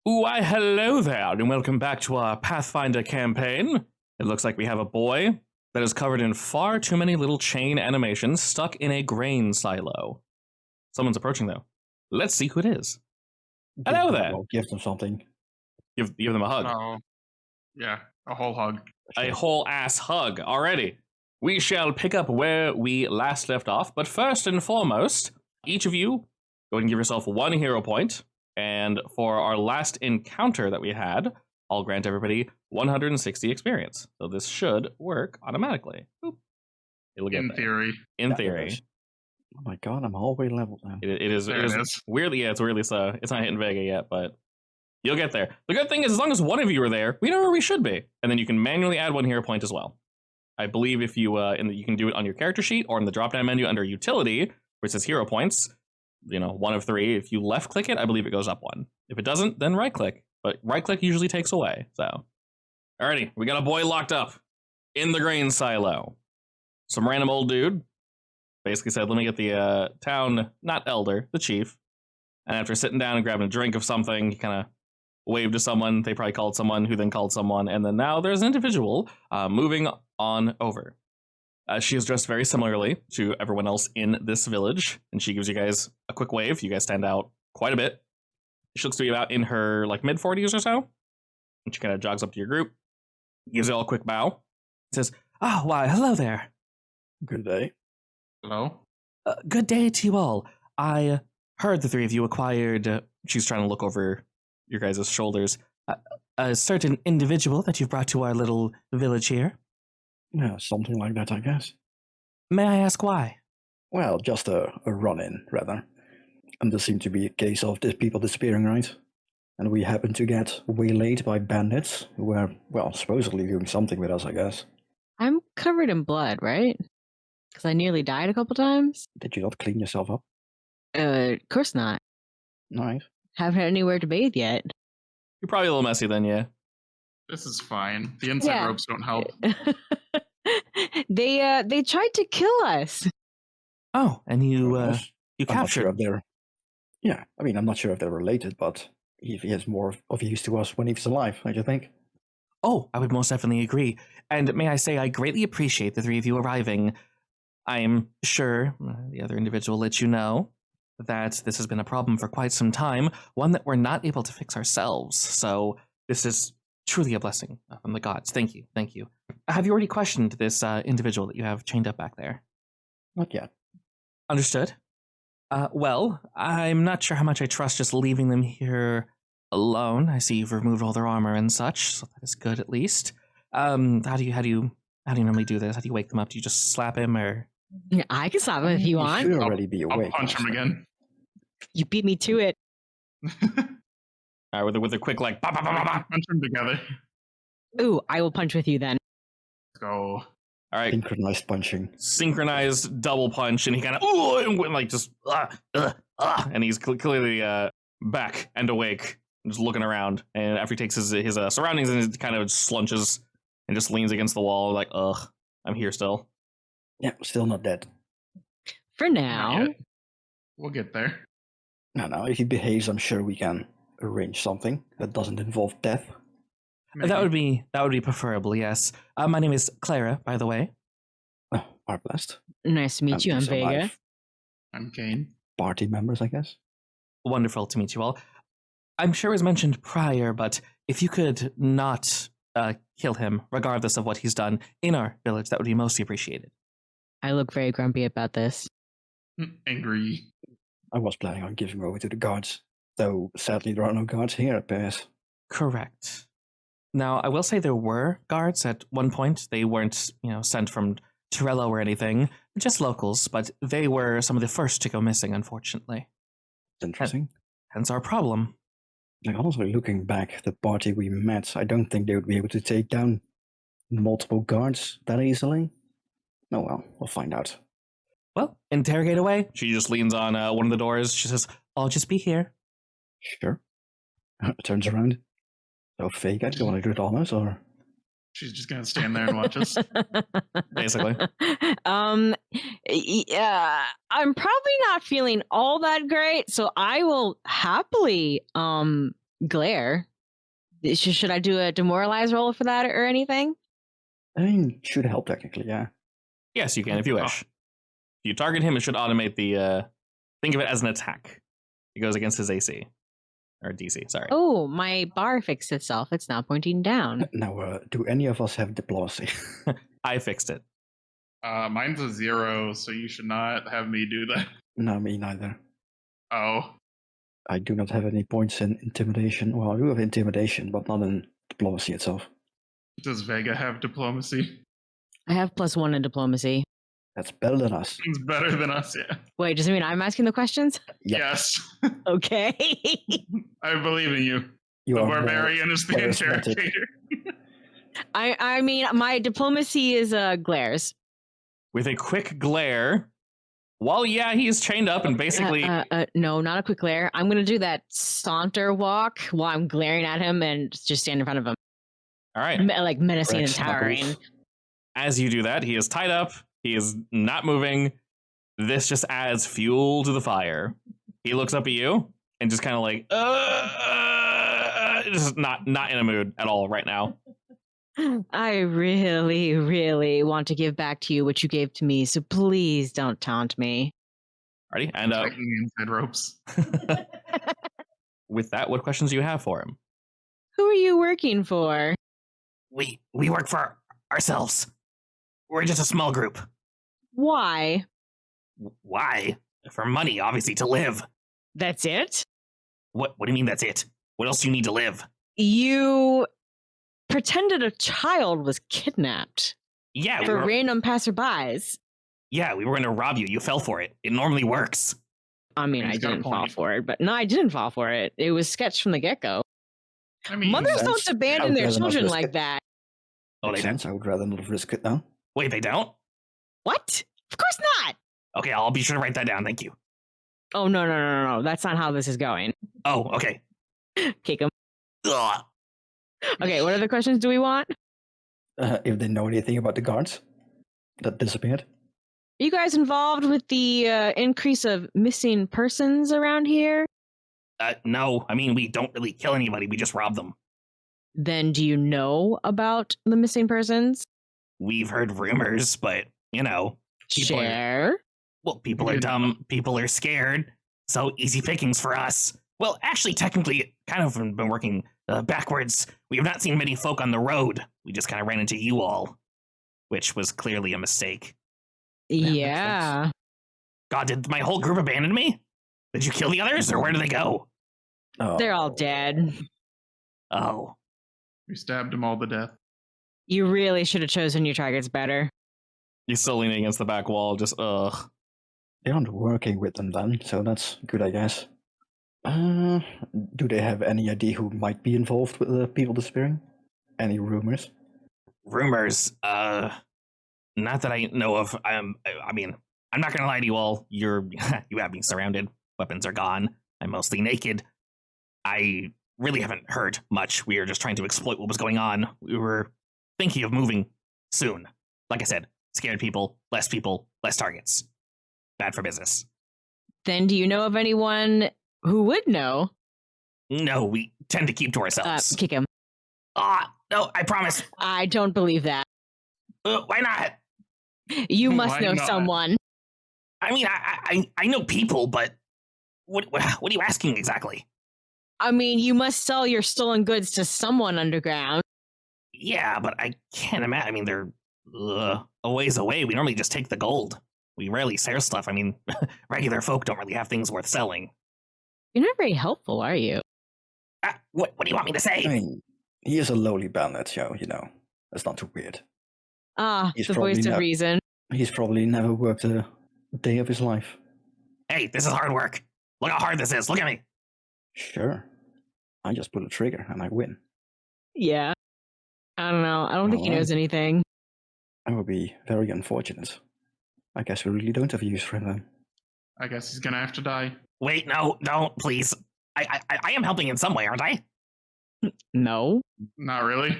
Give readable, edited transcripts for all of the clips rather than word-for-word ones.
Why, hello there, and welcome back to our Pathfinder campaign. It looks like we have a boy that is covered in far too many little chain animations stuck in a grain silo. Someone's approaching, though. Let's see who it is. Hello there. Give them something. Give them a hug. Oh, yeah, a whole hug. A whole ass hug. Alrighty. We shall pick up where we last left off, but first and foremost, each of you go ahead and give yourself 1 hero point. And for our last encounter that we had, I'll grant everybody 160 experience. So this should work automatically. Boop. It'll get In there. theory. In theory. Oh my god, I'm all way leveled now. It is weirdly, it's weirdly so. It's not hitting Vega yet, but you'll get there. The good thing is, as long as one of you are there, we know where we should be. And then you can manually add 1 hero point as well. I believe if you you can do it on your character sheet or in the drop-down menu under utility, where it says hero points, 1 of 3. If you left click it, I believe it goes up 1. If it doesn't, then right click. But right click usually takes away. So, alrighty, we got a boy locked up in the grain silo. Some random old dude basically said, "Let me get the town, not elder, the chief." And after sitting down and grabbing a drink of something, he kind of waved to someone. They probably called someone, who then called someone, and then now there's an individual moving on over. She is dressed very similarly to everyone else in this village, and she gives you guys a quick wave. You guys stand out quite a bit. She looks to be about in her mid-40s or so, and she kind of jogs up to your group, gives you all a quick bow, says, "Oh, why, hello there. Good day. Hello? Good day to you all. I heard the 3 of you acquired," she's trying to look over your guys' shoulders, "a certain individual that you've brought to our little village here. Yeah, something like that, I guess. May I ask why?" Well, just a run-in, rather. And there seemed to be a case of people disappearing, right? And we happened to get waylaid by bandits who were, well, supposedly doing something with us, I guess. I'm covered in blood, right? Because I nearly died a couple times. Did you not clean yourself up? Of course not. Nice. Haven't had anywhere to bathe yet. You're probably a little messy then, yeah. This is fine. The inside ropes don't help. They tried to kill us. Oh, and you I'm not sure captured. if they're... Yeah, I mean, I'm not sure if they're related, but he has more of use to us when he's alive, don't you think? Oh, I would most definitely agree. And may I say, I greatly appreciate the 3 of you arriving. I am sure the other individual let you know that this has been a problem for quite some time, one that we're not able to fix ourselves. So this is truly a blessing from the gods. Thank you. Thank you. Have you already questioned this individual that you have chained up back there? Not yet. Understood. Well, I'm not sure how much I trust just leaving them here alone. I see you've removed all their armor and such, so that is good at least. How do you normally do this? How do you wake them up? Do you just slap him or? I can stop him if you He want. should already be I'll awake. punch him again. You beat me to it. All right, with a quick bah, bah, bah, bah, bah. Punch them together. Ooh, I will punch with you then. Let's go. All right, Synchronized punching. synchronized double punch, and he kind of and he's clearly back and awake, just looking around. And after he takes his surroundings and he kind of slunches and just leans against the wall, like, ugh, I'm here still. Yeah, still not dead. For now. Not yet. We'll get there. No, if he behaves, I'm sure we can arrange something that doesn't involve death. Maybe. That would be preferable, yes. My name is Clara, by the way. Oh, are blessed. Nice to meet you, I'm these are Vega. my I'm Kane. party members, I guess. Wonderful to meet you all. I'm sure it was mentioned prior, but if you could not kill him, regardless of what he's done in our village, that would be mostly appreciated. I look very grumpy about this. Angry. I was planning on giving over to the guards, though sadly there are no guards here at Paris. Correct. Now, I will say there were guards at one point. They weren't, sent from Torello or anything, just locals, but they were some of the first to go missing, unfortunately. It's interesting. Hence our problem. Like, honestly, looking back, the party we met, I don't think they would be able to take down multiple guards that easily. Oh well, we'll find out. Well, interrogate away. She just leans on one of the doors. She says, "I'll just be here." Sure. Turns around. So, Vega, do you want to do it honors, or? She's just gonna stand there and watch us. Basically. Yeah, I'm probably not feeling all that great, so I will happily glare. Should I do a demoralize roll for that or anything? I mean, should help technically, yeah. Yes, you can if you wish. If you target him, it should automate the. Think of it as an attack. It goes against his AC or DC. Sorry. Oh, my bar fixed itself. It's now pointing down. Now, do any of us have diplomacy? I fixed it. Mine's a 0, so you should not have me do that. No, me neither. Oh, I do not have any points in intimidation. Well, I do have intimidation, but not in diplomacy itself. does Vega have diplomacy? I have +1 in diplomacy. That's better than us. It's better than us, yeah. Wait, does it mean I'm asking the questions? Yep. Yes. Okay. I believe in you. You The are barbarian is the charismatic. interrogator. I mean, my diplomacy is glares. With a quick glare, while he's chained up and basically No, not a quick glare. I'm going to do that saunter walk while I'm glaring at him and just stand in front of him. all right. Like menacing and Rex towering. Knuckles. As you do that, he is tied up. He is not moving. This just adds fuel to the fire. He looks up at you and just kind of like, just not in a mood at all right now. I really, really want to give back to you what you gave to me, so please don't taunt me. Ready? And Tightening inside ropes. with that, what questions do you have for him? Who are you working for? We work for ourselves. We're just a small group. Why? Why? For money, obviously, to live. That's it? What do you mean that's it? What else do you need to live? You pretended a child was kidnapped Yeah, for random passerbys. we were going to rob you. You fell for it. It normally works. I mean, I He's got a didn't fall point. for it, but no, I didn't fall for it. It was sketched from the get-go. I mean, Mothers don't Sense. abandon their Okay, then I'll children risk like it. that. Oh, Makes they don't? sense. I would rather not risk it now. Wait, they don't? What? Of course not. Okay, I'll be sure to write that down. Thank you. Oh, no. That's not how this is going. Oh, okay. Kick him. Ugh. Okay, what other questions do we want? If they know anything about the guards that disappeared. Are you guys involved with the increase of missing persons around here? No, I mean, we don't really kill anybody. We just rob them. Then do you know about the missing persons? We've heard rumors, but, People are- Share. well, people are dumb. People are scared. So easy pickings for us. Well, actually, technically, kind of been working backwards. We have not seen many folk on the road. We just kind of ran into you all, which was clearly a mistake. makes Yeah. God, did my whole group abandon me? Did you kill the others, or where did they go? Oh, They're all dead. Oh, we stabbed them all to death. You really should have chosen your targets better. he's still leaning against the back wall, just ugh. They aren't working with them then, so that's good, I guess. Do they have any idea who might be involved with the people disappearing? Any rumors? Rumors, not that I know of. I mean, I'm not gonna lie to you all. You have me surrounded. Weapons are gone. I'm mostly naked. I really haven't heard much. We are just trying to exploit what was going on. We were thinking of moving soon. Like I said, scared people, less targets. Bad for business. Then do you know of anyone who would know? No, we tend to keep to ourselves. Kick him. No, I promise. I don't believe that. Why not? You must Why know not? someone. I mean, I know people, but what are you asking exactly? I mean, you must sell your stolen goods to someone underground. Yeah, but I can't imagine. I mean, they're a ways away. We normally just take the gold. We rarely sell stuff. I mean, regular folk don't really have things worth selling. You're not very helpful, are you? What do you want me to say? I mean, he is a lowly bandit, so, that's not too weird. He's The voice probably of not- reason. He's probably never worked a day of his life. Hey, this is hard work. Look how hard this is. Look at me. Sure. I just pull a trigger and I win. Yeah. I don't know. I don't think he knows anything. I would be very unfortunate. I guess we really don't have use for him then. I guess he's gonna have to die. Wait, no, don't, please. I am helping in some way, aren't I? No. Not really.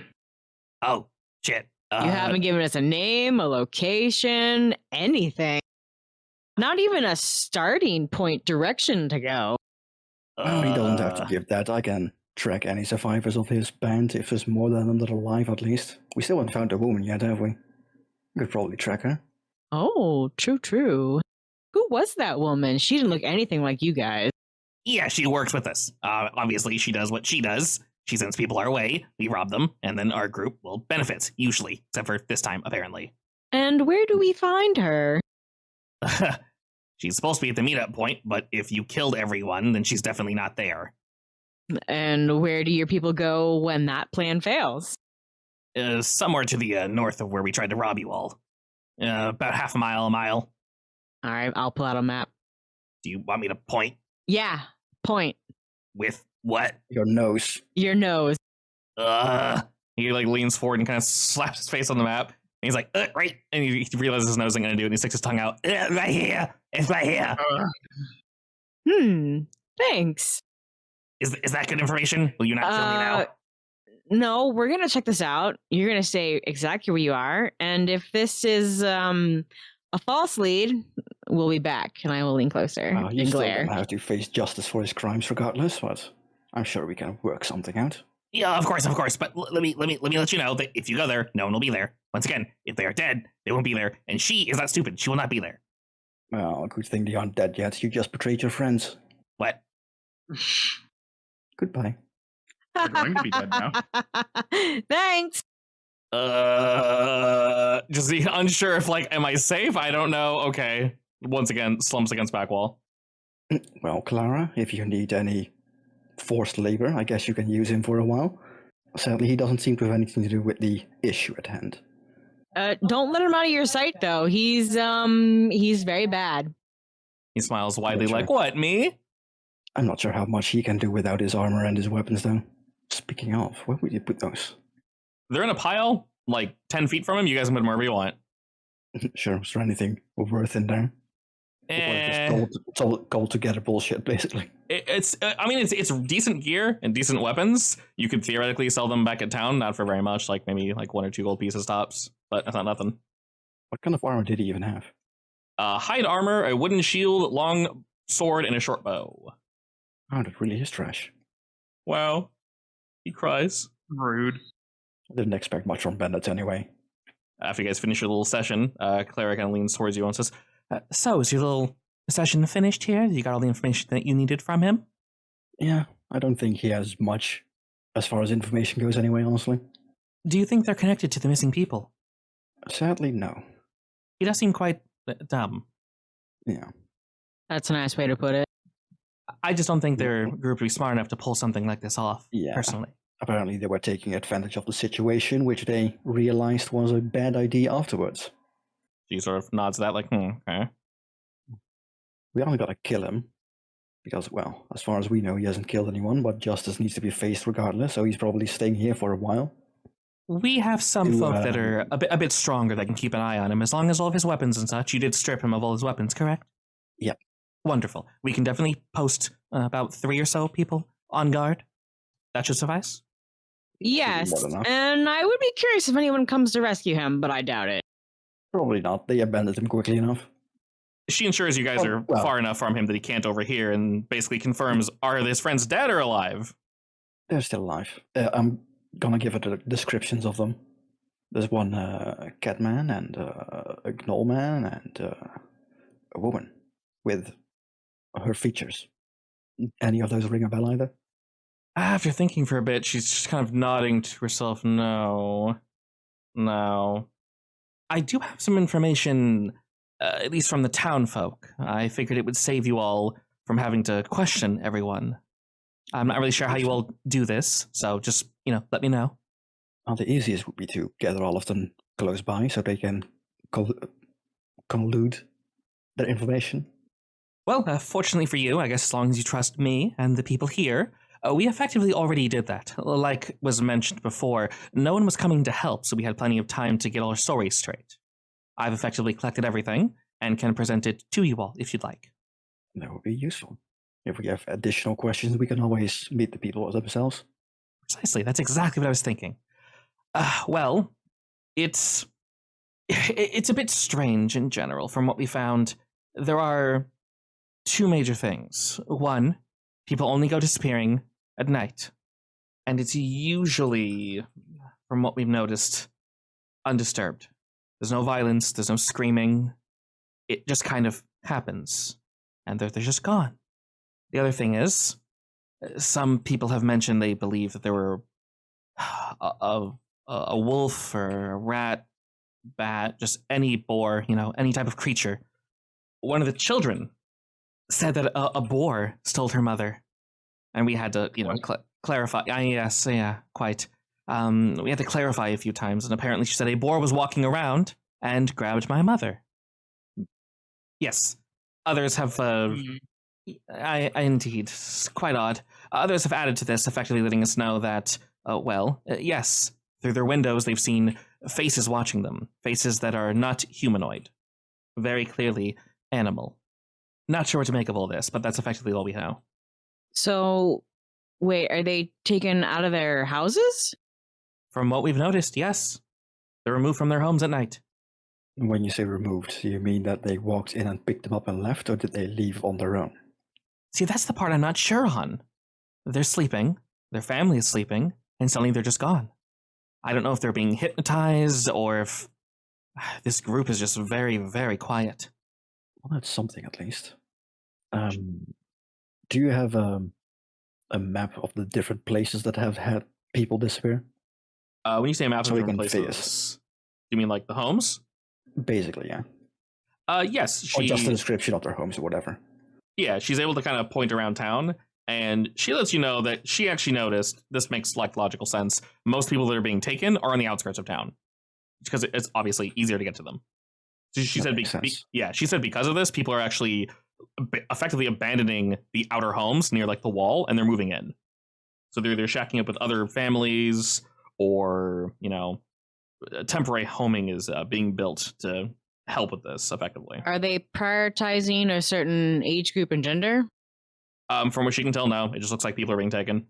Oh, shit. You haven't given us a name, a location, anything. Not even a starting point direction to go. Oh, he doesn't have to give that. I can track any survivors of his band, if there's more than them that are alive at least. We still haven't found a woman yet, have we? We could probably track her. Oh, true. Who was that woman? She didn't look anything like you guys. Yeah, she works with us. Obviously, she does what she does. She sends people our way, we rob them, and then our group will benefit, usually, except for this time, apparently. And where do we find her? She's supposed to be at the meetup point, but if you killed everyone, then she's definitely not there. And where do your people go when that plan fails? Somewhere to the north of where we tried to rob you all. About half a mile. All right, I'll pull out a map. Do you want me to point? Yeah, point. With what? Your nose. Your nose. He like leans forward and kind of slaps his face on the map. And he's like, right. And he realizes his nose isn't going to do it. And he sticks his tongue out. Right here. It's right here. Thanks. Is that good information? Will you not kill me now? No, we're going to check this out. You're going to say exactly where you are. And if this is a false lead, we'll be back. And I will lean closer You and still glare. don't have to face justice for his crimes regardless, but I'm sure we can work something out. Yeah, of course. But let me let you know that if you go there, no one will be there. Once again, if they are dead, they won't be there. And she is not stupid. She will not be there. Well, good thing they aren't dead yet. You just betrayed your friends. What? Goodbye. They're going to be dead now. Thanks. Just unsure if am I safe? I don't know. Okay. Once again, slumps against back wall. Well, Clara, if you need any forced labor, I guess you can use him for a while. Sadly, he doesn't seem to have anything to do with the issue at hand. Don't let him out of your sight, though. He's very bad. He smiles widely, Sure. like, what, me? I'm not sure how much he can do without his armor and his weapons, though. Speaking of, where would you put those? They're in a pile, 10 feet from him. You guys can put them wherever you want. Sure, is there anything worth in there? It's all gold together bullshit, basically. It's decent gear and decent weapons. You could theoretically sell them back at town, not for very much, maybe 1 or 2 gold pieces tops, but that's not nothing. What kind of armor did he even have? Hide armor, a wooden shield, long sword, and a short bow. Oh, that really is trash. Wow. He cries. Rude. I didn't expect much from bandits anyway. After you guys finish your little session, Clara kind of leans towards you and says, so, is your little session finished here? You got all the information that you needed from him? Yeah, I don't think he has much as far as information goes anyway, honestly. Do you think they're connected to the missing people? Sadly, no. He does seem quite dumb. Yeah. That's a nice way to put it. I just don't think their group would be smart enough to pull something like this off, personally. Apparently they were taking advantage of the situation, which they realized was a bad idea afterwards. She sort of nods that, okay. We only gotta kill him. Because, well, as far as we know, he hasn't killed anyone, but justice needs to be faced regardless, so he's probably staying here for a while. We have some folk that are a bit stronger that can keep an eye on him, as long as all of his weapons and such. You did strip him of all his weapons, correct? Yep. Wonderful. We can definitely post about 3 or so people on guard. That should suffice? Yes, More than enough. and I would be curious if anyone comes to rescue him, but I doubt it. Probably not. They abandoned him quickly enough. She ensures you guys are far enough from him that he can't overhear and basically confirms, are his friends dead or alive? They're still alive. I'm gonna give it the descriptions of them. There's one cat man and a gnoll man and a woman with her features. Any of those ring a bell either? After thinking for a bit, she's just kind of nodding to herself. No. I do have some information, at least from the town folk. I figured it would save you all from having to question everyone. I'm not really sure how you all do this, so just, let me know. Well, the easiest would be to gather all of them close by so they can collude their information. Well, fortunately for you, I guess as long as you trust me and the people here, we effectively already did that. Like was mentioned before, no one was coming to help, so we had plenty of time to get our stories straight. I've effectively collected everything and can present it to you all if you'd like. That would be useful. If we have additional questions, we can always meet the people themselves. Precisely, that's exactly what I was thinking. Well, it's a bit strange in general from what we found. There are 2 major things. One, people only go disappearing at night. and it's usually, from what we've noticed, undisturbed. There's no violence, there's no screaming. It just kind of happens, and they're just gone. The other thing is, some people have mentioned they believe that there were a wolf or a rat, bat, just any boar, any type of creature. One of the children said that a boar stole her mother, and we had to, clarify. Yes, yeah, quite. We had to clarify a few times, and apparently she said a boar was walking around and grabbed my mother. Yes, others have. I indeed, it's quite odd. Others have added to this, effectively letting us know that, yes, through their windows they've seen faces watching them, faces that are not humanoid, very clearly animal. Not sure what to make of all this, but that's effectively all we know. So, wait, are they taken out of their houses? From what we've noticed, yes. They're removed from their homes at night. When you say removed, do you mean that they walked in and picked them up and left, or did they leave on their own? See, that's the part I'm not sure on. They're sleeping, their family is sleeping, and suddenly they're just gone. I don't know if they're being hypnotized or if this group is just very, very quiet. Well, that's something at least. Do you have a map of the different places that have had people disappear? When you say maps So of we different can see places, you mean like the homes? Basically, yeah. Yes. Or just a description of their homes or whatever. Yeah, she's able to kind of point around town, and she lets you know that she actually noticed, this makes like logical sense, most people that are being taken are on the outskirts of town, because it's obviously easier to get to them. So she said, she said because of this, people are actually effectively abandoning the outer homes near like the wall, and they're moving in. So they're shacking up with other families, or temporary homing is being built to help with this effectively. Are they prioritizing a certain age group and gender? From what she can tell, no. It just looks like people are being taken.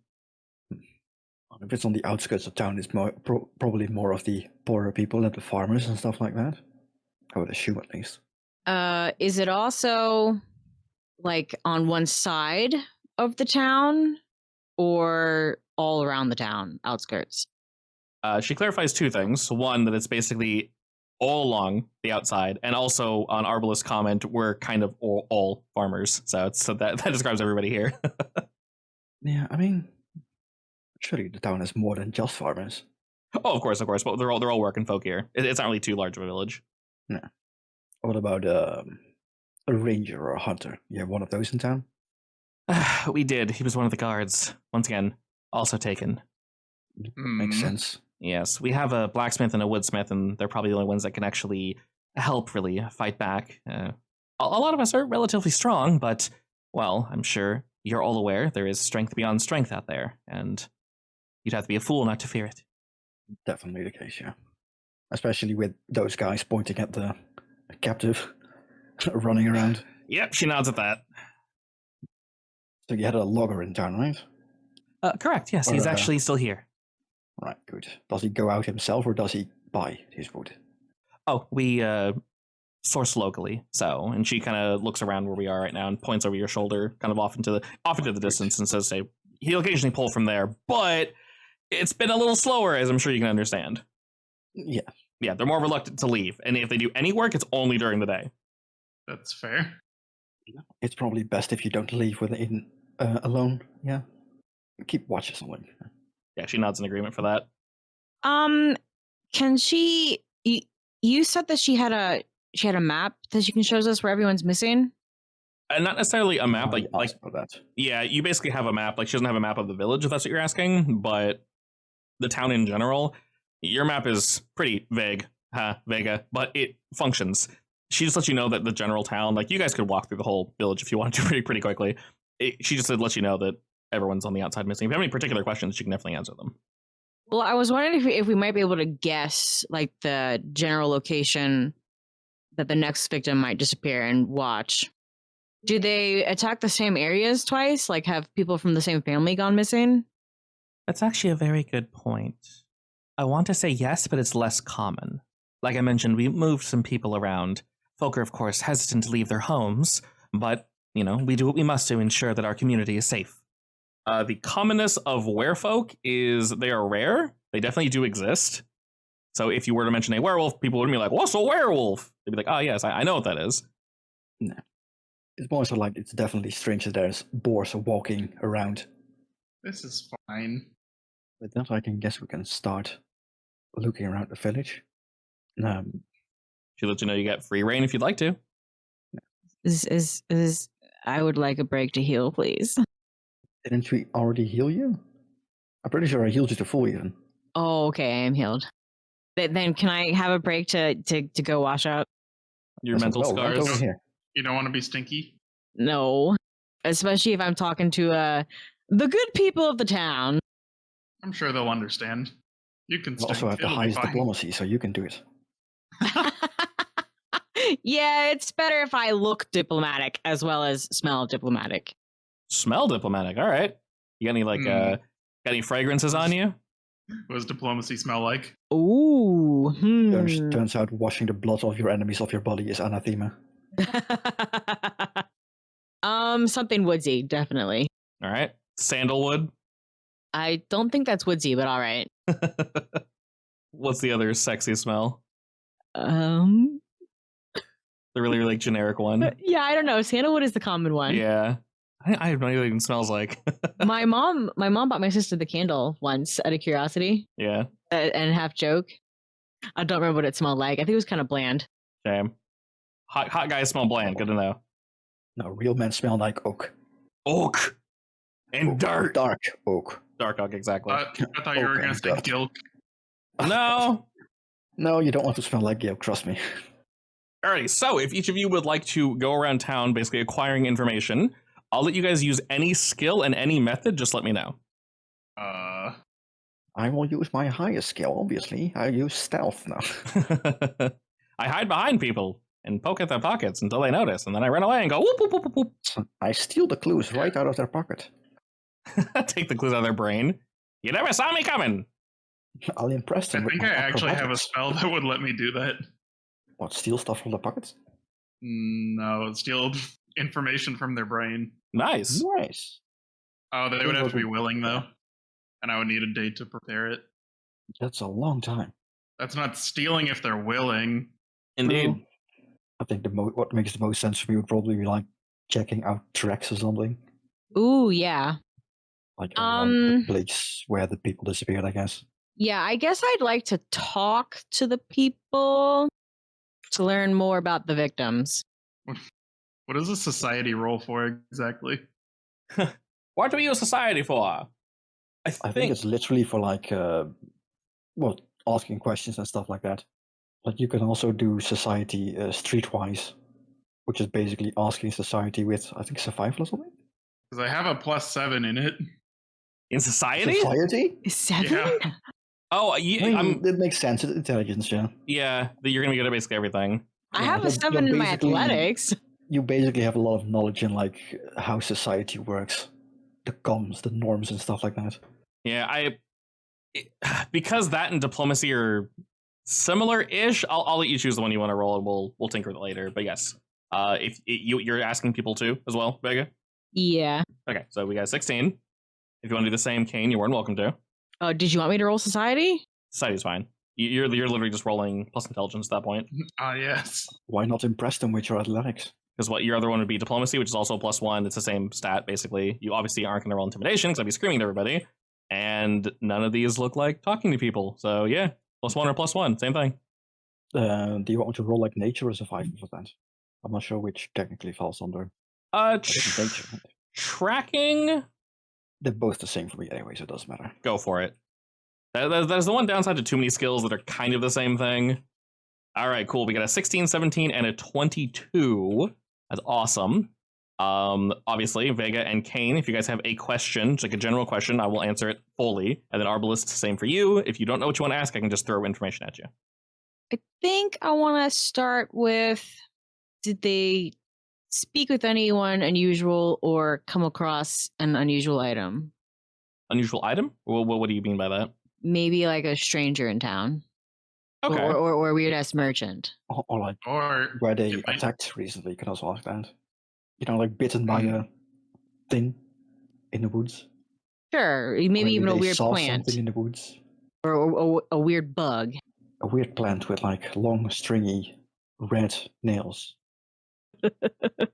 If it's on the outskirts of town, it's probably more of the poorer people and the farmers and stuff like that. I would assume, at least. Is it also like on one side of the town, or all around the town outskirts? She clarifies two things. One, that it's basically all along the outside, and also on Arbalest's comment, we're kind of all farmers. So that describes everybody here. Yeah, I mean, surely the town has more than just farmers. Oh, of course, but they're all working folk here. It's not really too large of a village. Yeah. What about a ranger or a hunter? You have one of those in town? We did. He was one of the guards. Once again, also taken. Makes sense. Yes, we have a blacksmith and a woodsmith, and they're probably the only ones that can actually help, really, fight back. A lot of us are relatively strong, but, well, I'm sure you're all aware there is strength beyond strength out there, and you'd have to be a fool not to fear it. Definitely the case, yeah. Especially with those guys pointing at the captive running around. Yep, she nods at that. So you had a logger in town, right? Correct, yes, he's actually still here. Right, good. Does he go out himself, or does he buy his wood? Oh, we source locally, so, and she kind of looks around where we are right now and points over your shoulder, kind of off into the distance, and says, he'll occasionally pull from there, but it's been a little slower, as I'm sure you can understand. Yeah. Yeah, they're more reluctant to leave, and if they do any work, it's only during the day. That's fair. It's probably best if you don't leave within alone, yeah. Keep watch of someone. Yeah, she nods in agreement for that. Can she? You said that she had a map that she can show us where everyone's missing. Not necessarily a map, like that. Yeah, you basically have a map. Like, she doesn't have a map of the village, if that's what you're asking, but the town in general. Your map is pretty vague, Vega, but it functions. She just lets you know that the general town, like, you guys could walk through the whole village if you wanted to pretty quickly. She just lets you know that everyone's on the outside missing. If you have any particular questions, you can definitely answer them. Well, I was wondering if we might be able to guess, like, the general location that the next victim might disappear and watch. Do they attack the same areas twice? Like, have people from the same family gone missing? That's actually a very good point. I want to say yes, but it's less common. Like I mentioned, we moved some people around. Folk are, of course, hesitant to leave their homes, but, we do what we must to ensure that our community is safe. The commonness of werefolk is they are rare. They definitely do exist. So if you were to mention a werewolf, people would be like, "What's a werewolf?" They'd be like, "Oh yes, I know what that is." No. It's more so like it's definitely strange that there's boars walking around. This is fine. With that, I can guess we can start looking around the village. She'll let you know you get free reign if you'd like to. Is I would like a break to heal, please. Didn't we already heal you? I'm pretty sure I healed you to full even. Oh, okay, I am healed. Then can I have a break to go wash up? Your I said, mental "Well, right scars. over here." You don't want to be stinky? No, especially if I'm talking to the good people of the town. I'm sure they'll understand. You can You stink. also have the It'll be highest fine. diplomacy, so you can do it. Yeah, it's better if I look diplomatic as well as smell diplomatic. Smell diplomatic. All right. You got any got any fragrances on you? What does diplomacy smell like? Ooh. Turns out washing the blood of your enemies off your body is anathema. Something woodsy, definitely. All right. Sandalwood. I don't think that's woodsy, but all right. What's the other sexy smell? Um, The really, really generic one. yeah, I don't know. Sandalwood is the common one. Yeah. I have no idea what it even smells like. my mom bought my sister the candle once out of curiosity, Yeah. and half joke. I don't remember what it smelled like. I think it was kind of bland. Shame. Hot guys smell bland. Good to know. No, real men smell like oak. Oak and dirt. Dark oak. Dark oak, exactly. I thought you were Okay, going to say God. gilk. No. No, you don't want to smell like Gale, trust me. Alrighty, so if each of you would like to go around town basically acquiring information, I'll let you guys use any skill and any method, just let me know. I will use my highest skill, obviously. I use stealth now. I hide behind people and poke at their pockets until they notice, and then I run away and go whoop, whoop, whoop, whoop, So I steal the clues right out of their pocket. whoop. Take the clues out of their brain. You never saw me coming. I'll impress I them. think with I my actually have a acrobatics. spell that would let me do that. What, steal stuff from the pockets? No, steal information from their brain. Nice. Nice. Oh, they would have to be willing, though. And I would need a day to prepare it. That's a long time. That's not stealing if they're willing. Indeed. Well, I think what makes the most sense for me would probably be like checking out tracks or something. Ooh, yeah. Like around the place where the people disappeared, I guess. Yeah, I guess I'd like to talk to the people to learn more about the victims. What is a society roll for exactly? What do we use society for? I think it's literally for like, asking questions and stuff like that. But you can also do society streetwise, which is basically asking society with, I think, survival or something. Because I have a +7 in it. in society? Society? 7? Yeah. Oh, yeah, It makes sense. It's intelligence, yeah. yeah. You're gonna be good at basically everything. I Yeah, have a you're 7 in my basically- athletics. You basically have a lot of knowledge in like how society works, the comms, the norms, and stuff like that. Yeah, because that and diplomacy are similar-ish. I'll let you choose the one you want to roll, and we'll tinker with it later. But yes, if you're asking people too as well, Vega. Yeah. Okay, so we got 16. If you want to do the same, Kane, you're more than welcome to. Oh, did you want me to roll society? Society's fine. You're literally just rolling plus intelligence at that point. Ah, yes. Why not impress them with your athletics? Because what your other one would be diplomacy, which is also +1. It's the same stat basically. You obviously aren't going to roll intimidation because I'd be screaming at everybody, and none of these look like talking to people. So yeah, +1 or +1, same thing. Do you want me to roll like nature or survival for that? I'm not sure which technically falls under. Nature. Tracking. They're both the same for me anyway, so it doesn't matter. Go for it. That's the one downside to too many skills that are kind of the same thing. All right, cool. We got a 16, 17, and a 22. That's awesome. Obviously, Vega and Kane, if you guys have a question, just like a general question, I will answer it fully. And then Arbalist, same for you. If you don't know what you want to ask, I can just throw information at you. I think I want to start with, did they speak with anyone unusual or come across an unusual item? Unusual item? What do you mean by that? Maybe like a stranger in town. Okay. Or a weird ass merchant. Or like Or where they it might- attacked recently, you can also ask that. You know, like bitten by a thing in the woods. Sure, maybe even a they weird saw plant something in the woods. or a weird bug. A weird plant with like long, stringy, red nails. Can't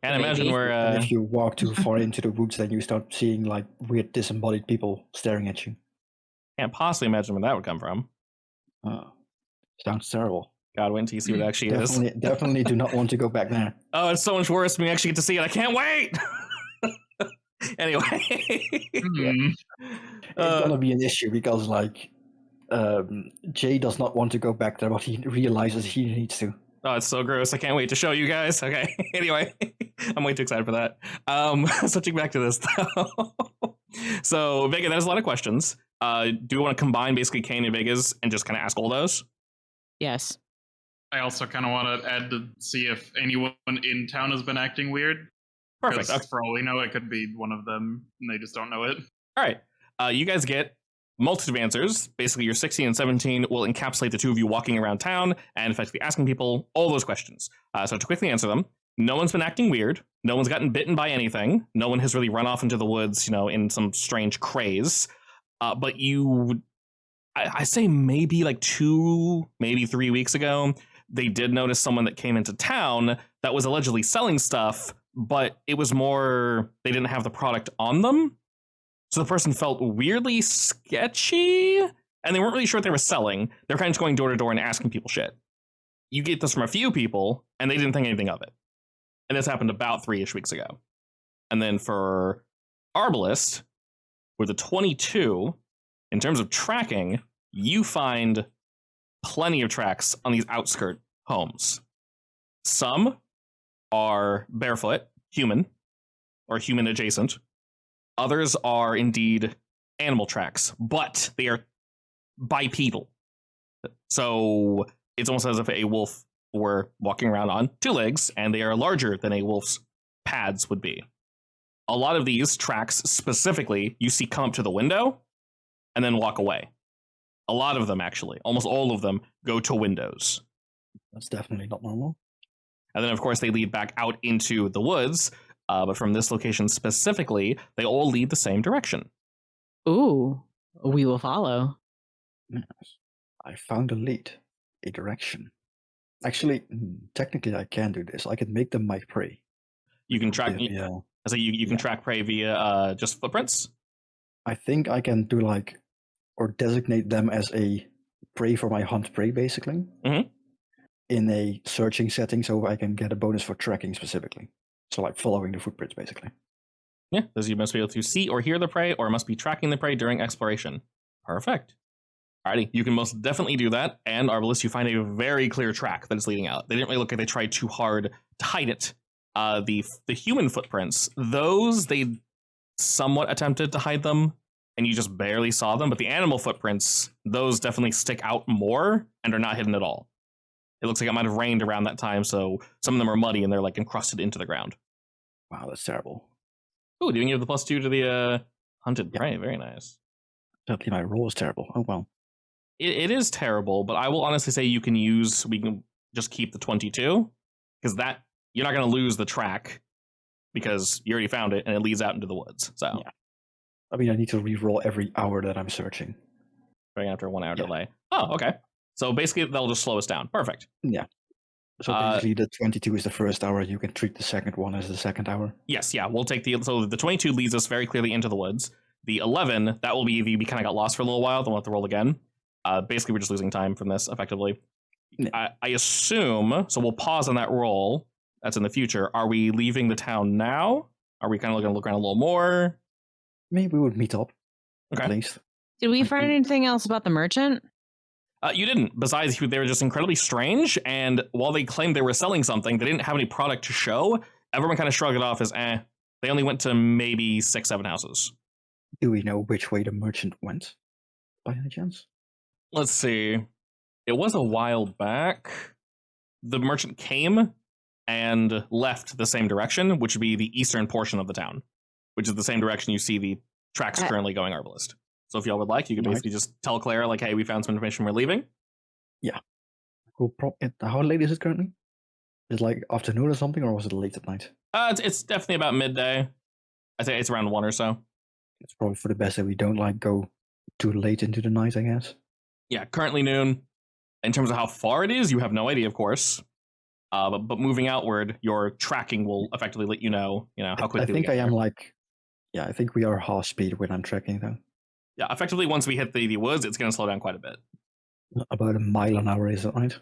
imagine Maybe. where. And if you walk too far into the woods, then you start seeing like weird disembodied people staring at you. Can't possibly imagine where that would come from. Oh, sounds terrible. God, wait until you see what it actually is. Definitely do not want to go back there. Oh, it's so much worse when you actually get to see it. I can't wait. Anyway, It's gonna be an issue because like Jay does not want to go back there, but he realizes he needs to. oh, it's so gross. I can't wait to show you guys. Okay. Anyway, I'm way too excited for that. Switching back to this though. So Vega, that is a lot of questions. Do we want to combine basically Kane and Vega's and just kind of ask all those? Yes. I also kind of want to add to see if anyone in town has been acting weird. Perfect. Okay. For all we know, it could be one of them, and they just don't know it. All right. You guys get multitude of answers. Basically, your 16 and 17 will encapsulate the two of you walking around town and effectively asking people all those questions. So to quickly answer them, no one's been acting weird. No one's gotten bitten by anything. No one has really run off into the woods, in some strange craze. But I say maybe like 2, maybe 3 weeks ago, they did notice someone that came into town that was allegedly selling stuff, but it was more they didn't have the product on them. So the person felt weirdly sketchy, and they weren't really sure what they were selling. They're kind of just going door to door and asking people shit. You get this from a few people, and they didn't think anything of it. And this happened about 3-ish weeks ago. And then for Arbalist, with a 22, in terms of tracking, you find plenty of tracks on these outskirt homes. Some are barefoot, human, or human adjacent. Others are indeed animal tracks, but they are bipedal. So it's almost as if a wolf were walking around on 2 legs, and they are larger than a wolf's pads would be. A lot of these tracks specifically, you see come up to the window and then walk away. A lot of them, actually, almost all of them, go to windows. That's definitely not normal. And then, of course, they lead back out into the woods. But from this location specifically, they all lead the same direction. Ooh, we will follow. Yes. I found a lead, a direction. Actually, technically, I can do this. I can make them my prey. You can track. Yeah. So you can track prey via just footprints. I think I can do or designate them as a prey for my hunt prey, basically. Mm-hmm. In a searching setting, so I can get a bonus for tracking specifically. So following the footprints, basically. Yeah, because you must be able to see or hear the prey, or must be tracking the prey during exploration. Perfect. Alrighty, you can most definitely do that. And Arbalist, you find a very clear track that is leading out. They didn't really look like they tried too hard to hide it. The human footprints, those they somewhat attempted to hide them, and you just barely saw them. But the animal footprints, those definitely stick out more and are not hidden at all. It looks like it might have rained around that time, so some of them are muddy and they're encrusted into the ground. Wow, that's terrible. Ooh, doing you have the +2 to the hunted prey. Very nice. Certainly my roll is terrible. Oh well. It is terrible, but I will honestly say we can just keep the 22, because that you're not going to lose the track because you already found it and it leads out into the woods. So yeah. I mean, I need to re-roll every hour that I'm searching. Right after a 1 hour delay. Oh, okay. So basically, they'll just slow us down. Perfect. Yeah. So basically, the 22 is the first hour. You can treat the second one as the second hour. Yes, yeah. We'll take so the 22 leads us very clearly into the woods. The 11, that will be we kind of got lost for a little while. Then we'll have to roll again. Basically, we're just losing time from this, effectively. Yeah. I assume, so we'll pause on that roll. That's in the future. Are we leaving the town now? Are we kind of going to look around a little more? Maybe we would meet up, okay. At least. Did we find anything else about the merchant? You didn't. Besides, they were just incredibly strange, and while they claimed they were selling something, they didn't have any product to show. Everyone kind of shrugged it off as, they only went to maybe 6-7 houses. Do we know which way the merchant went, by any chance? Let's see. It was a while back. The merchant came and left the same direction, which would be the eastern portion of the town, which is the same direction you see the tracks currently going Arbalist. So if y'all would like, you could basically just tell Claire, hey, we found some information, we're leaving. Yeah. Cool. How late is it currently? Is it afternoon or something, or was it late at night? It's definitely about midday. I'd say it's around 1 or so. It's probably for the best that we don't go too late into the night, I guess. Yeah, currently noon. In terms of how far it is, you have no idea, of course. But moving outward, your tracking will effectively let you know how quickly. I think we get I am there. I think we are half speed when I'm tracking though. Yeah, effectively, once we hit the woods, it's going to slow down quite a bit. About a mile an hour, is it right?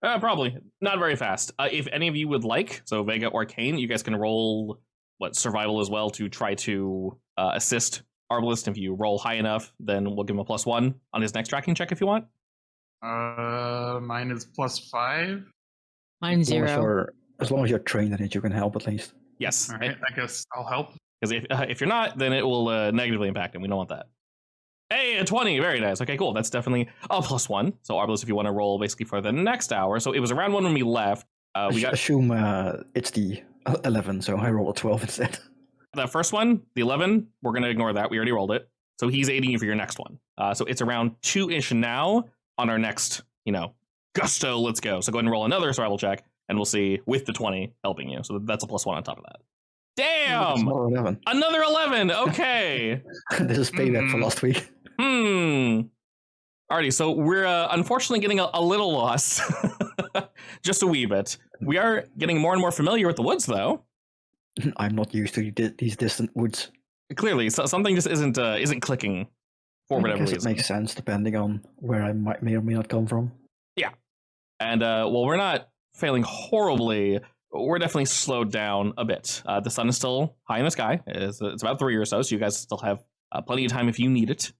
Probably not very fast. If any of you would like, so Vega or Kane, you guys can roll survival as well to try to assist Arbalist. If you roll high enough, then we'll give him a +1 on his next tracking check if you want. Mine is +5. Mine's 0. As long as you're trained in it, you can help at least. Yes. All right, I guess I'll help. Because if you're not, then it will negatively impact him. We don't want that. Hey, a 20. Very nice. Okay, cool. That's definitely a +1. So, Arbalist, if you want to roll basically for the next hour. So, it was around 1 when we left. Assume it's the 11, so I roll a 12 instead. The first one, the 11, we're going to ignore that. We already rolled it. So, he's aiding you for your next one. So, it's around 2-ish now on our next, gusto. Let's go. So, go ahead and roll another survival check, and we'll see with the 20 helping you. So, that's a +1 on top of that. Damn! Another 11. Okay. This is payback for last week. Alrighty, so we're unfortunately getting a little lost. Just a wee bit. We are getting more and more familiar with the woods, though. I'm not used to these distant woods. Clearly, something just isn't clicking for whatever reason. It makes sense depending on where I may or may not come from. Yeah. And, well, we're not failing horribly. We're definitely slowed down a bit. The sun is still high in the sky. It's about 3 or so you guys still have plenty of time if you need it.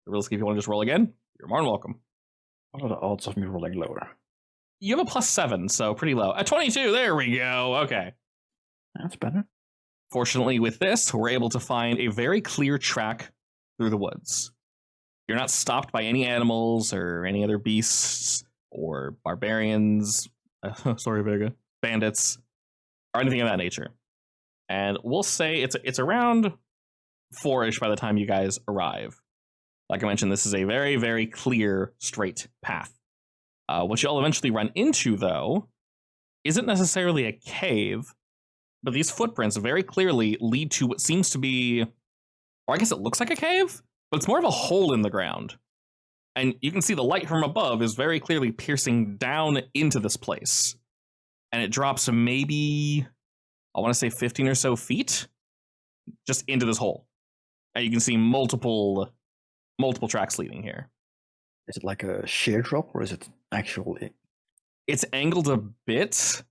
Realistically, if you want to just roll again, you're more than welcome. What are the odds of me rolling lower? You have a +7, so pretty low. A 22, there we go. Okay. That's better. Fortunately, with this, we're able to find a very clear track through the woods. You're not stopped by any animals or any other beasts or barbarians. Sorry, Vega. Bandits, or anything of that nature. And we'll say it's around 4-ish by the time you guys arrive. Like I mentioned, this is a very, very clear, straight path. What you'll eventually run into, though, isn't necessarily a cave, but these footprints very clearly lead to what seems to be, or I guess it looks like a cave, but it's more of a hole in the ground. And you can see the light from above is very clearly piercing down into this place. And it drops maybe, I want to say 15 or so feet, just into this hole. And you can see multiple tracks leading here. Is it like a sheer drop, or is it actually? It's angled a bit,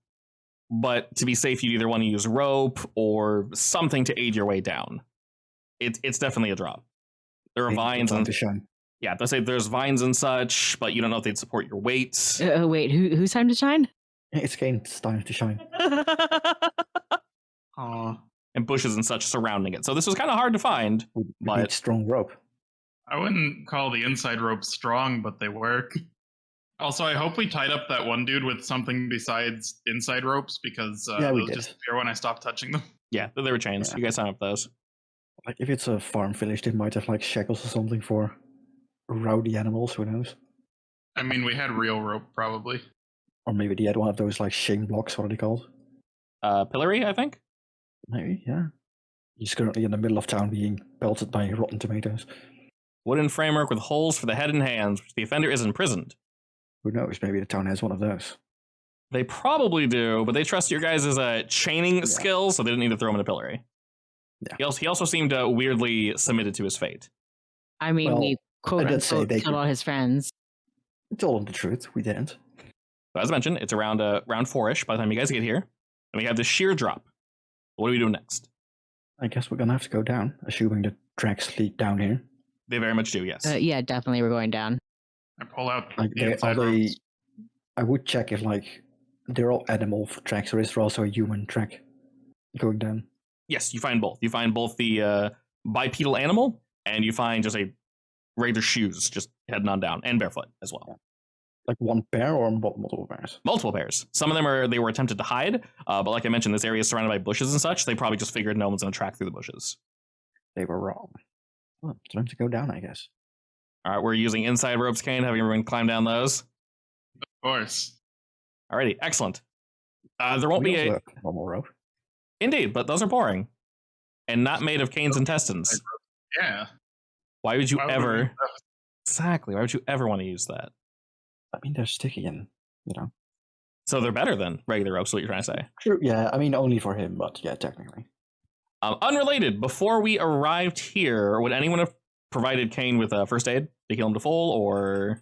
but to be safe, you either want to use rope or something to aid your way down. It's definitely a drop. There are vines and yeah, they say there's vines and such, but you don't know if they'd support your weight. Wait, who's time to shine? It's Kane's time to shine. And bushes and such surrounding it. So this was kind of hard to find. But strong rope. I wouldn't call the inside ropes strong, but they work. Also, I hope we tied up that one dude with something besides inside ropes, because those disappear when I stop touching them. Yeah, they were chains. Yeah. You guys signed up those. Like if it's a farm village, they might have shackles or something for rowdy animals. Who knows? I mean, we had real rope probably. Or maybe they had one of those shame blocks. What are they called? Pillory, I think. Maybe, yeah. He's currently in the middle of town being pelted by rotten tomatoes. Wooden framework with holes for the head and hands, which the offender is imprisoned. Who knows? Maybe the town has one of those. They probably do, but they trust your guys' chaining skills, so they didn't need to throw him in a pillory. Yeah. He also seemed weirdly submitted to his fate. I mean, we quote-unquote killed all his friends. Told him the truth. We didn't. So as mentioned, it's around 4-ish by the time you guys get here. And we have the sheer drop. What do we do next? I guess we're going to have to go down, assuming the tracks lead down here. They very much do, yes. Yeah, definitely we're going down. I pull out I would check if they're all animal tracks, or is there also a human track going down? Yes, you find both. You find both the bipedal animal, and you find just a regular shoes just heading on down, and barefoot as well. Like one pair or multiple pairs? Multiple pairs. Some of them they were attempted to hide, but like I mentioned, this area is surrounded by bushes and such. They probably just figured no one's going to track through the bushes. They were wrong. Well, it's time to go down, I guess. All right, we're using inside ropes, Kane, having everyone climb down those. Of course. Alrighty, excellent. There won't be a normal rope. Indeed, but those are boring. And not made of Kane's intestines. Yeah. Why would you Why would ever? we- Exactly. Why would you ever want to use that? I mean, they're sticky and, So they're better than regular ropes, what you're trying to say. True, yeah, I mean, only for him, but yeah, technically. Unrelated, before we arrived here, would anyone have provided Kane with first aid to heal him to full, or?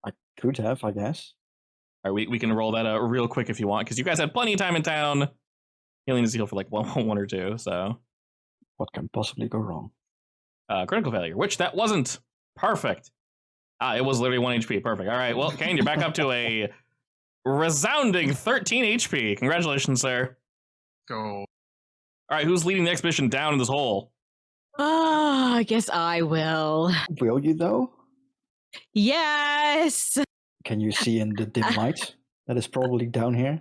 I could have, I guess. All right, we can roll that real quick if you want, because you guys had plenty of time in town. Healing is heal for like one or two, so. What can possibly go wrong? Critical failure, which that wasn't. Perfect. It was literally 1 HP. Perfect. All right, well, Kane, you're back up to a resounding 13 HP. Congratulations, sir. Go. All right, who's leading the expedition down in this hole? I guess I will. Will you, though? Yes. Can you see in the dim light that is probably down here?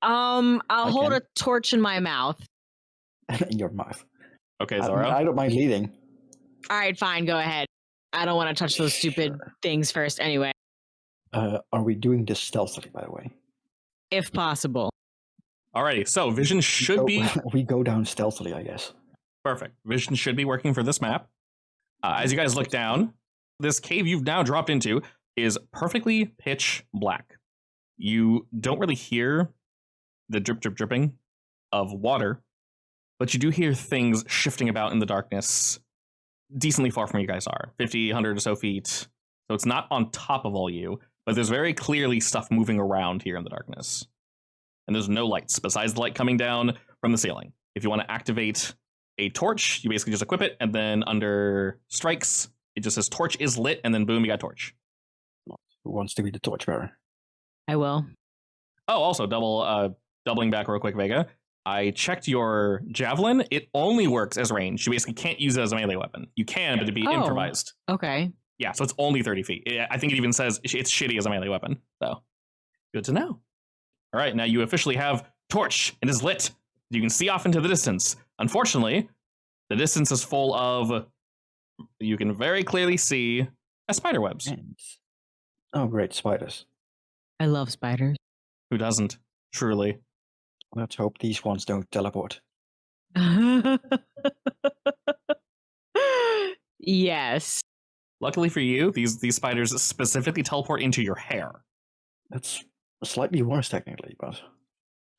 I'll hold can. a torch in my mouth. In your mouth. Okay, Zara. I don't mind leading. All right, fine, go ahead. I don't want to touch those stupid things first anyway. Are we doing this stealthily, by the way? If possible. Alrighty, so vision should be... We go down stealthily, I guess. Perfect. Vision should be working for this map. As you guys look down, this cave you've now dropped into is perfectly pitch black. You don't really hear the dripping of water, but you do hear things shifting about in the darkness decently far from where you guys are, 50, 100 or so feet. So it's not on top of all you, but there's very clearly stuff moving around here in the darkness. And there's no lights besides the light coming down from the ceiling. If you want to activate a torch, you basically just equip it, and then under strikes, it just says torch is lit, and then boom, you got torch. Who wants to be the torchbearer? I will. Oh, also, doubling back real quick, Vega. I checked your javelin. It only works as range. You basically can't use it as a melee weapon. You can, but it'd be improvised. Okay. Yeah, so it's only 30 feet. I think it even says it's shitty as a melee weapon. So, good to know. All right, now you officially have torch. It is lit. You can see off into the distance. Unfortunately, the distance is full of... You can very clearly see spider webs. Oh, great, spiders. I love spiders. Who doesn't? Truly. Let's hope these ones don't teleport. Yes. Luckily for you, these spiders specifically teleport into your hair. That's slightly worse, technically, but...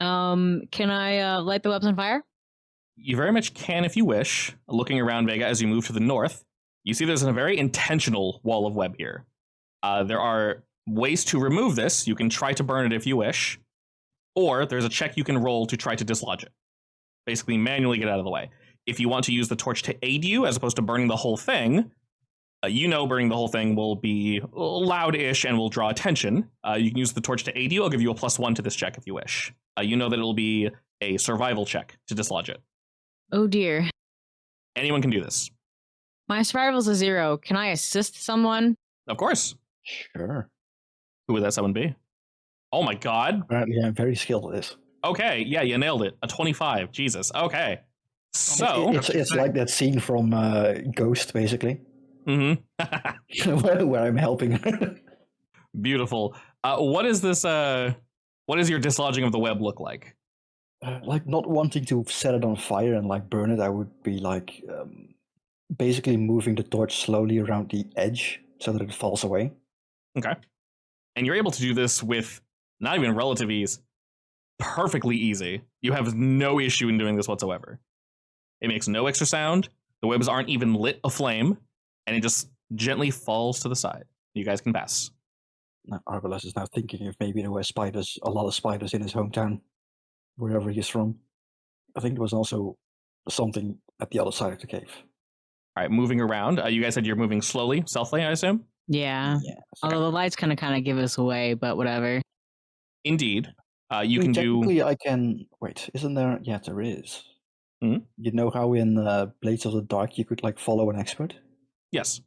Can I light the webs on fire? You very much can if you wish. Looking around Vega as you move to the north, you see there's a very intentional wall of web here. There are ways to remove this. You can try to burn it if you wish, or there's a check you can roll to try to dislodge it. Basically, manually get out of the way. If you want to use the torch to aid you, as opposed to burning the whole thing, burning the whole thing will be loud-ish and will draw attention. You can use the torch to aid you. I'll give you a +1 to this check if you wish. You know that it'll be a survival check to dislodge it. Oh dear. Anyone can do this. My survival's a 0. Can I assist someone? Of course. Sure. Who would that someone be? Oh my god. Apparently I'm very skilled at this. Okay, yeah, you nailed it. A 25. Jesus. Okay. So... It's like that scene from Ghost, basically. Mm-hmm. where I'm helping. Beautiful. What is this, what does your dislodging of the web look like? Like not wanting to set it on fire and like burn it, I would be like basically moving the torch slowly around the edge so that it falls away. Okay. And you're able to do this with not even relative ease. Perfectly easy. You have no issue in doing this whatsoever. It makes no extra sound. The webs aren't even lit aflame, and it just gently falls to the side. You guys can pass. Now, Arbalest is now thinking if maybe there were spiders, a lot of spiders in his hometown, wherever he's from. I think there was also something at the other side of the cave. All right, moving around. You guys said you're moving slowly, stealthily, I assume? Yeah. Although the lights kind of give us away, but whatever. Indeed. You can technically, I can... Wait, isn't there... Yeah, there is. Mm-hmm. You know how in Blades of the Dark you could like follow an expert? Yes.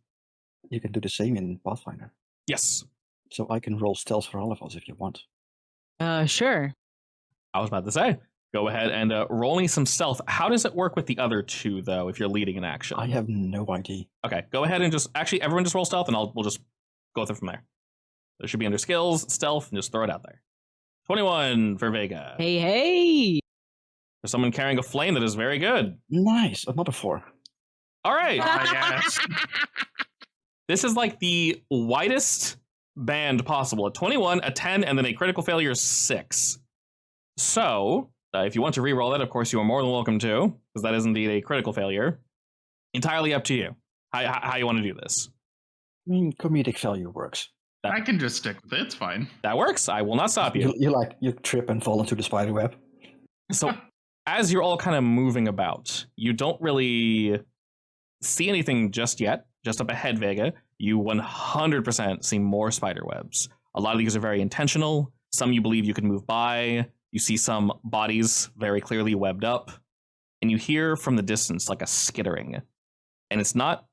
You can do the same in Pathfinder. Yes. So I can roll stealth for all of us if you want. Sure. I was about to say, go ahead and roll me some stealth. How does it work with the other two, though, if you're leading an action? I have no idea. Okay, go ahead and everyone just roll stealth, and we'll just go with it from there. It should be under skills, stealth, and just throw it out there. 21 for Vega. Hey! For someone carrying a flame, that is very good. Nice, another 4. All right. Yes. This is like the widest band possible. A 21, a 10, and then a critical failure 6. So, if you want to re-roll that, of course, you are more than welcome to, because that is indeed a critical failure. Entirely up to you. How you want to do this. I mean, comedic value works. I can just stick with it. It's fine. That works. I will not stop you. You trip and fall into the spider web. So, as you're all kind of moving about, you don't really see anything just yet. Just up ahead, Vega, you 100% see more spider webs. A lot of these are very intentional. Some you believe you can move by. You see some bodies very clearly webbed up. And you hear from the distance like a skittering. And it's not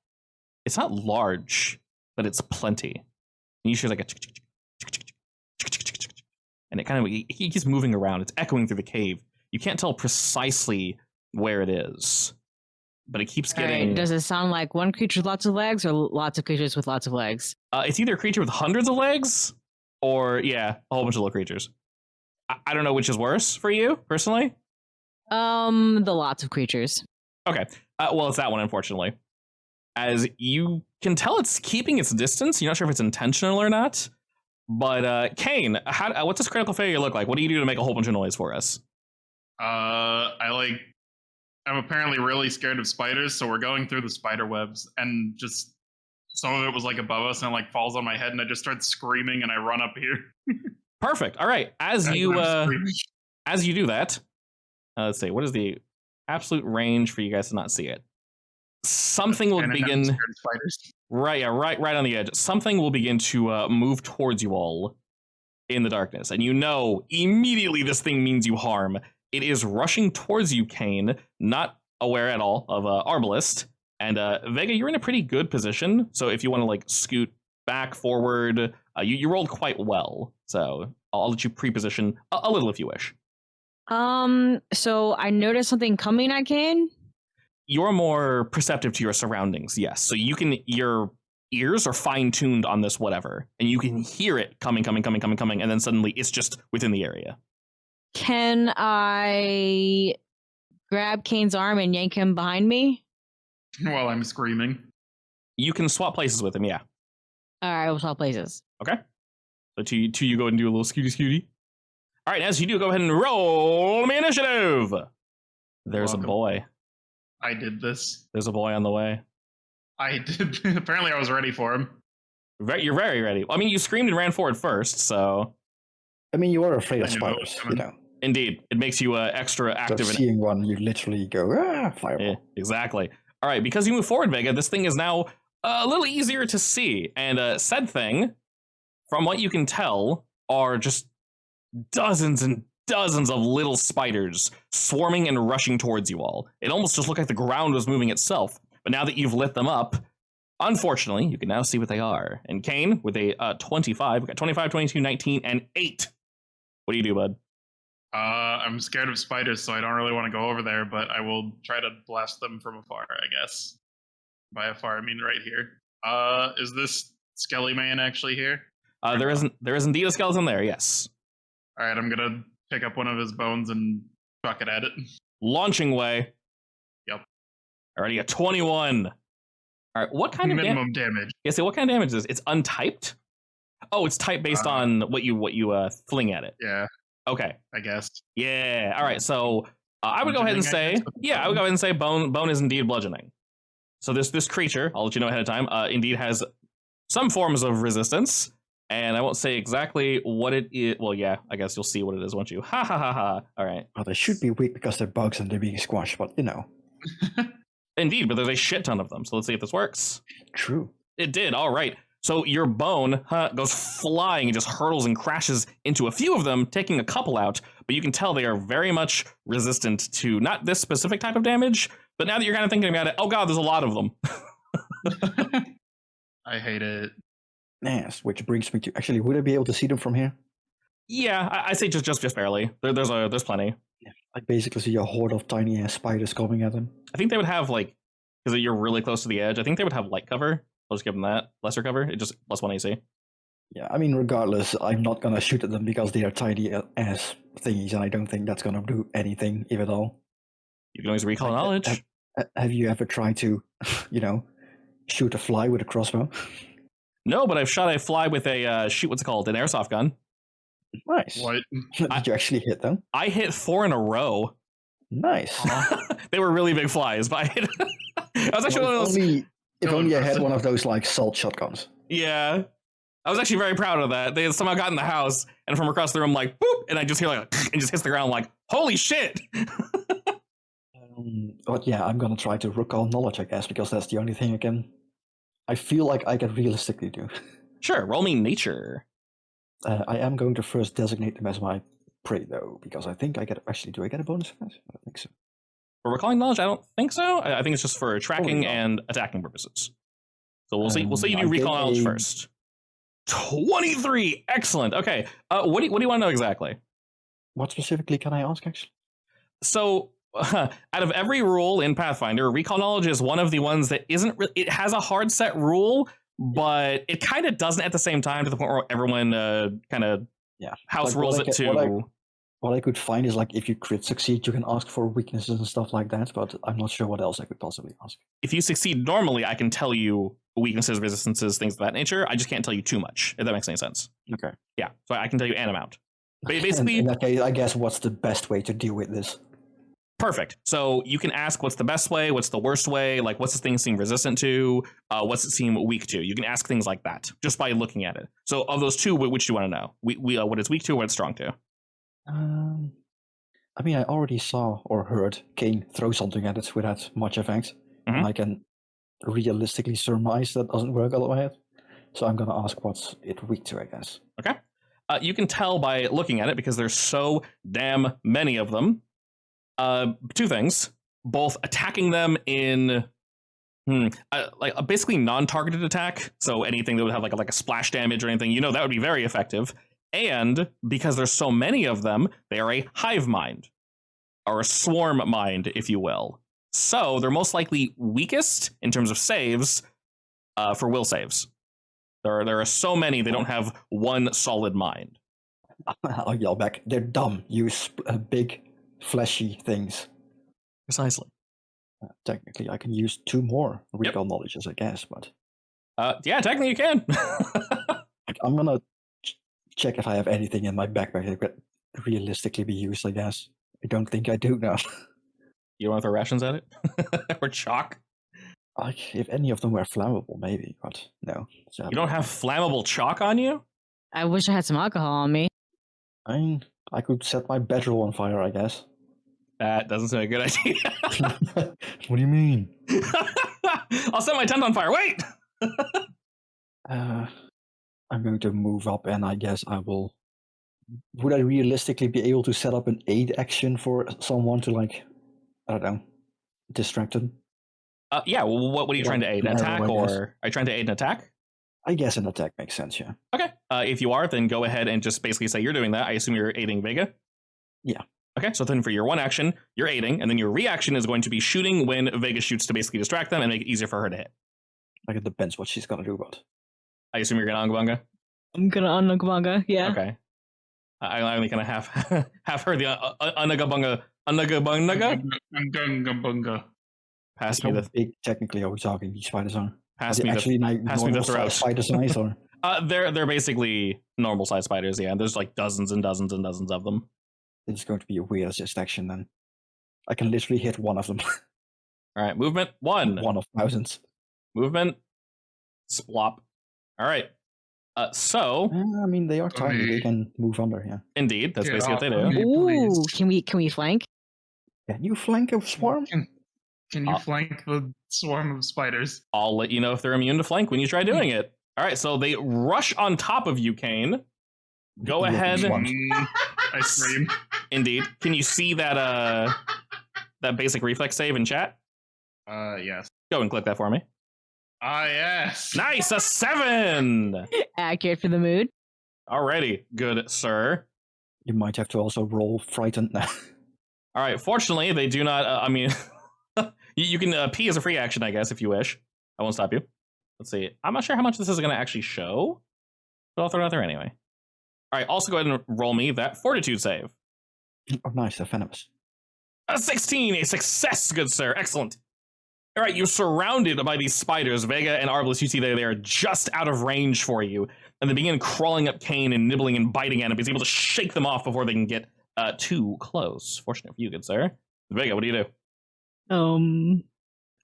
large, but it's plenty. And you hear like a and it kind of he keeps moving around. It's echoing through the cave. You can't tell precisely where it is, but it keeps getting. Right. Does it sound like one creature with lots of legs, or lots of creatures with lots of legs? It's either a creature with hundreds of legs, or a whole bunch of little creatures. I don't know which is worse for you personally. The lots of creatures. Okay. Well, it's that one, unfortunately. As you can tell, it's keeping its distance. You're not sure if it's intentional or not. But Kane, what's this critical failure look like? What do you do to make a whole bunch of noise for us? I'm apparently really scared of spiders, so we're going through the spider webs, and just some of it was like above us, and it like falls on my head, and I just start screaming, and I run up here. Perfect. All right. As you do that, let's see. What is the absolute range for you guys to not see it? Something will begin. Right on the edge. Something will begin to move towards you all in the darkness, and you know immediately this thing means you harm. It is rushing towards you, Kane, not aware at all of Arbalist. And Vega, you're in a pretty good position, so if you want to like scoot back, forward, you rolled quite well. So I'll let you pre-position a little if you wish. So I noticed something coming at Kane. You're more perceptive to your surroundings, yes. So your ears are fine-tuned on this whatever, and you can hear it coming, and then suddenly it's just within the area. Can I grab Kane's arm and yank him behind me? While I'm screaming. You can swap places with him, yeah. All right, we'll swap places. Okay. So two you go and do a little scooty. All right, as you do, go ahead and roll me initiative. There's a boy. I did this. There's a boy on the way. I did. Apparently I was ready for him. You're very ready. I mean, you screamed and ran forward first, so... I mean, you are afraid of spiders, you know. Indeed. It makes you extra active. So seeing one, you literally go, fireball. Yeah, exactly. All right, because you move forward, Vega, this thing is now a little easier to see. And said thing, from what you can tell, are just dozens and dozens of little spiders swarming and rushing towards you all. It almost just looked like the ground was moving itself. But now that you've lit them up, unfortunately, you can now see what they are. And Kane, with a 25, we got 25, 22, 19, and 8. What do you do, bud? I'm scared of spiders, so I don't really want to go over there, but I will try to blast them from afar, I guess. By afar, I mean right here. Is this Skelly Man actually here? There is indeed a skeleton there, yes. All right, I'm going to pick up one of his bones and chuck it at it. Launching way. Yep. Already a 21. All right, what kind of minimum damage? Yeah, so what kind of damage is this? It's untyped? Oh, it's typed based on what you fling at it. Yeah. Okay. I guess. Yeah. All right. So I would go ahead and say, I would go ahead and say bone is indeed bludgeoning. So this creature, I'll let you know ahead of time, indeed has some forms of resistance, and I won't say exactly what it is. Well, yeah, I guess you'll see what it is, won't you? Ha ha ha ha. All right. Well, they should be weak because they're bugs and they're being squashed, but you know. Indeed, but there's a shit ton of them. So let's see if this works. True. It did. All right. So your bone goes flying and just hurtles and crashes into a few of them, taking a couple out. But you can tell they are very much resistant to not this specific type of damage. But now that you're kind of thinking about it, oh god, there's a lot of them. I hate it. Yes, which brings me to actually, would I be able to see them from here? Yeah, I say just barely. There's plenty. Yeah, I basically see a horde of tiny ass spiders coming at them. I think they would have because you're really close to the edge. I think they would have light cover. I'll just give them that lesser cover. It just +1 AC. Yeah, I mean, regardless, I'm not gonna shoot at them because they are tiny ass thingies, and I don't think that's gonna do anything, if at all. You can always recall knowledge. Have you ever tried to, shoot a fly with a crossbow? No, but I've shot a fly with a shoot. What's it called? An airsoft gun. Nice. What? Did you actually hit them? I hit 4 in a row. Nice. They were really big flies, but I was actually one of those. If only I had one of those like salt shotguns. Yeah, I was actually very proud of that. They somehow got in the house, and from across the room, like boop, and I just hear like and just hits the ground, like holy shit. But yeah, I'm gonna try to recall knowledge, I guess, because that's the only thing I feel like I can realistically do. Sure, roll me nature. I am going to first designate them as my prey, though, because I think I get. Actually, do I get a bonus for that? I don't think so. For recalling knowledge, I don't think so. I think it's just for tracking no. and attacking purposes. So we'll see. We'll say you do I recall get knowledge first. 23. Excellent. Okay. What do you want to know exactly? What specifically can I ask, actually? So, out of every rule in Pathfinder, recall knowledge is one of the ones that isn't. It has a hard set rule, but it kind of doesn't at the same time, to the point where everyone kind of house rules it to. What I could find is like if you crit succeed, you can ask for weaknesses and stuff like that, but I'm not sure what else I could possibly ask. If you succeed normally, I can tell you weaknesses, resistances, things of that nature. I just can't tell you too much, if that makes any sense. Okay. Yeah, so I can tell you an amount. Basically, in that case, I guess what's the best way to deal with this? Perfect. So you can ask what's the best way, what's the worst way, like what's this thing seem resistant to, what's it seem weak to. You can ask things like that just by looking at it. So of those two, which do you want to know? What it's weak to, what it's strong to? I mean, I already saw or heard Kane throw something at it without much effect. Mhm. And I can realistically surmise that doesn't work all the way. So I'm going to ask what's it weak to, I guess. Okay. You can tell by looking at it because there's so damn many of them. Two things. Both attacking them in like a basically non-targeted attack. So anything that would have like a splash damage or anything, that would be very effective. And because there's so many of them, they are a hive mind, or a swarm mind, if you will. So they're most likely weakest in terms of saves for will saves. There are so many, they don't have one solid mind. I'll yell back. They're dumb. Use big, fleshy things. Precisely. Technically, I can use 2 more recall knowledges, I guess, but... yeah, technically you can. I'm gonna check if I have anything in my backpack that could realistically be used, I guess. I don't think I do now. You don't want to throw rations at it? Or chalk? Like, if any of them were flammable, maybe, but no. You don't have flammable chalk on you? I wish I had some alcohol on me. I mean, I could set my bedroll on fire, I guess. That doesn't sound a good idea. What do you mean? I'll set my tent on fire. Wait! I'm going to move up, and I guess I will... Would I realistically be able to set up an aid action for someone to, like, I don't know, distract them? Yeah, well, what are you trying to aid? An attack, or are you trying to aid an attack? I guess an attack makes sense, yeah. Okay. If you are, then go ahead and just basically say you're doing that. I assume you're aiding Vega? Yeah. Okay, so then for your one action, you're aiding, and then your reaction is going to be shooting when Vega shoots to basically distract them and make it easier for her to hit. Like, it depends what she's gonna do, but... I assume you're going to Angabanga? I'm gonna Unagabanga, yeah. Okay. I only kind of half heard the Unagabanga. Bunga. Pass me How the big, technically, are we talking, these spiders are? pass me Actually, like, pass me the normal throat. spider size, or... They're basically normal sized spiders. Yeah, there's like dozens and dozens and dozens of them. It's going to be a weird distraction, then. I can literally hit one of them. All right, movement 1. One of thousands. Movement. Splop. All right. So I mean, they are tiny. They can move under here. indeed, that's Get basically what off they of do. me. Ooh, Please. can we flank? Can you flank a swarm? Can you flank the swarm of spiders? I'll let you know if they're immune to flank when you try doing it. All right, so they rush on top of you, Kane. Go Yeah, ahead. swarm. I scream. Indeed. Can you see that that basic reflex save in chat? Yes. Go and click that for me. Ah, yes. Nice, a 7. Accurate for the mood. Alrighty, good sir. You might have to also roll frightened. All right. Fortunately, they do not. I mean, you can P as a free action, I guess, if you wish. I won't stop you. Let's see. I'm not sure how much this is going to actually show, but I'll throw it out there anyway. All right. Also, go ahead and roll me that fortitude save. Oh, nice, they're venomous. A 16, a success, good sir. Excellent. All right, you're surrounded by these spiders. Vega and Arbalest, you see they are just out of range for you. And they begin crawling up Kane and nibbling and biting at him. He's able to shake them off before they can get too close. Fortunate for you, good sir. Vega, what do you do?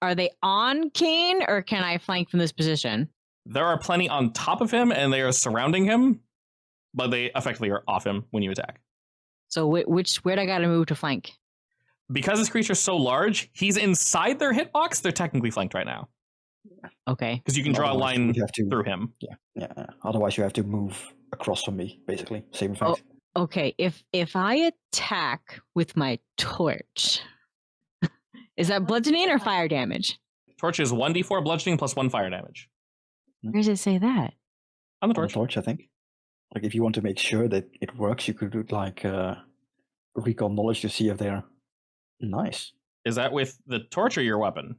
Are they on Kane, or can I flank from this position? There are plenty on top of him, and they are surrounding him, but they effectively are off him when you attack. So where'd I gotta move to flank? Because this creature's so large, he's inside their hitbox. They're technically flanked right now. Okay. Because you can draw a line through him. Yeah. Otherwise, you have to move across from me, basically. Same effect. Oh, okay. If I attack with my torch, is that bludgeoning or fire damage? Torch is 1d4 bludgeoning plus 1 fire damage. Where does it say that? On the On torch. the torch, I think. Like, if you want to make sure that it works, you could do like recall knowledge to see if they're nice. Is that with the torch or your weapon?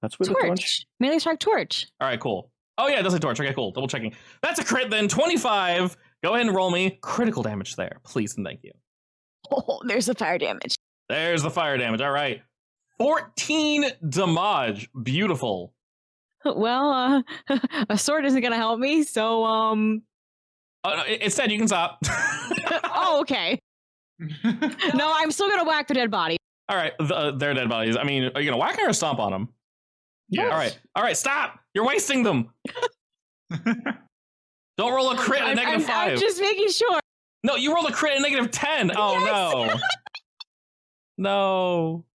That's with the torch. Torch. Melee strike torch. All right, cool. Oh, yeah, it does a torch. Okay, cool. Double checking. That's a crit then. 25. Go ahead and roll me critical damage there. Please and thank you. Oh, there's the fire damage. There's the fire damage. All right. 14 damage. Beautiful. Well, a sword isn't gonna help me, so No, instead, you can stop. Oh, okay. No, I'm still gonna whack the dead body. All right, they're dead bodies. I mean, are you gonna whack her or stomp on them? Yes. All right, stop! You're wasting them. Don't roll a crit at negative 5. I'm just making sure. No, you rolled a crit at negative 10. Oh Yes. no. No.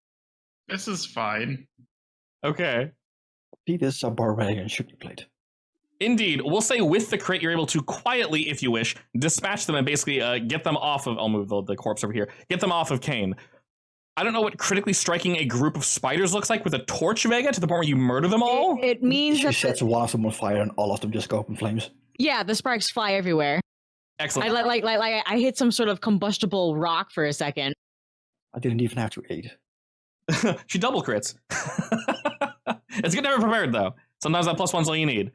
This is fine. Okay. See, this is a barbarian should be played. Indeed, we'll say with the crit, you're able to quietly, if you wish, dispatch them and basically get them off of. I'll move the corpse over here. Get them off of Kane. I don't know what critically striking a group of spiders looks like with a torch, Vega, to the point where you murder them all. It means She that sets one of them on fire and all of them just go up in flames. yeah, the sparks fly everywhere. Excellent. I hit some sort of combustible rock for a second. I didn't even have to aid. She double crits. It's good to have it prepared, though. Sometimes that +1's all you need.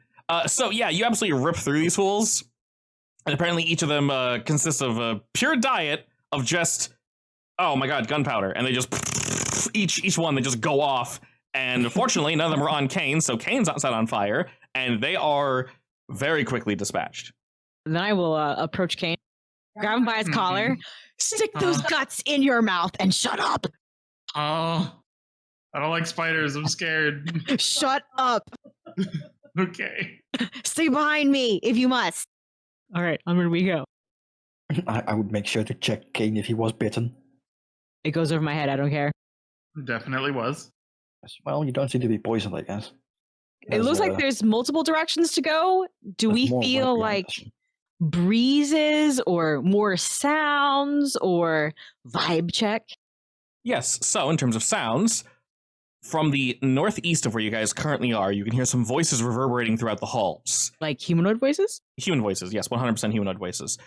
So yeah, you absolutely rip through these fools, and apparently each of them consists of a pure diet of just, oh my god, gunpowder, and they just each one they just go off. And fortunately, none of them are on Kane, so Kane's not set on fire, and they are very quickly dispatched. Then I will approach Kane, grab him by his collar, stick those guts in your mouth, and shut up. Oh, I don't like spiders. I'm scared. Shut up. Okay. Stay behind me if you must. All right, onward we go. I would make sure to check Kane if he was bitten. It goes over my head. I don't care. Definitely was. Yes, well, you don't seem to be poisoned, I guess. It looks like there's multiple directions to go. Do we there's more feel right like behind us. breezes or more sounds or vibe check? Yes, so in terms of sounds, from the northeast of where you guys currently are, you can hear some voices reverberating throughout the halls. Like humanoid voices? Human voices, yes, 100% humanoid voices.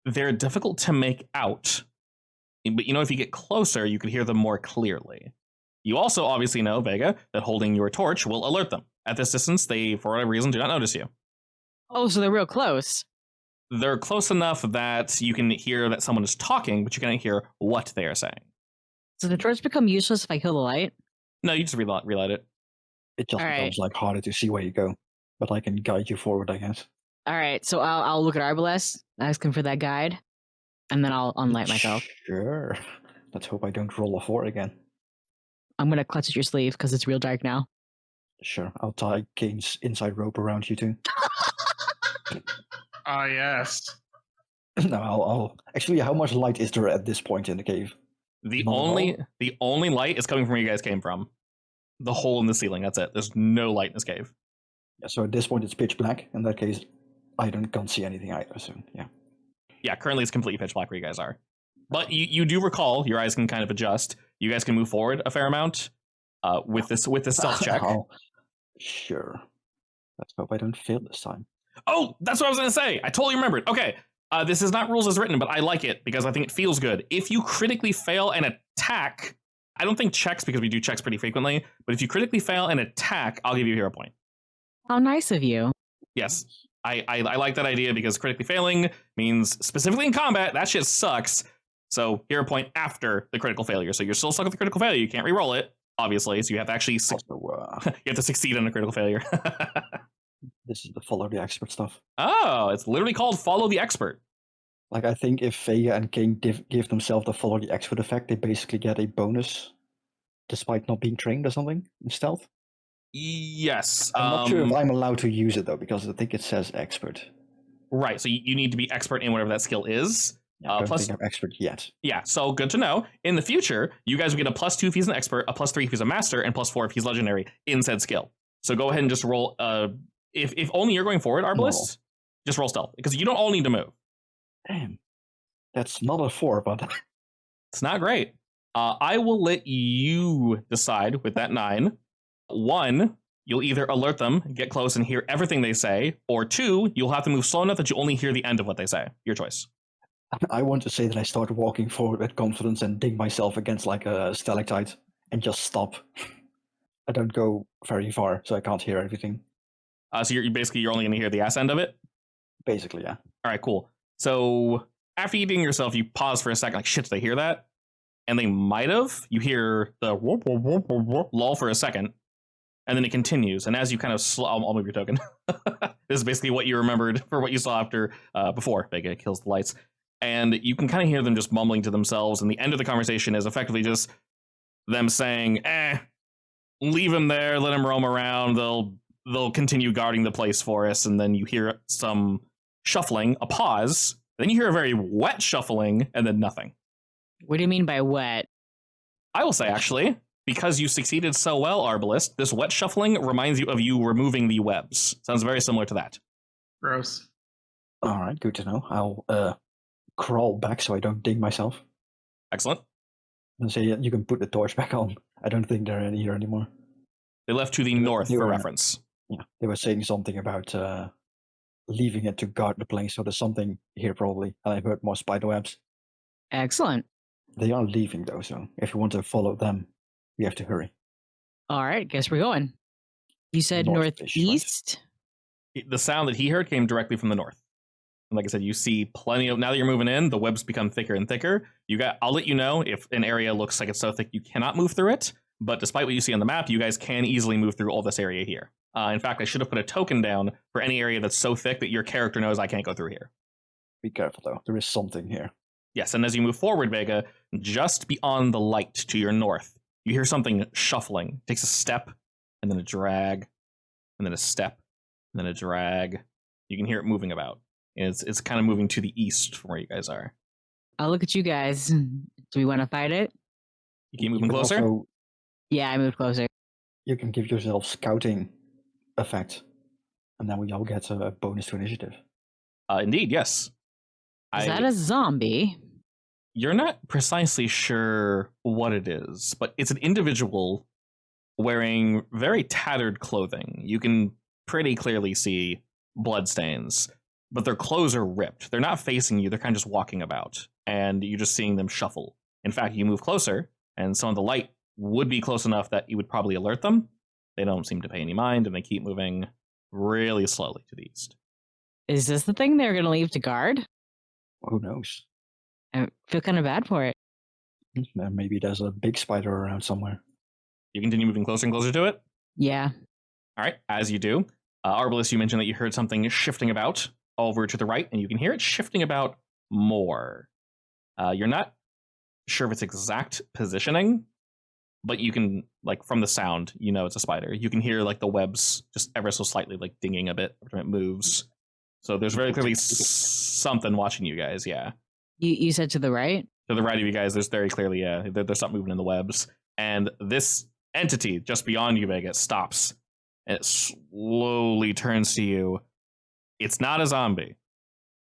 They're difficult to make out, but you know, if you get closer, you can hear them more clearly. You also obviously know, Vega, that holding your torch will alert them. At this distance, they, for whatever reason, do not notice you. Oh, so they're real close. They're close enough that you can hear that someone is talking, but you can't hear what they are saying. Does the torch become useless if I kill the light? No, you just relight it. It just All right. becomes like harder to see where you go. But I can guide you forward, I guess. All right, so I'll look at Arbalest, ask him for that guide, and then I'll unlight myself. Sure. Let's hope I don't roll a 4 again. I'm gonna clutch at your sleeve because it's real dark now. Sure, I'll tie Kane's inside rope around you too. Ah, yes. No, I'll... Actually, how much light is there at this point in the cave? The Not at only light is coming from where you guys came from. The hole in the ceiling, that's it. There's no light in this cave. Yeah, so at this point it's pitch black. In that case, I can't see anything either, so yeah. Yeah, currently it's completely pitch black where you guys are. But you do recall, your eyes can kind of adjust. You guys can move forward a fair amount with this stealth check. Oh, sure. Let's hope I don't fail this time. Oh, that's what I was going to say. I totally remembered. Okay, this is not rules as written, but I like it because I think it feels good. If you critically fail an attack, I don't think checks because we do checks pretty frequently, but if you critically fail an attack, I'll give you a hero point. How nice of you. Yes, I like that idea because critically failing means, specifically in combat, that shit sucks. So hero point after the critical failure. So you're still stuck with the critical failure. You can't re-roll it, obviously. So you have to actually Also, you have to succeed on a critical failure. this is the follow the expert stuff. Oh, it's literally called follow the expert. Like, I think if Vega and Kane give themselves the follow the expert effect, they basically get a bonus despite not being trained or something in stealth. Yes. I'm not sure if I'm allowed to use it though, because I think it says expert. Right. So you need to be expert in whatever that skill is. I don't Plus, think I'm expert yet. yeah. So good to know. In the future, you guys will get a +2 if he's an expert, a +3 if he's a master, and +4 if he's legendary in said skill. So go ahead and just roll. If only you're going forward, Arbalist, just roll stealth because you don't all need to move. Damn, that's not a 4, but it's not great. I will let you decide with that 9. 1, you'll either alert them, get close, and hear everything they say, or 2, you'll have to move slow enough that you only hear the end of what they say. Your choice. I want to say that I start walking forward with confidence and ding myself against like a stalactite and just stop. I don't go very far, so I can't hear everything. So you're only going to hear the ass end of it? Basically, yeah. All right, cool. So after you ding yourself, you pause for a second, like, shit, did they hear that? And they might have. You hear the whoop, whoop, whoop, whoop, whoop, lull for a second, and then it continues. And as you kind of I'll move your token. This is basically what you remembered for what you saw after before Vega kills the lights. And you can kind of hear them just mumbling to themselves. And the end of the conversation is effectively just them saying, leave him there, let him roam around. They'll continue guarding the place for us. And then you hear some shuffling, a pause. Then you hear a very wet shuffling, and then nothing. What do you mean by wet? I will say, actually, because you succeeded so well, Arbalist, this wet shuffling reminds you of you removing the webs. Sounds very similar to that. Gross. All right, good to know. I'll crawl back so I don't ding myself. Excellent. And say, you can put the torch back on. I don't think they're in here anymore. They left to the north for reference. Yeah, they were saying something about leaving it to guard the place, so there's something here probably. And I heard more spider webs. Excellent. They are leaving though, so if you want to follow them, we have to hurry. All right, guess we're going. You said northeast? Right? The sound that he heard came directly from the north. And like I said, you see plenty of, now that you're moving in, the webs become thicker and thicker. I'll let you know if an area looks like it's so thick you cannot move through it. But despite what you see on the map, you guys can easily move through all this area here. In fact, I should have put a token down for any area that's so thick that your character knows I can't go through here. Be careful though, there is something here. Yes, and as you move forward, Vega, just beyond the light to your north, you hear something shuffling. It takes a step, and then a drag, and then a step, and then a drag. You can hear it moving about. It's kind of moving to the east from where you guys are. I'll look at you guys. Do we want to fight it? You keep moving closer? Also, yeah, I moved closer. You can give yourself scouting effect, and then we all get a bonus to initiative. Indeed, yes. Is that a zombie? You're not precisely sure what it is, but it's an individual wearing very tattered clothing. You can pretty clearly see bloodstains, but their clothes are ripped. They're not facing you, they're kind of just walking about, and you're just seeing them shuffle. In fact, you move closer, and some of the light would be close enough that you would probably alert them. They don't seem to pay any mind, and they keep moving really slowly to the east. Is this the thing they're going to leave to guard? Who knows? I feel kind of bad for it. Maybe there's a big spider around somewhere. You continue moving closer and closer to it? Yeah. All right, as you do. Arbalist, you mentioned that you heard something shifting about over to the right, and you can hear it shifting about more. You're not sure of its exact positioning, but you can, like, from the sound, you know it's a spider. You can hear, like, the webs just ever so slightly, like, dinging a bit when it moves. So there's very clearly something watching you guys, yeah. You said to the right? To the right of you guys, there's very clearly, yeah, there's something moving in the webs. And this entity just beyond you, Vega, stops. And it slowly turns to you. It's not a zombie.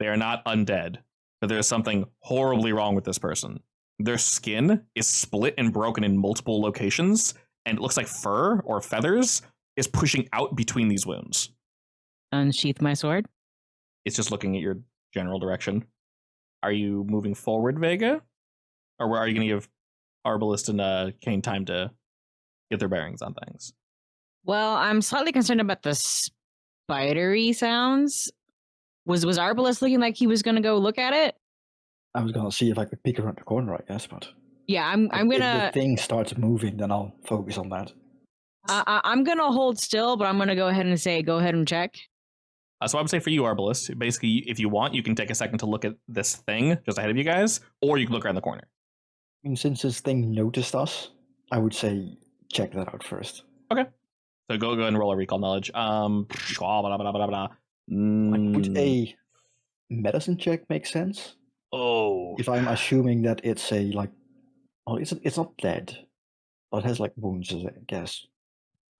They are not undead. But there's something horribly wrong with this person. Their skin is split and broken in multiple locations, and it looks like fur or feathers is pushing out between these wounds. Unsheath my sword? It's just looking at your general direction. Are you moving forward, Vega? Or are you going to give Arbalist and Kane time to get their bearings on things? Well, I'm slightly concerned about the spidery sounds. Was Arbalist looking like he was going to go look at it? I was going to see if I could peek around the corner, I guess, but... Yeah, I'm If the gonna thing starts moving, then I'll focus on that. I'm gonna hold still, but I'm gonna go ahead and say go ahead and check. So I would say for you, Arbalist, basically, if you want, you can take a second to look at this thing just ahead of you guys, or you can look around the corner. I mean, since this thing noticed us, I would say check that out first. So go ahead and roll a recall knowledge. Blah, blah, blah, blah, blah. Like, would a medicine check make sense? Oh, If I'm assuming that it's a like, oh, it's not dead, but it has like wounds, I guess.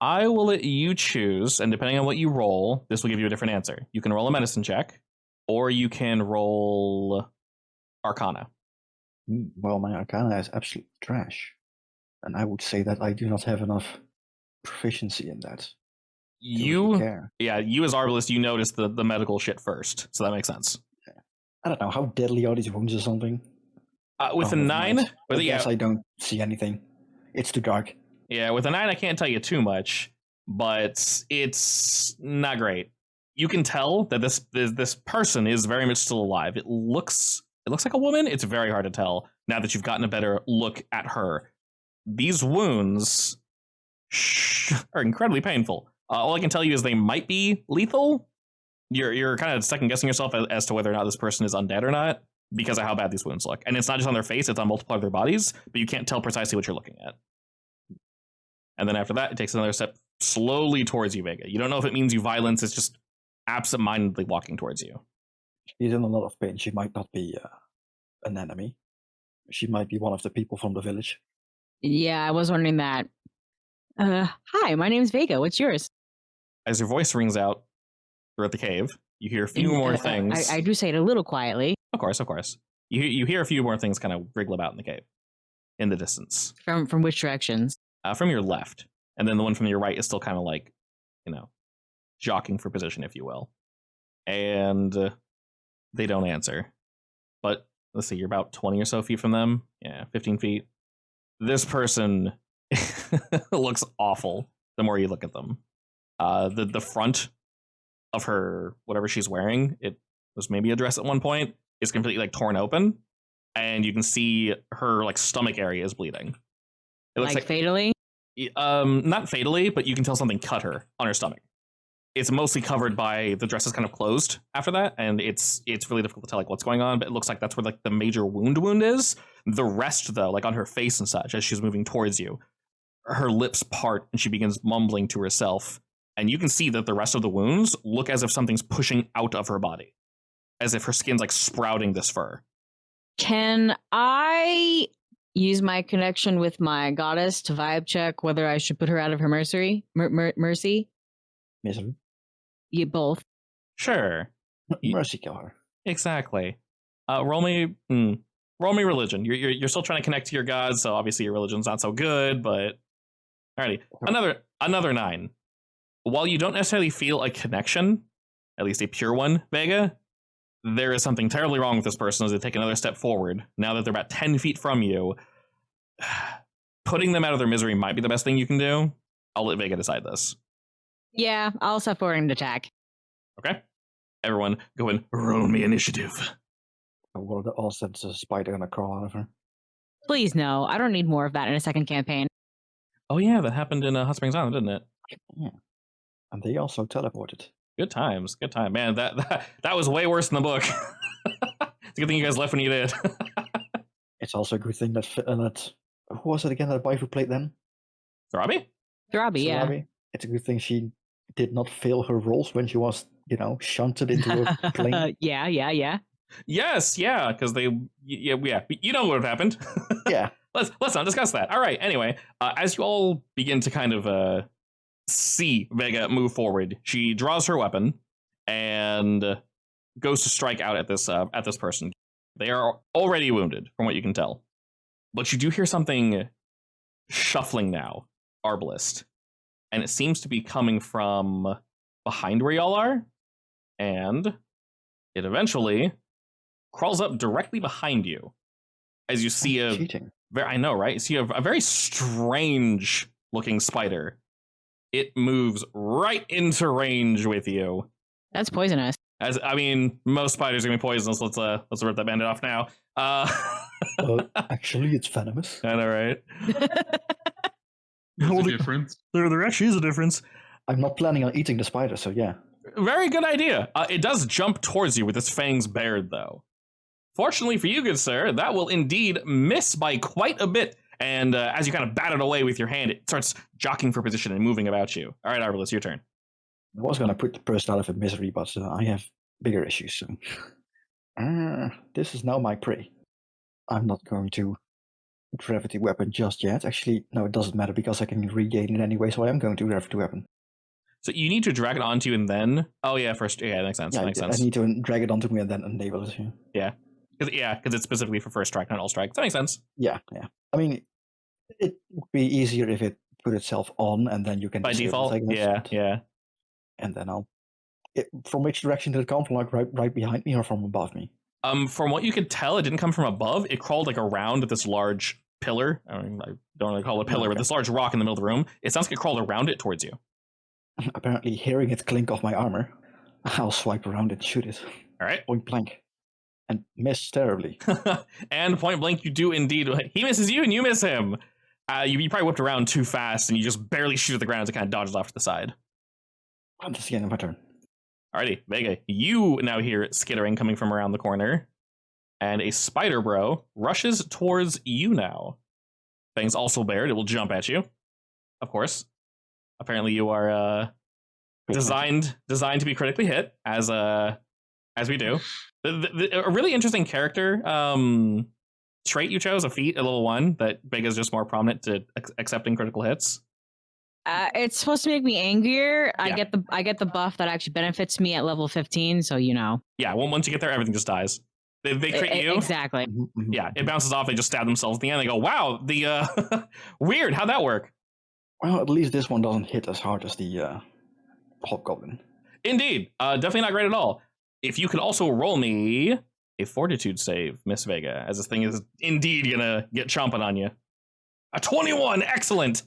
I will let you choose, and depending on what you roll, this will give you a different answer. You can roll a medicine check, or you can roll Arcana. Well, my Arcana is absolute trash, and I would say that I do not have enough proficiency in that. to really You, care. yeah, you as Arbalist, you notice the medical shit first, so that makes sense. I don't know how deadly are these wounds or something. With a never 9, mind. with I yeah, guess I don't see anything. It's too dark. yeah, with a 9, I can't tell you too much, but it's not great. You can tell that this person is very much still alive. It looks like a woman. It's very hard to tell now that you've gotten a better look at her. These wounds are incredibly painful. All I can tell you is they might be lethal. You're kind of second guessing yourself as to whether or not this person is undead or not because of how bad these wounds look. And it's not just on their face, it's on multiple of their bodies, but you can't tell precisely what you're looking at. And then after that, it takes another step slowly towards you, Vega. You don't know if it means you violence, it's just absentmindedly walking towards you. She's in a lot of pain. She might not be an enemy. She might be one of the people from the village. Yeah, I was wondering that. Hi, my name's Vega. What's yours? As your voice rings out throughout the cave, you hear a few more things. I do say it a little quietly. Of course. You hear a few more things kind of wriggle about in the cave, in the distance. From which directions? From your left, and then the one from your right is still kind of like, jockeying for position, if you will. And they don't answer. But let's see, you're about 20 or so feet from them. Yeah, 15 feet. This person looks awful the more you look at them. The front of her, whatever she's wearing, it was maybe a dress at one point, is completely like torn open, and you can see her like stomach area is bleeding. It looks like fatally? Not fatally, but you can tell something cut her on her stomach. It's mostly covered by the dress is kind of closed after that, and it's really difficult to tell like what's going on, but it looks like that's where like the major wound is. The rest though, like on her face and such, as she's moving towards you, her lips part and she begins mumbling to herself, and you can see that the rest of the wounds look as if something's pushing out of her body, as if her skin's like sprouting this fur. Can I use my connection with my goddess to vibe check whether I should put her out of her mercy? Mercy? Misery. You both. Sure. Mercy kill her. Exactly. Roll me religion. You're still trying to connect to your gods, so obviously your religion's not so good, but alrighty. Another 9. While you don't necessarily feel a connection, at least a pure one, Vega, there is something terribly wrong with this person as they take another step forward. Now that they're about 10 feet from you, putting them out of their misery might be the best thing you can do. I'll let Vega decide this. Yeah, I'll step forward and attack. Okay. Everyone, go and roll me initiative. What are the odds that a spider gonna crawl out of her? Please no, I don't need more of that in a second campaign. Oh yeah, that happened in Hot Springs Island, didn't it? Yeah. And they also teleported. Good times. Man, that was way worse than the book. It's a good thing you guys left when you did. It's also a good thing that who was it again that wife who played then? Throbbie? Throbbie, yeah. Sarabi? It's a good thing she did not fail her rolls when she was, shunted into a plane. Yeah. Yes, yeah, because you know what happened. Yeah. Let's not discuss that. All right. Anyway, as you all begin to kind of see Vega move forward, she draws her weapon and goes to strike out at this person. They are already wounded, from what you can tell, but you do hear something shuffling now, Arbalist, and it seems to be coming from behind where y'all are, and it eventually crawls up directly behind you as you see cheating. I know, right? You see a very strange looking spider. It moves right into range with you. That's poisonous. Most spiders are gonna be poisonous. Let's rip that bandit off now. Actually, it's venomous. I know, right? There's Well, a the- difference. There actually is a difference. I'm not planning on eating the spider, so yeah. Very good idea. It does jump towards you with its fangs bared, though. Fortunately for you, good sir, that will indeed miss by quite a bit. And as you kind of bat it away with your hand, it starts jockeying for position and moving about you. All right, Arbalest, your turn. I was going to put the person out of a misery, but I have bigger issues. So. This is now my prey. I'm not going to gravity weapon just yet. Actually, no, it doesn't matter because I can regain it anyway, so I am going to gravity weapon. So you need to drag it onto you and then... Oh, yeah, first... Yeah, that makes sense. Yeah, That makes I sense. need to drag it onto me and then enable it. Yeah. Because it's specifically for first strike, not all strike. That makes sense. Yeah. I mean, it would be easier if it put itself on and then you can By disable default, it, yeah. And then from which direction did it come from? Like right behind me or from above me? From what you could tell, it didn't come from above. It crawled like around this large pillar. I mean, I don't really call it a pillar, but this large rock in the middle of the room. It sounds like it crawled around it towards you. Apparently, hearing it clink off my armor, I'll swipe around and shoot it. All right. Point blank. And miss terribly. And point blank, you do indeed. He misses you and you miss him. You probably whipped around too fast and you just barely shoot at the ground as it kind of dodges off to the side. That's the end of my turn. Alrighty, Vega, you now hear skittering coming from around the corner. And a spider bro rushes towards you now. Fangs also bared. It will jump at you. Of course. Apparently you are designed to be critically hit, as we do. A really interesting character trait you chose, a feat at level 1 that Vega's just more prominent to accepting critical hits. It's supposed to make me angrier. Yeah. I get the buff that actually benefits me at level 15. So you know. Yeah, once you get there, everything just dies. They crit you. Exactly. Yeah, it bounces off. They just stab themselves at the end. They go, "Wow, the weird. How'd that work?" Well, at least this one doesn't hit as hard as the hobgoblin. Indeed, definitely not great at all. If you could also roll me a fortitude save, Miss Vega, as this thing is indeed gonna get chomping on you. A 21, excellent.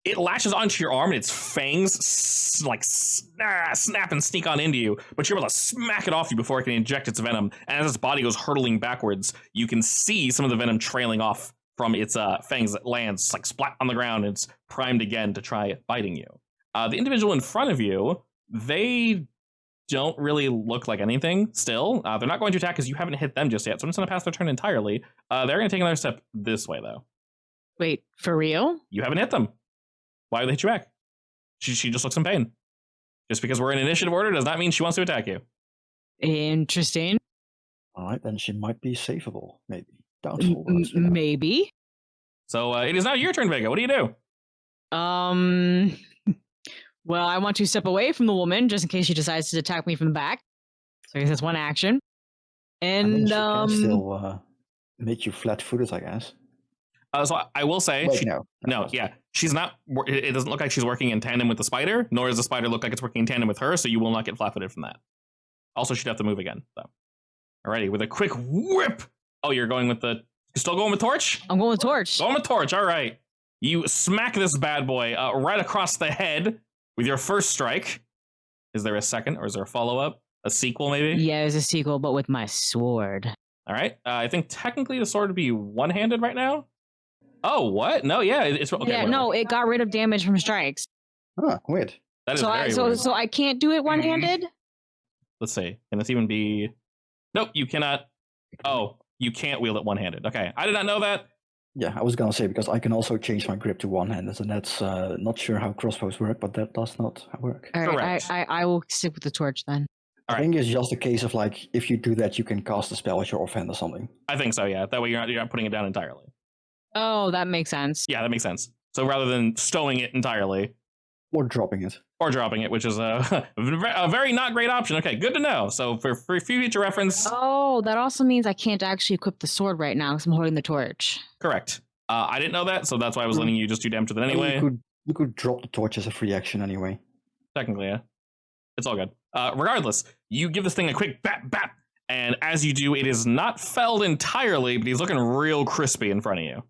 It lashes onto your arm and its fangs snap and sneak on into you, but you're able to smack it off you before it can inject its venom. And as its body goes hurtling backwards, you can see some of the venom trailing off from its fangs that lands like splat on the ground. And it's primed again to try biting you. The individual in front of you, they don't really look like anything still. They're not going to attack because you haven't hit them just yet, so I'm just going to pass their turn entirely. They're going to take another step this way, though. Wait, for real? You haven't hit them. Why would they hit you back? She just looks in pain. Just because we're in initiative order does not mean she wants to attack you. Interesting. All right, then she might be savable, maybe. Doubtful. but, you know. Maybe. So it is now your turn, Vega. What do you do? Well, I want to step away from the woman just in case she decides to attack me from the back. So I guess that's one action. I mean, And she can still make you flat-footed, I guess. So I will say, Wait, no, yeah, she's not. It doesn't look like she's working in tandem with the spider, nor does the spider look like it's working in tandem with her. So you will not get flat-footed from that. Also, she'd have to move again. So, alrighty, with a quick whip. Oh, you're going with the. You're still going with torch? I'm going with torch. Going with torch. All right. You smack this bad boy right across the head with your first strike. Is there a second, or is there a follow-up? A sequel, maybe? Yeah, there's a sequel, but with my sword. All right. I think technically the sword would be one-handed right now. Oh, what? No, yeah, it's okay. Yeah, whatever. no, it got rid of damage from strikes. Ah, weird. That is So very weird. so I can't do it one-handed? Let's see. Can this even be? Nope, you cannot. Oh, you can't wield it one-handed. Okay, I did not know that. Yeah, I was gonna say because I can also change my grip to one-handed, and that's not sure how crossbows work, but that does not work. All right, Correct. I will stick with the torch then. All I think it's just a case of like if you do that, you can cast a spell at your offhand or something. I think so. Yeah, that way you're not putting it down entirely. Oh, that makes sense. Yeah, that makes sense. So rather than stowing it entirely Or dropping it. or dropping it, which is a very not great option. Okay, good to know. So for future reference, Oh, that also means I can't actually equip the sword right now because I'm holding the torch. correct. I didn't know that, so that's why I was letting you just do damage to it anyway. You could drop the torch as a free action anyway. Technically, yeah. It's all good. Regardless, you give this thing a quick bap, bap, and as you do, it is not felled entirely, but he's looking real crispy in front of you.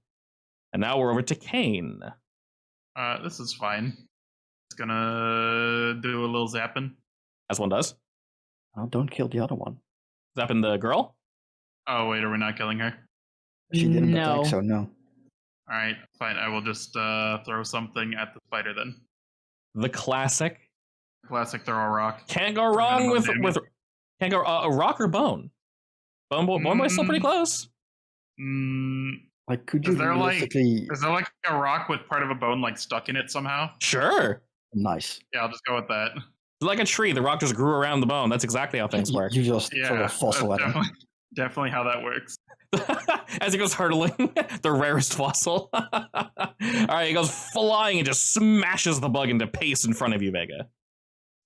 And now we're over to Kane. This is fine. It's gonna do a little zapping. As one does. Oh, don't kill the other one. Zapping the girl? Oh wait, are we not killing her? She didn't No. attack, so no. All right, fine. I will just throw something at the spider then. The classic. Classic throw a rock. Can't go wrong with Minimum can't go a rock or bone. Bone boy's still pretty close. Like, could you Is there realistically... Is there like a rock with part of a bone like stuck in it somehow? Sure. Nice. Yeah, I'll just go with that. Like a tree, the rock just grew around the bone. That's exactly how things work. You just throw Yeah, a fossil at him. definitely how that works. As he goes hurtling, the rarest fossil. All right, he goes flying and just smashes the bug into paste in front of you, Vega.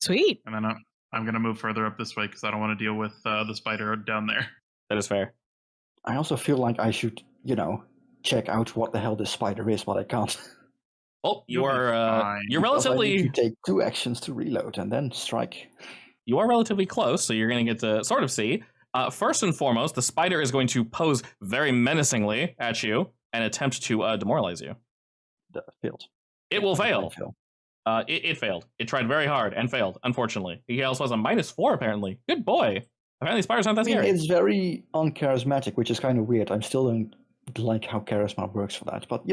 Sweet. And then I'm gonna move further up this way because I don't want to deal with the spider down there. That is fair. I also feel like I should, check out what the hell this spider is, but I can't. Well, You'll be fine. you're Because I need relatively to take 2 actions to reload and then strike. you are relatively close, so you're going to get to sort of see. First and foremost, the spider is going to pose very menacingly at you and attempt to demoralize you. That failed. It will fail. Fail. It failed. It tried very hard and failed, unfortunately. He also has a -4, apparently. Good boy. Apparently spiders aren't that I mean, scary. it's very uncharismatic, which is kind of weird. I'm still don't like how charisma works for that, but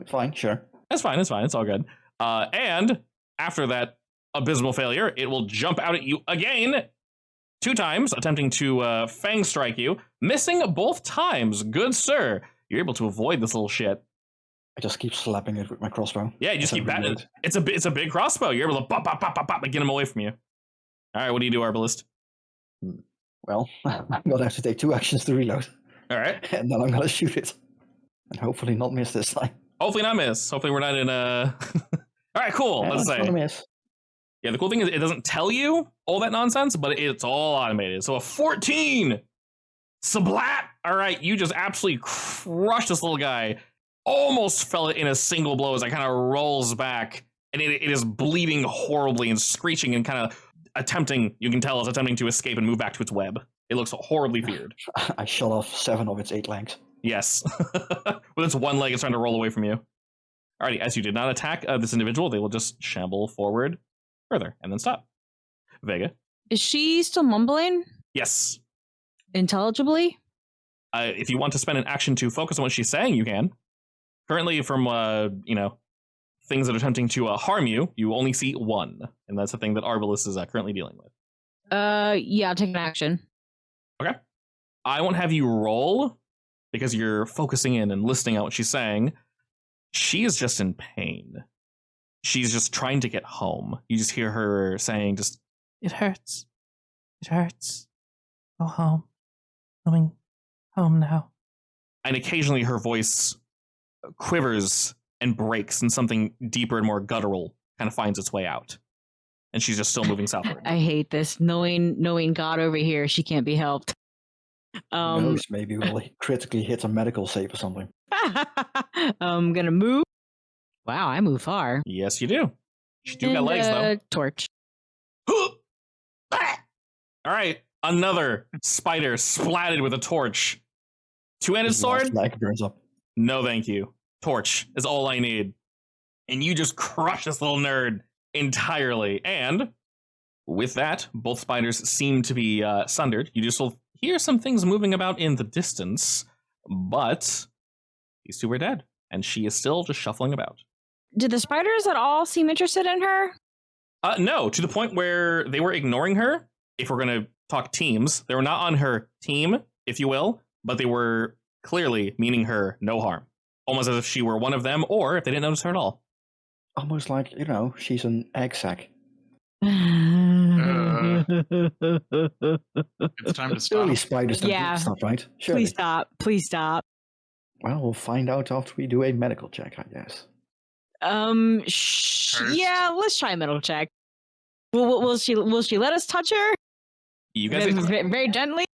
fine, sure. It's fine. It's all good. And after that abysmal failure, it will jump out at you again 2 times, attempting to fang strike you, missing both times. Good sir. You're able to avoid this little shit. I just keep slapping it with my crossbow. Yeah, you just As I keep batting reload. it. It's a big crossbow. You're able to pop, pop, pop, pop, pop, and get him away from you. All right, what do you do, Arbalist? Well, I'm gonna have to take 2 actions to reload, All right. and then I'm gonna shoot it, and hopefully not miss this time. Hopefully not miss. Hopefully we're not in a... All right, cool. Yeah, Let's it's say. gonna miss. Yeah, the cool thing is it doesn't tell you all that nonsense, but it's all automated. So a 14! Sablat! All right, you just absolutely crushed this little guy. Almost fell it in a single blow as it kind of rolls back, and it is bleeding horribly and screeching and kind of attempting, you can tell it's attempting to escape and move back to its web. It looks horribly feared. I shot off 7 of its 8 legs. Yes. With its one leg, it's trying to roll away from you. Alrighty, as you did not attack this individual, they will just shamble forward further and then stop. Vega. Is she still mumbling Yes. intelligibly? If you want to spend an action to focus on what she's saying, you can. Currently, from things that are attempting to harm you, you only see 1, and that's the thing that Arbalist is currently dealing with. Yeah, I'll take an action. Okay. I won't have you roll because you're focusing in and listening out what she's saying. She is just in pain. She's just trying to get home. You just hear her saying, "Just it hurts. It hurts. Go home. Going home now." And occasionally her voice quivers and breaks, and something deeper and more guttural kind of finds its way out. And she's just still moving southward. I hate this. Knowing God over here, she can't be helped. Who knows, maybe we'll critically hit a medical save or something. I'm gonna move. Wow, I move far. Yes, you do. She do got legs, though. Torch. All right, another spider splatted with a torch. 2-handed His last sword? leg burns up. No, thank you. Torch is all I need. And you just crush this little nerd entirely. And with that, both spiders seem to be sundered. You just will hear some things moving about in the distance, but these 2 are dead, and she is still just shuffling about. Did the spiders at all seem interested in her? No, to the point where they were ignoring her. If we're going to talk teams, they were not on her team, if you will, but they were clearly meaning her no harm. Almost as if she were one of them, or if they didn't notice her at all. Almost like, she's an egg sack. It's time to Surely stop. spiders don't Yeah. do stuff, right? Surely. Please stop. Please stop. Well, we'll find out after we do a medical check, I guess. Hurts. Yeah, let's try a medical check. Will she let us touch her? You guys Very gently?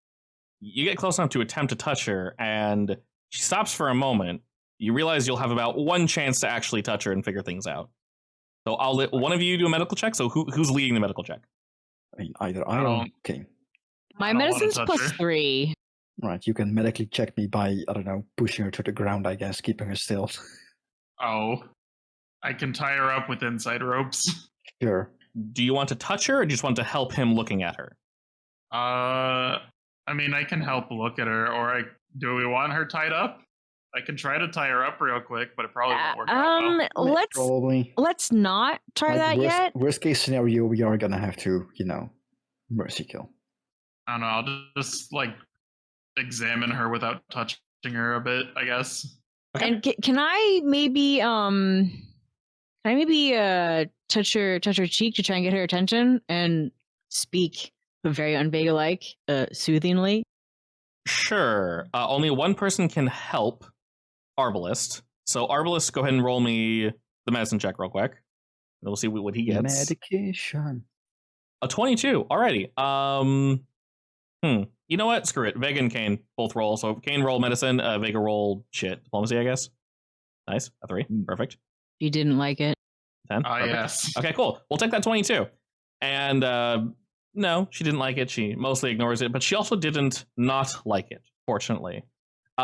you get close enough to attempt to touch her, and she stops for a moment. You realize you'll have about 1 chance to actually touch her and figure things out. So I'll let one of you do a medical check. So who's leading the medical check? I mean, either I or King. My I don't wanna medicine's touch plus her. 3. Right, you can medically check me by, I don't know, pushing her to the ground, I guess, keeping her still. Oh, I can tie her up with inside ropes. Sure. Do you want to touch her, or do you just want to help him looking at her? I mean, I can help look at her, or do we want her tied up? I can try to tie her up real quick, but it probably won't work out well. Probably. Let's not try that yet. Worst case scenario, we are gonna have to, mercy kill. I don't know. I'll just like examine her without touching her a bit, I guess. Okay. And can I maybe touch her cheek to try and get her attention and speak very unvega-like, soothingly? Sure. Only one person can help Arbalist. So Arbalist, go ahead and roll me the medicine check real quick. And we'll see what he gets. Medication. A 22. Alrighty. You know what? Screw it. Vega and Kane both roll. So Kane roll medicine, Vega roll diplomacy, I guess. Nice. A 3. Perfect. You didn't like it. 10. Yes. Okay, cool. We'll take that 22. And no, she didn't like it. She mostly ignores it, but she also didn't not like it, fortunately.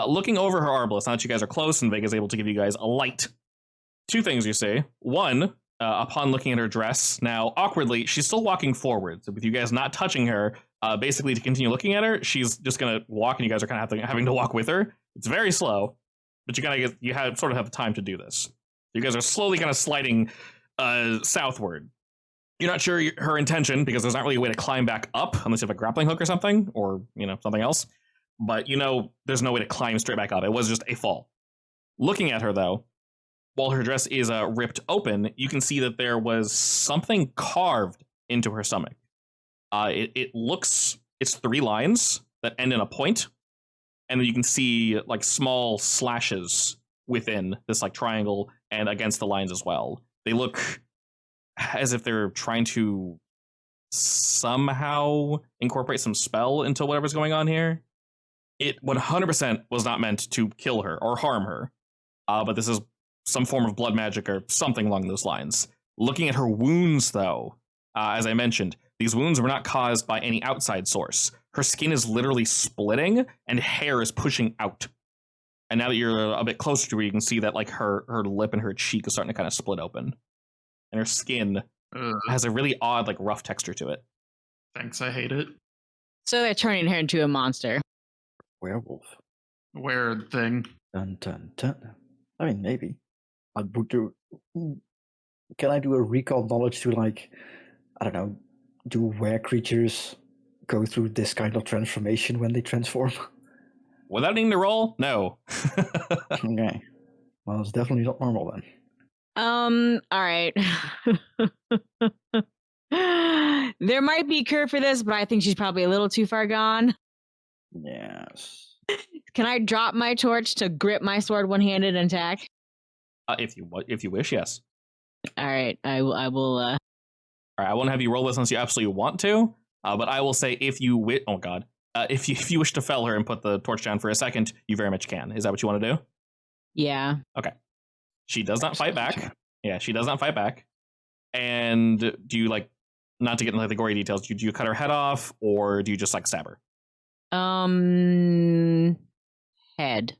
Looking over her Arbalist, now that you guys are close and Vega's able to give you guys a light. 2 things you see. One, upon looking at her dress, now awkwardly, she's still walking forward. So with you guys not touching her, basically to continue looking at her, she's just going to walk and you guys are kind of having to walk with her. It's very slow, but you sort of have time to do this. You guys are slowly kind of sliding southward. You're not sure her intention because there's not really a way to climb back up unless you have a grappling hook or something, or something else. But there's no way to climb straight back up. It was just a fall. Looking at her though, while her dress is ripped open, you can see that there was something carved into her stomach. It's 3 lines that end in a point, and then you can see like small slashes within this like triangle and against the lines as well. They look as if they're trying to somehow incorporate some spell into whatever's going on here. It 100% was not meant to kill her or harm her, but this is some form of blood magic or something along those lines. Looking at her wounds, though, as I mentioned, these wounds were not caused by any outside source. Her skin is literally splitting and hair is pushing out. And now that you're a bit closer to her, you can see that like her lip and her cheek is starting to kind of split open. And her skin has a really odd, like rough texture to it. Thanks, I hate it. So they're turning her into a monster. Werewolf. Weird thing. Dun, dun, dun. I mean, maybe. Can I do a recall knowledge to, like, I don't know, do were creatures go through this kind of transformation when they transform? Without needing to roll? No. Okay. Well, it's definitely not normal then. All right. There might be a cure for this, but I think she's probably a little too far gone. Yes. Can I drop my torch to grip my sword one-handed and attack? If you wish, yes. All right, I will. All right, I won't have you roll this unless you absolutely want to. But I will say if you if you wish to fell her and put the torch down for a second, you very much can. Is that what you want to do? Yeah. Okay. She does not fight back. Yeah, she does not fight back. And do you like, not to get into like the gory details, do you cut her head off or do you just like stab her? Head.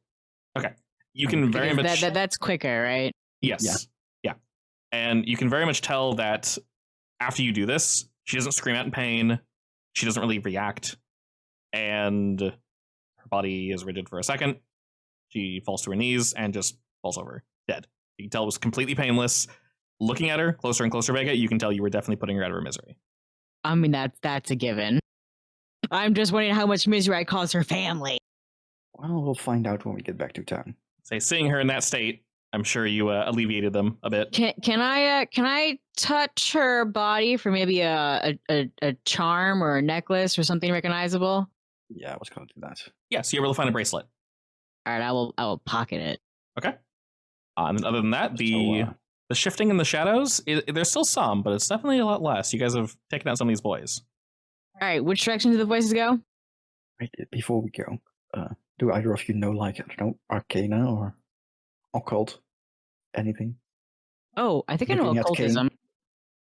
Okay. You can very much. That's quicker, right? Yes. Yeah. And you can very much tell that after you do this, she doesn't scream out in pain. She doesn't really react. And her body is rigid for a second. She falls to her knees and just falls over, dead. You can tell it was completely painless. Looking at her closer and closer, Vega, you can tell you were definitely putting her out of her misery. I mean, that's a given. I'm just wondering how much misery I caused her family. Well, we'll find out when we get back to town. Say, seeing her in that state, I'm sure you alleviated them a bit. Can I touch her body for maybe a charm or a necklace or something recognizable? Yeah, I was going to do that. Yes, you're able to find a bracelet. All right, I will pocket it. Okay. And then other than that, the shifting in the shadows, there's still some, but it's definitely a lot less. You guys have taken out some of these boys. All right, which direction do the voices go? Wait, before we go, do either of you know, like, I don't know, Arcana or Occult? Anything? Oh, I think I know occultism.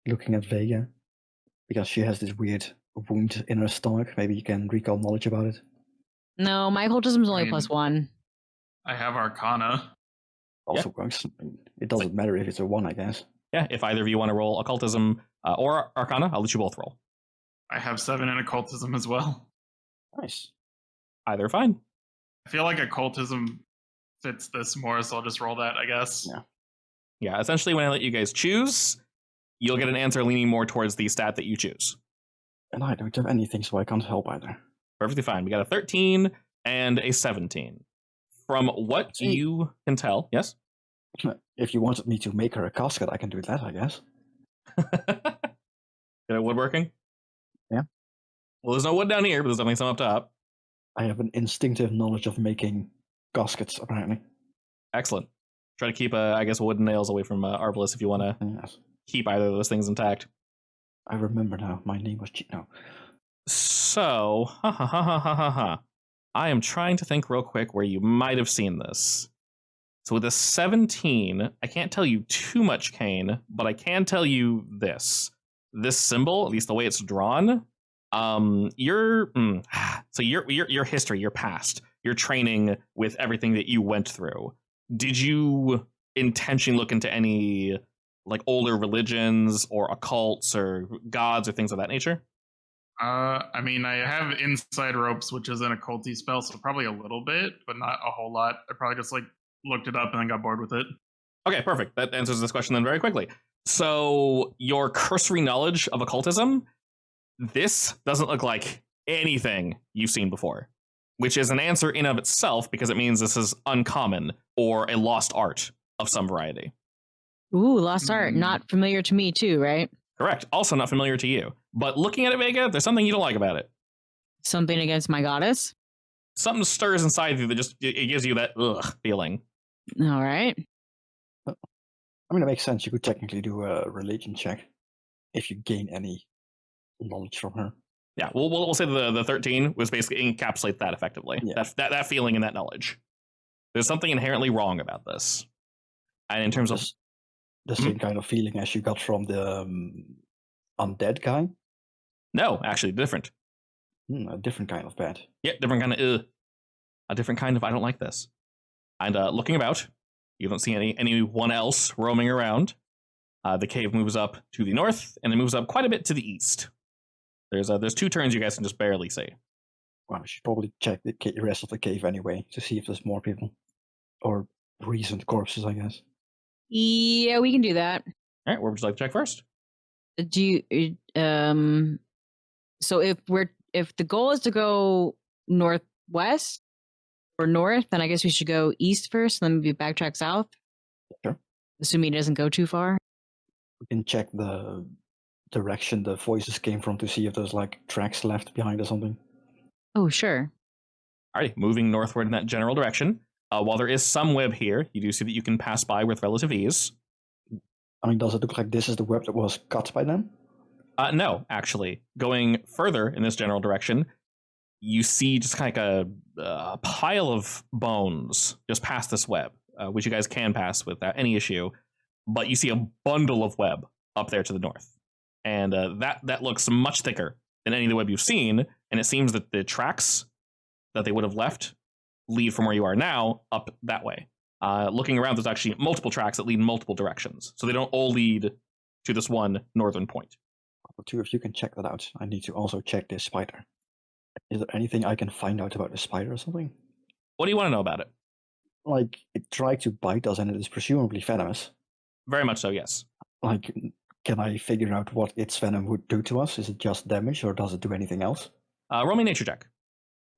Looking at Vega, because she has this weird wound in her stomach. Maybe you can recall knowledge about it. No, my occultism is only +1. I have Arcana. Also works. It doesn't matter if it's a 1, I guess. Yeah, if either of you want to roll occultism or Arcana, I'll let you both roll. I have 7 in occultism as well. Nice. Either fine. I feel like occultism fits this more, so I'll just roll that, I guess. Yeah. Yeah, essentially when I let you guys choose, you'll get an answer leaning more towards the stat that you choose. And I don't have anything, so I can't help either. Perfectly fine. We got a 13 and a 17. From what you can tell, yes? If you wanted me to make her a casket, I can do that, I guess. Woodworking? Yeah. Well, there's no wood down here, but there's definitely some up top. I have an instinctive knowledge of making caskets, apparently. Excellent. Try to keep, I guess, wooden nails away from Arbalest if you want to Yes. keep either of those things intact. I remember now. My name was No. So, I am trying to think real quick where you might have seen this. So with a 17, I can't tell you too much, Kane, but I can tell you this. This symbol, at least the way it's drawn, your history, your past, your training with everything that you went through. Did you intentionally look into any like older religions or occults or gods or things of that nature? I mean, I have inside ropes, which is an occulty spell, so probably a little bit, but not a whole lot. I probably just like looked it up and then got bored with it. Okay, perfect. That answers this question then very quickly. So your cursory knowledge of occultism, this doesn't look like anything you've seen before, which is an answer in of itself because it means this is uncommon or a lost art of some variety. Ooh, lost art. Not familiar to me too, right? Correct. Also not familiar to you. But looking at it, Vega, there's something you don't like about it. Something against my goddess? Something stirs inside you that just, it gives you that ugh feeling. All right. I mean, it makes sense. You could technically do a religion check if you gain any knowledge from her. Yeah, we'll say the 13 was basically encapsulate that effectively. Yeah. That feeling and that knowledge. There's something inherently wrong about this. And in terms of the same kind of feeling as you got from the undead guy? No, actually different. A different kind of bad. Yeah, different kind of a different kind of I don't like this. And looking about, you don't see anyone else roaming around. The cave moves up to the north, and it moves up quite a bit to the east. There's two turns you guys can just barely see. Well, we should probably check the rest of the cave anyway to see if there's more people. Or recent corpses, I guess. Yeah, we can do that. All right, where would you like to check first? Do you so if the goal is to go northwest or north, then I guess we should go east first, and then maybe backtrack south. Sure. Assuming it doesn't go too far. We can check the direction the voices came from to see if there's like tracks left behind or something. Oh, sure. Alrighty, moving northward in that general direction. While there is some web here, you do see that you can pass by with relative ease. I mean, does it look like this is the web that was cut by them? No, actually. Going further in this general direction, you see just kind of a pile of bones just past this web, which you guys can pass without any issue. But you see a bundle of web up there to the north. And that looks much thicker than any of the web you've seen. And it seems that the tracks that they would have left lead from where you are now up that way. Looking around, there's actually multiple tracks that lead in multiple directions. So they don't all lead to this one northern point. Two, if you can check that out, I need to also check this spider. Is there anything I can find out about the spider or something? What do you want to know about it? Like, it tried to bite us and it is presumably venomous. Very much so, yes. Like, can I figure out what its venom would do to us? Is it just damage or does it do anything else? Roll me nature check.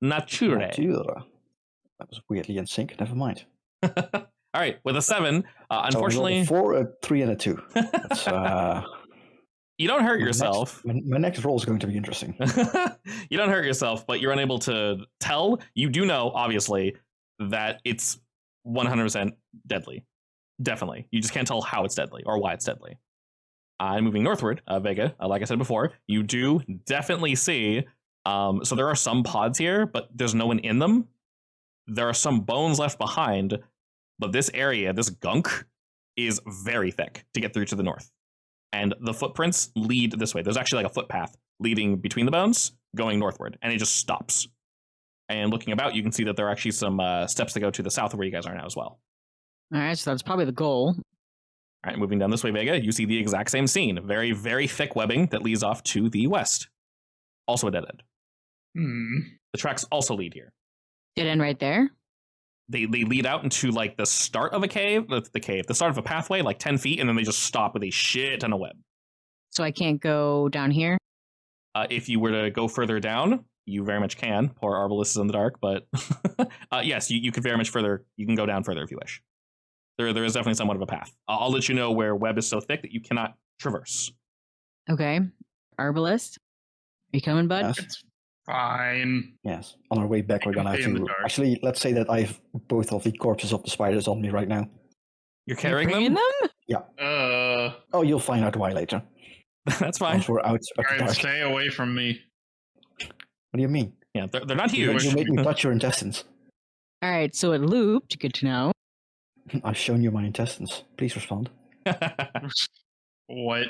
Nature. That was weirdly in sync. Never mind. All right, with a 7, unfortunately... So 4, a 3, and a 2. That's, you don't hurt yourself. My next roll is going to be interesting. You don't hurt yourself, but you're unable to tell. You do know, obviously, that it's 100% deadly. Definitely. You just can't tell how it's deadly or why it's deadly. And moving northward, Vega, like I said before, you do definitely see... so there are some pods here, but there's no one in them. There are some bones left behind, but this area, this gunk, is very thick to get through to the north. And the footprints lead this way. There's actually like a footpath leading between the bones, going northward, and it just stops. And looking about, you can see that there are actually some steps to go to the south of where you guys are now as well. All right, so that's probably the goal. All right, moving down this way, Vega, you see the exact same scene. Very, very thick webbing that leads off to the west. Also a dead end. The tracks also lead here. Dead end right there? they lead out into like the start of a cave, the start of a pathway, like 10 feet, and then they just stop with a shit ton of web. So I can't go down here? If you were to go further down, you very much can. Poor Arbalest is in the dark, but yes, you could very much further. You can go down further if you wish. There is definitely somewhat of a path. I'll let you know where web is so thick that you cannot traverse. Okay. Arbalest, are you coming, bud? Yes. It's fine. Yes. On our way back, we're gonna have In the to. dark. Actually, let's say that I have both of the corpses of the spiders on me right now. You're You're carrying bringing them? Uh, Oh, you'll find out why later. That's fine. Once we're out of the alright, dark. stay away from me. What do you mean? Yeah, they're not You huge. make me touch your intestines. All right, so it looped. Good to know. I've shown you my intestines. Please respond. What?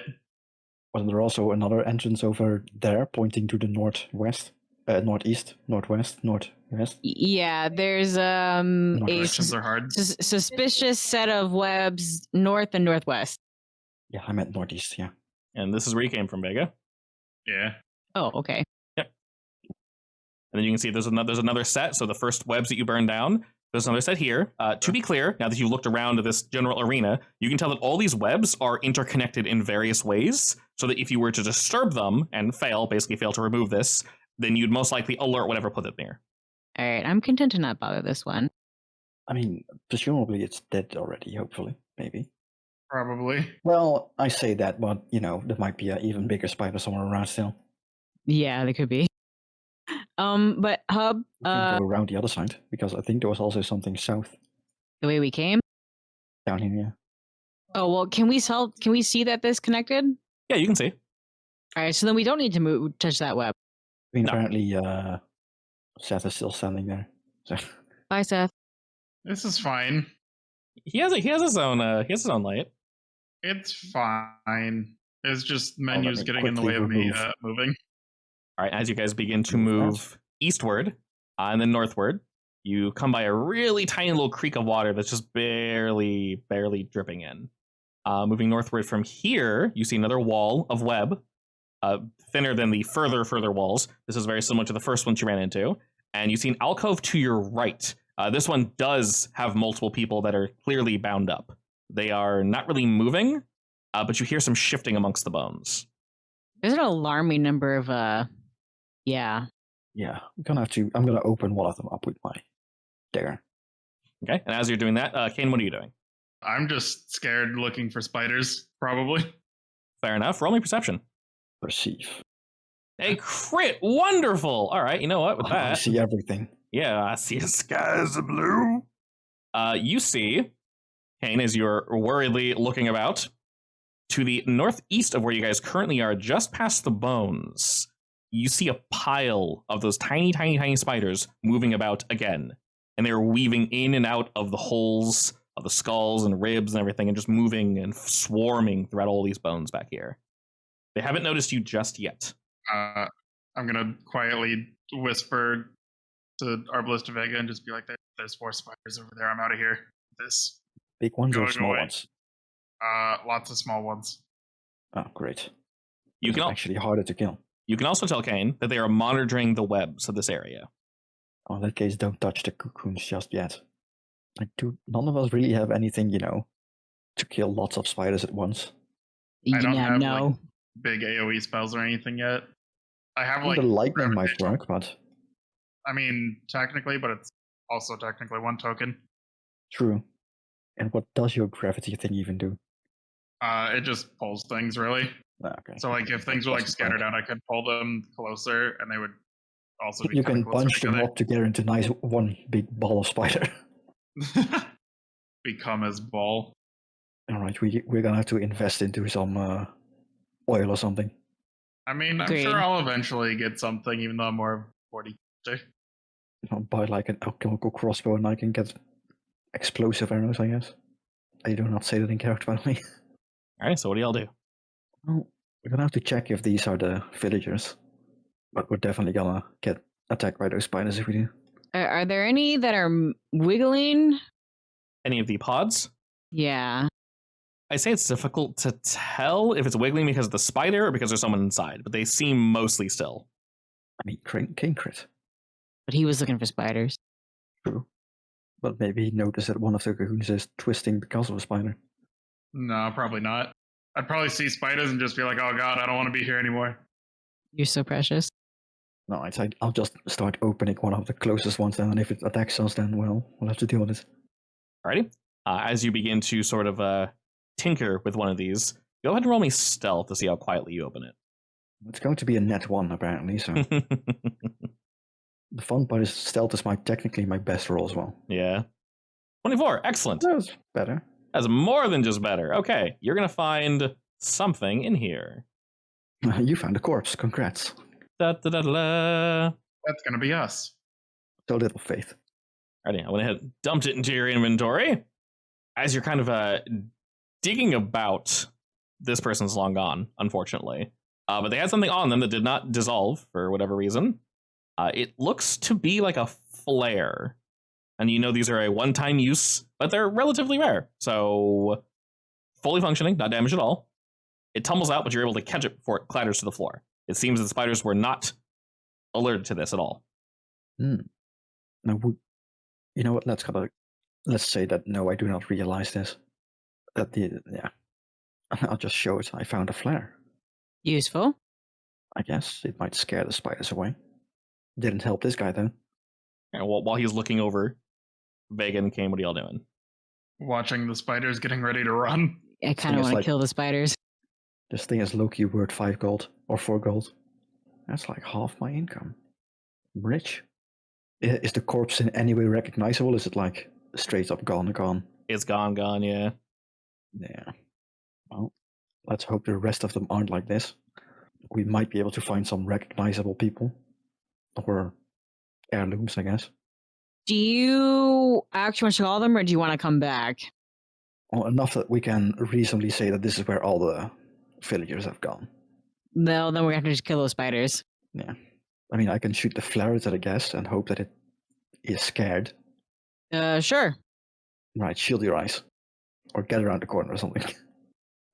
Wasn't there also another entrance over there pointing to the northwest, northeast, northwest, northwest? Yeah, there's a Directions are hard. suspicious set of webs north and northwest. Yeah, I meant northeast. Yeah. And this is where you came from, Vega. Yeah. Oh, okay. And then you can see there's another set. So the first webs that you burned down, there's another set here. To be clear, now that you've looked around this general arena, you can tell that all these webs are interconnected in various ways, so that if you were to disturb them and basically fail to remove this, then you'd most likely alert whatever put it near. All right, I'm content to not bother this one. I mean, presumably it's dead already. Hopefully, maybe. Probably. Well, I say that, but there might be an even bigger spider somewhere around still. Yeah, there could be. But Hub, We can go around the other side because I think there was also something south the way we came. down here. Yeah. Oh well, can we see that this connected? Yeah, you can see. All right, so then we don't need to touch that web. I mean, No. apparently, Seth is still standing there. So Bye, Seth. This is fine. He has his own light. It's fine. It's just menus me getting in the way quickly of me remove. moving. All right, as you guys begin to Move move eastward and then northward, you come by a really tiny little creek of water that's just barely dripping in. Moving northward from here, you see another wall of web, thinner than the further walls. This is very similar to the first ones you ran into. And you see an alcove to your right. This one does have multiple people that are clearly bound up. They are not really moving, but you hear some shifting amongst the bones. There's an alarming number of yeah. yeah, I'm gonna open one of them up with my dagger. Okay, and as you're doing that, Kane, what are you doing? I'm just scared looking for spiders, probably. Fair enough. Roll me perception. Perceive. A crit. Wonderful. All right, you know what? With I that, see everything. yeah, I see the skies are blue. You see, Kane, as you're worriedly looking about, to the northeast of where you guys currently are, just past the bones, you see a pile of those tiny spiders moving about again. And they're weaving in and out of the holes of the skulls and ribs and everything, and just moving and swarming throughout all these bones back here. They haven't noticed you just yet. I'm gonna quietly whisper to Arbalest to Vega and just be like, "There's 4 spiders over there. I'm out of here." This Big ones or Going small away. ones? lots of small ones. Oh, great. You They're can actually harder to kill. You can also tell Kane that they are monitoring the webs of this area. Oh, in that case, don't touch the cocoons just yet. None of us really have anything, to kill lots of spiders at once. I don't have no. like, big AoE spells or anything yet. I have like the lightning might gravitation. work, but I mean, technically, but it's also technically 1 token. true. And what does your gravity thing even do? It just pulls things really. Ah, okay. So like if things were like scattered out, I could pull them closer, and they would also be You kinda can closer bunch them together. up together into nice one big ball of spider. Become his ball. All right, we're gonna have to invest into some oil or something. I mean, I'm Agreed. sure I'll eventually get something, even though I'm more 40. I'll buy like an alchemical crossbow and I can get explosive arrows, I guess. I do not say that in character, by the way. All right, so what do y'all do? Well, we're gonna have to check if these are the villagers. But we're definitely gonna get attacked by those spiders if we do. Are there any that are wiggling? Any of the pods? Yeah. I say it's difficult to tell if it's wiggling because of the spider or because there's someone inside, but they seem mostly still. I mean, King crit. But he was looking for spiders. True. But maybe he noticed that one of the cocoons is twisting because of a spider. No, probably not. I'd probably see spiders and just be like, oh god, I don't want to be here anymore. You're so precious. No, I'll just start opening one of the closest ones then, and if it attacks us, then, well, we'll have to deal with it. Alrighty. As you begin to sort of tinker with one of these, go ahead and roll me stealth to see how quietly you open it. It's going to be a net 1, apparently, so... The fun part is stealth is technically my best roll as well. Yeah. 24. Excellent. That was better. That's more than just better. Okay. You're going to find something in here. You found a corpse. Congrats. Da, da, da, da. That's gonna be us. So little faith. Alrighty. I went ahead and dumped it into your inventory. As you're kind of digging about, this person's long gone, unfortunately. But they had something on them that did not dissolve for whatever reason. It looks to be like a flare. And you know these are a one-time use, but they're relatively rare. So, fully functioning, not damaged at all. It tumbles out, but you're able to catch it before it clatters to the floor. It seems that spiders were not alerted to this at all. Now, you know what? Let's say that no, I do not realize this. I'll just show it. I found a flare. Useful. I guess it might scare the spiders away. Didn't help this guy though. And while he's looking over, Vega and Kane, what are y'all doing? Watching the spiders getting ready to run. I kind of want to kill the spiders. This thing is low-key worth 5 gold or 4 gold. That's like half my income. I'm rich. Is the corpse in any way recognizable? Is it like straight up gone? It's gone, yeah. Yeah. Well, let's hope the rest of them aren't like this. We might be able to find some recognizable people. Or heirlooms, I guess. Do you actually want to call them, or do you want to come back? Well, enough that we can reasonably say that this is where all the villagers have gone. No, then we're going to have to just kill those spiders. Yeah. I mean, I can shoot the flare at it, I guess, and hope that it is scared. Sure. Right, shield your eyes. Or get around the corner or something.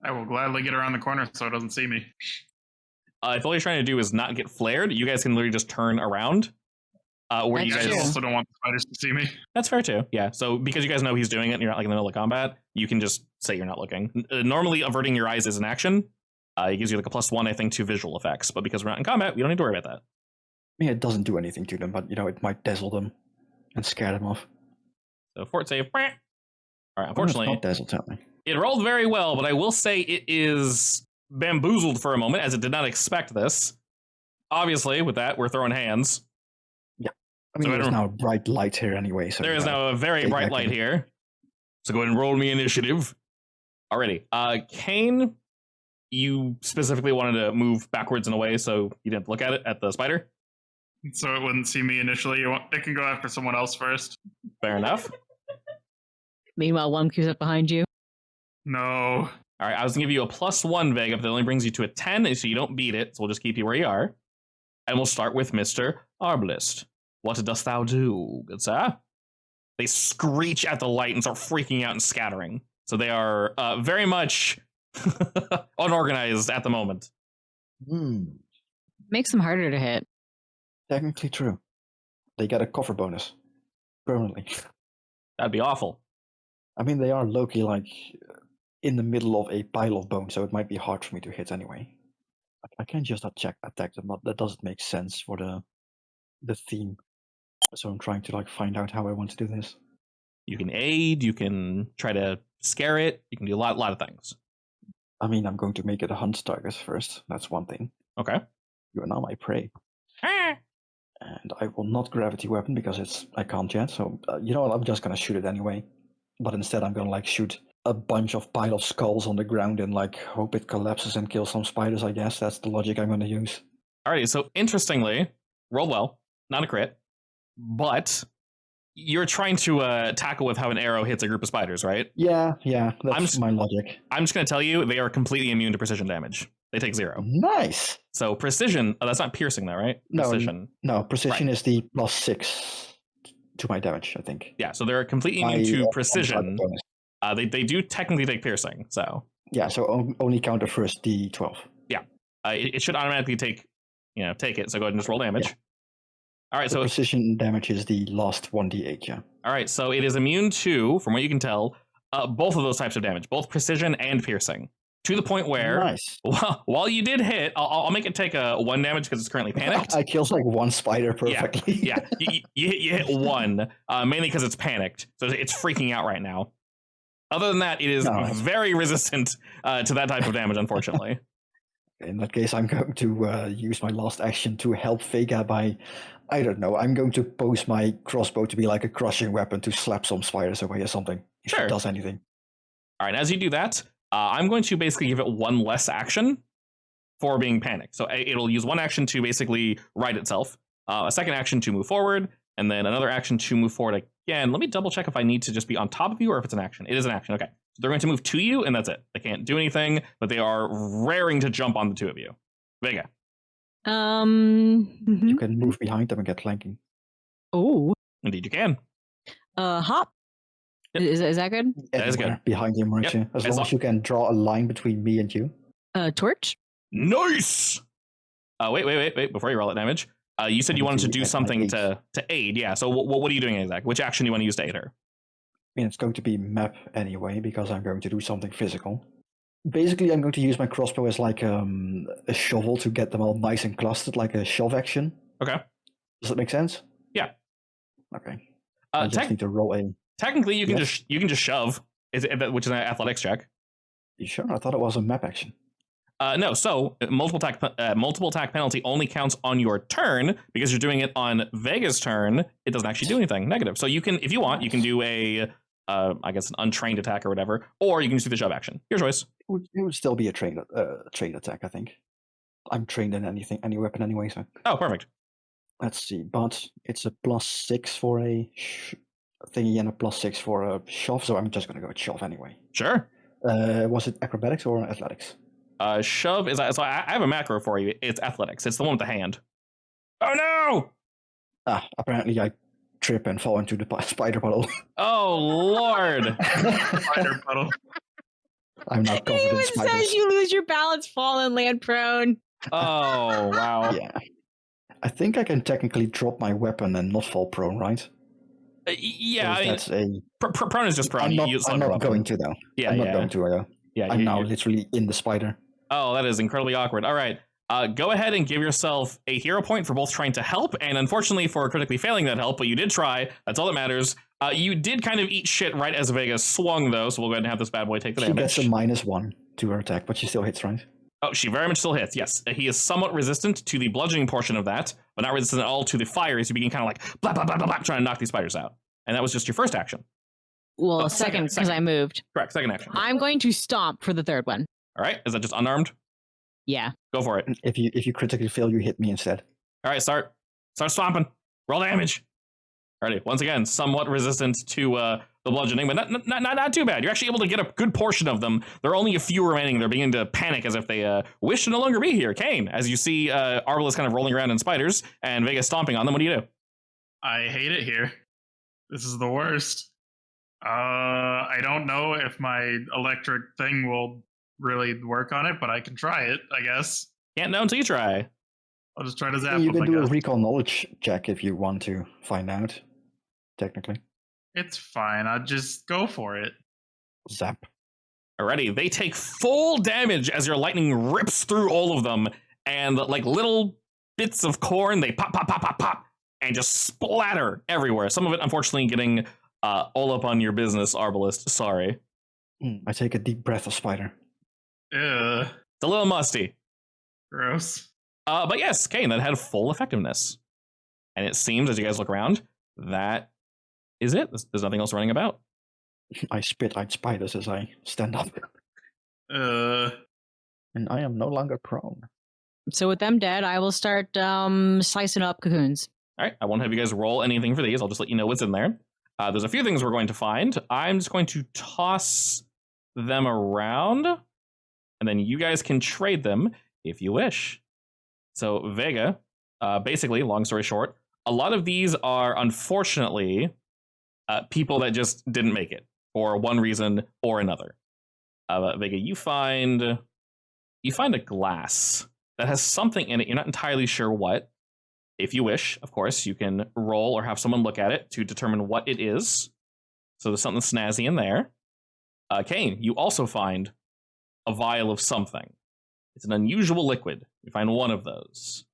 I will gladly get around the corner so it doesn't see me. If all you're trying to do is not get flared, you guys can literally just turn around. Where you That's guys true. also don't want the spiders to see me. That's fair too. Yeah. So because you guys know he's doing it and you're not like in the middle of combat, you can just say you're not looking. Normally, averting your eyes is an action. It gives you like a +1, I think, to visual effects. But because we're not in combat, we don't need to worry about that. I mean, it doesn't do anything to them, but, it might dazzle them and scare them off. So fort save. All right. Unfortunately, Not dazzle, tell me. it rolled very well, but I will say it is bamboozled for a moment as it did not expect this. Obviously, with that, we're throwing hands. I mean, So there's now a bright light here anyway. So There is now a very take bright back light the- here. So go ahead and roll me initiative. Alrighty. Kane, you specifically wanted to move backwards and away so you didn't look at it, at the spider. So it wouldn't see me initially. It can go after someone else first. Fair enough. Meanwhile, one creeps up behind you. No. All right, I was going to give you a +1, Vega, but that only brings you to a 10, so you don't beat it, so we'll just keep you where you are. And we'll start with Mr. Arbalist. What dost thou do, good sir? They screech at the light and start freaking out and scattering. So they are very much unorganized at the moment. Makes them harder to hit. Technically true. They get a cover bonus. Permanently. That'd be awful. I mean, they are low-key, like, in the middle of a pile of bones, so it might be hard for me to hit anyway. I can't just attack them, but that doesn't make sense for the theme. So I'm trying to, find out how I want to do this. You can aid, you can try to scare it, you can do a lot of things. I mean, I'm going to make it a hunt target first. That's one thing. Okay. You are now my prey. Ah. And I will not gravity weapon because I can't yet. So, you know what? I'm just going to shoot it anyway. But instead, I'm going to, shoot a bunch of pile of skulls on the ground and, hope it collapses and kills some spiders, I guess. That's the logic I'm going to use. Alrighty, so interestingly, roll well, not a crit, but you're trying to tackle with how an arrow hits a group of spiders, right? Yeah, that's my logic. I'm just going to tell you, they are completely immune to precision damage. They take 0. Nice! So precision, that's not piercing though, right? Precision. No, precision Right. is the +6 to my damage, I think. Yeah, so they're completely immune to precision. They do technically take piercing, so. Yeah, so only count the first D12. Yeah, it should automatically take it, so go ahead and just roll damage. Yeah. All right, The so precision damage is the last 1d8, yeah. all All right, so it is immune to, from what you can tell, both of those types of damage, both precision and piercing, to the point where, Nice. while you did hit, I'll make it take a 1 damage because it's currently panicked. I killed like one spider perfectly. Yeah, you hit 1, mainly because it's panicked, so it's freaking out right now. Other than that, it is very resistant to that type of damage, unfortunately. In that case, I'm going to use my last action to help Vega by, I don't know, I'm going to pose my crossbow to be like a crushing weapon to slap some spiders away or something. If Sure. it does anything. All right, as you do that, I'm going to basically give it 1 less action for being panicked. So it'll use 1 action to basically right itself, a second action to move forward, and then another action to move forward again. Let me double check if I need to just be on top of you or if it's an action. It is an action. Okay. So they're going to move to you, and that's it. They can't do anything, but they are raring to jump on the 2 of you. Vega. You can move behind them and get flanking. Oh. Indeed, you can. Hop. Yep. Is that good? That is Anywhere good. behind him, right? Yep. Yeah. As As long as you can draw a line between me and you. Torch. Nice. Wait. Before you roll that damage, you said you wanted to do something to aid. Yeah. So what are you doing exactly? Which action do you want to use to aid her? I mean, it's going to be map anyway, because I'm going to do something physical. Basically, I'm going to use my crossbow as like a shovel to get them all nice and clustered, like a shove action. Okay. Does that make sense? Yeah. Okay. I just need to roll a... Technically, you can just shove, which is an athletics check. You sure? I thought it was a map action. No, so multiple attack penalty only counts on your turn because you're doing it on Vega's turn. It doesn't actually do anything negative. So you can, if you want, you can do a, I guess, an untrained attack or whatever, or you can just do the shove action. Your choice. It would still be a trained attack, I think. I'm trained in any weapon anyway, so... Oh, perfect. Let's see, but it's a +6 for a thingy and a +6 for a shove, so I'm just going to go with shove anyway. Sure. Was it acrobatics or athletics? Shove is, so I have a macro for you. It's athletics. It's the one with the hand. Oh no! Apparently I trip and fall into the spider puddle. Oh Lord! Spider puddle. I'm not covered It in even spiders. says you lose your balance, fall, and land prone. Oh wow! Yeah. I think I can technically drop my weapon and not fall prone, right? Yeah, I mean, that's a... prone is just prone. I'm not going to, though. Yeah, I'm not going to, though. Yeah, I'm now literally in the spider. Oh, that is incredibly awkward. All right. Go ahead and give yourself a hero point for both trying to help and unfortunately for critically failing that help, but you did try. That's all that matters. You did kind of eat shit right as Vega swung, though, so we'll go ahead and have this bad boy take the damage. She gets a -1 to her attack, but she still hits, right? Oh, she very much still hits, yes. He is somewhat resistant to the bludgeoning portion of that, but not resistant at all to the fire as you begin kind of like blah, blah, blah, blah, blah, trying to knock these spiders out. And that was just your first action. Well, second, because I moved. Correct, second action. I'm going to stomp for the third one. All right, is that just unarmed? Yeah. Go for it. If you critically fail, you hit me instead. All right, start stomping. Roll damage. Alrighty, once again, somewhat resistant to the bludgeoning, but not too bad. You're actually able to get a good portion of them. There are only a few remaining. They're beginning to panic as if they wish to no longer be here. Kane, as you see Arbalest kind of rolling around in spiders and Vega stomping on them, what do you do? I hate it here. This is the worst. I don't know if my electric thing will really work on it, but I can try it, I guess. Can't know until you try. I'll just try to zap You them, can do I a guess. recall knowledge check if you want to find out, technically. It's fine. I'll just go for it. Zap. Alrighty, they take full damage as your lightning rips through all of them, and like little bits of corn, they pop, pop, pop, pop, pop, and just splatter everywhere. Some of it, unfortunately, getting all up on your business, Arbalest. Sorry. I take a deep breath of spider. Ugh. It's a little musty. Gross. But yes, Kane, that had full effectiveness. And it seems, as you guys look around, that is it. There's nothing else running about. I spit out spiders as I stand up. Uh. And I am no longer prone. So with them dead, I will start slicing up cocoons. All right, I won't have you guys roll anything for these. I'll just let you know what's in there. There's a few things we're going to find. I'm just going to toss them around, and then you guys can trade them if you wish. So Vega, basically, long story short, a lot of these are unfortunately people that just didn't make it for one reason or another. Vega, you find a glass that has something in it. You're not entirely sure what. If you wish, of course, you can roll or have someone look at it to determine what it is. So there's something snazzy in there. Kane, you also find a vial of something. It's an unusual liquid. You find one of those.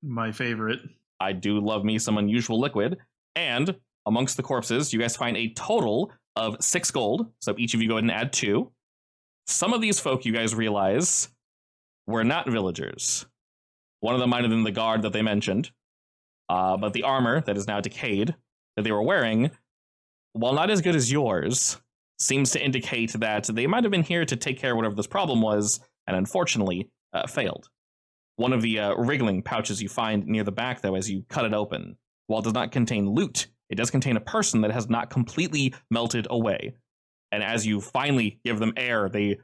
My favorite. I do love me some unusual liquid. And amongst the corpses, you guys find a total of 6 gold. So each of you go ahead and add 2. Some of these folk, you guys realize, were not villagers. One of them might have been the guard that they mentioned. But the armor that is now decayed that they were wearing, while not as good as yours, seems to indicate that they might have been here to take care of whatever this problem was, and unfortunately, failed. One of the wriggling pouches you find near the back, though, as you cut it open, while it does not contain loot, it does contain a person that has not completely melted away. And as you finally give them air, they,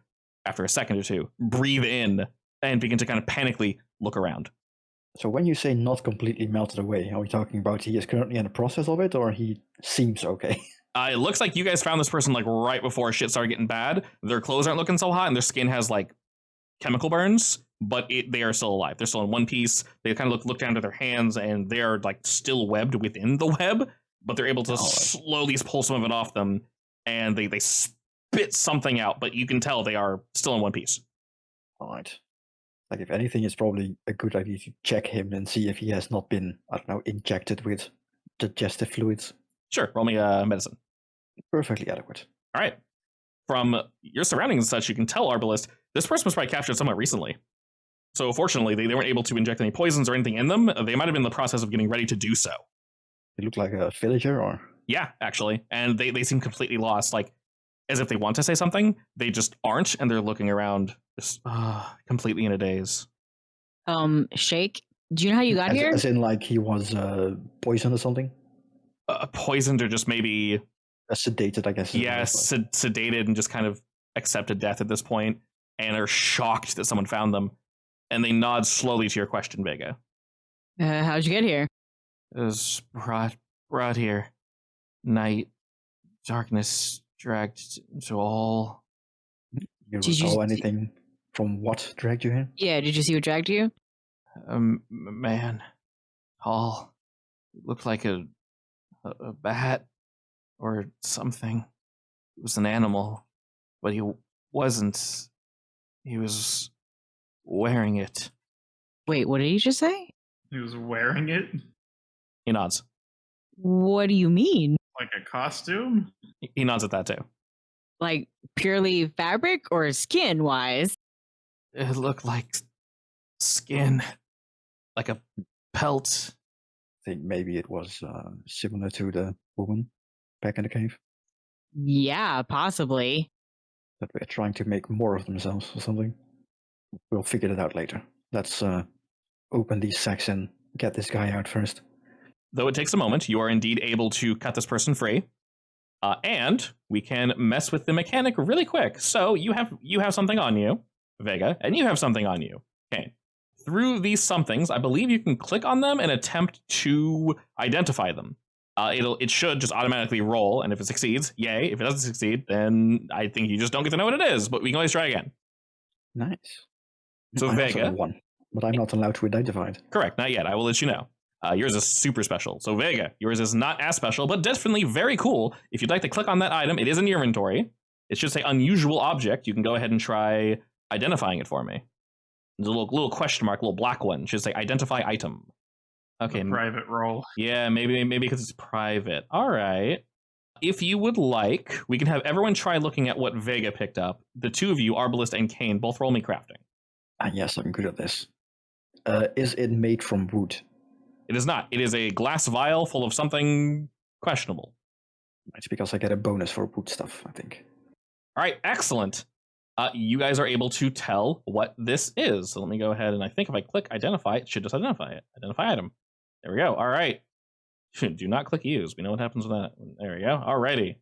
after a second or two, breathe in and begin to kind of panically look around. So when you say not completely melted away, are we talking about he is currently in the process of it, or he seems okay? It looks like you guys found this person like right before shit started getting bad. Their clothes aren't looking so hot, and their skin has like chemical burns, but they are still alive. They're still in one piece. They kind of look down to their hands, and they are like still webbed within the web, but they're able to slowly pull some of it off them, and they spit something out, but you can tell they are still in one piece. All right. Like, if anything, it's probably a good idea to check him and see if he has not been, I don't know, injected with digestive fluids. Sure, roll me medicine. Perfectly adequate. All right. From your surroundings and such, you can tell, Arbalist, this person was probably captured somewhat recently. So fortunately, they weren't able to inject any poisons or anything in them. They might have been in the process of getting ready to do so. They look like a villager, or? Yeah, actually. And they seem completely lost, like, as if they want to say something, they just aren't, and they're looking around, just completely in a daze. Shake, do you know how you got here? As in, like, he was poisoned or something? Poisoned or just maybe... sedated, I guess. Yeah, sedated and just kind of accepted death at this point, and are shocked that someone found them. And they nod slowly to your question, Vega. How'd you get here? It was brought here. Night, darkness, dragged to all. You recall anything from what dragged you here? Yeah, did you see what dragged you? Man, tall, looked like a bat or something. It was an animal, but he wasn't. He was wearing it. Wait, what did you just say? He was wearing it? He nods. What do you mean? Like a costume? He nods at that too. Like purely fabric or skin wise? It looked like skin, like a pelt. I think maybe it was similar to the woman back in the cave. Yeah, possibly. That they're trying to make more of themselves or something. We'll figure it out later. Let's open these sacks and get this guy out first. Though it takes a moment, you are indeed able to cut this person free. And we can mess with the mechanic really quick. So you have something on you, Vega, and you have something on you. Okay. Through these somethings, I believe you can click on them and attempt to identify them. It should just automatically roll, and if it succeeds, yay. If it doesn't succeed, then I think you just don't get to know what it is, but we can always try again. Nice. So I Vega. one, but I'm not allowed to identify it. Correct, not yet. I will let you know. Yours is super special. So Vega, yours is not as special, but definitely very cool. If you'd like to click on that item, it is in your inventory. It should say unusual object. You can go ahead and try identifying it for me. There's a little question mark, a little black one. It should say identify item. Okay. A private roll. Yeah, maybe because it's private. All right. If you would like, we can have everyone try looking at what Vega picked up. The two of you, Arbalist and Kane, both roll me crafting. Yes, I'm good at this. Is it made from wood? It is not. It is a glass vial full of something questionable. It's because I get a bonus for wood stuff, I think. All right, excellent. You guys are able to tell what this is. So let me go ahead and I think if I click identify, it should just identify it. Identify item. There we go. All right. Do not click use. We know what happens with that. There we go. Alrighty.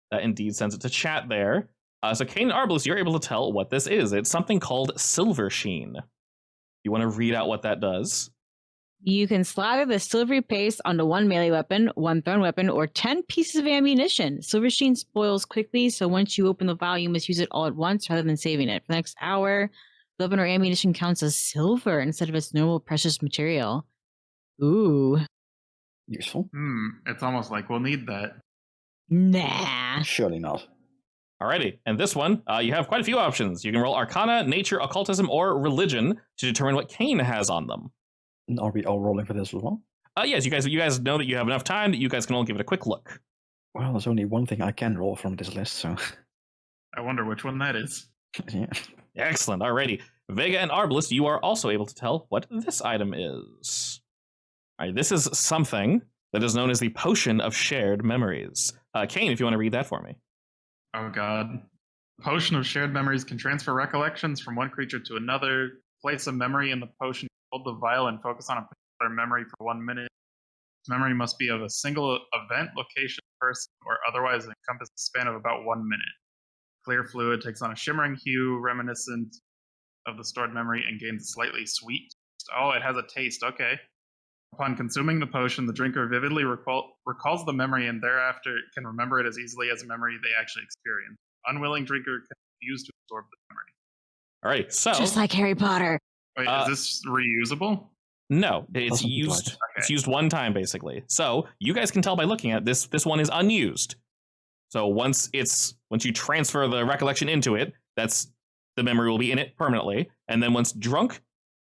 That indeed sends it to chat there. So Kane and Arbalist, you're able to tell what this is. It's something called Silver Sheen. You want to read out what that does? You can slather the silvery paste onto one melee weapon, one thrown weapon, or 10 pieces of ammunition. Silver Sheen spoils quickly, so once you open the vial, you must use it all at once rather than saving it. For the next hour, the weapon or ammunition counts as silver instead of its normal precious material. Ooh. Useful. It's almost like we'll need that. Nah. Surely not. Alrighty, and this one, you have quite a few options. You can roll Arcana, Nature, Occultism, or Religion to determine what Kane has on them. Are we all rolling for this as well? Yes, you guys know that you have enough time that you guys can all give it a quick look. Well, there's only one thing I can roll from this list, so I wonder which one that is. yeah. Excellent. Alrighty, Vega and Arbalist, you are also able to tell what this item is. Alright, this is something that is known as the Potion of Shared Memories. Kane, if you want to read that for me. Oh god. Potion of Shared Memories can transfer recollections from one creature to another. Place a memory in the potion, hold the vial, and focus on a particular memory for 1 minute. This memory must be of a single event, location, person, or otherwise encompass a span of about 1 minute. Clear fluid takes on a shimmering hue reminiscent of the stored memory and gains a slightly sweet taste. Oh, it has a taste. Okay. Upon consuming the potion, the drinker vividly recalls the memory and thereafter can remember it as easily as a memory they actually experienced. Unwilling drinker can use to absorb the memory. Alright, so Just like Harry Potter. Wait, is this reusable? no, it's Doesn't look used. like it. It's used one time basically. So you guys can tell by looking at this. This one is unused. So once you transfer the recollection into it, the memory will be in it permanently. And then once drunk,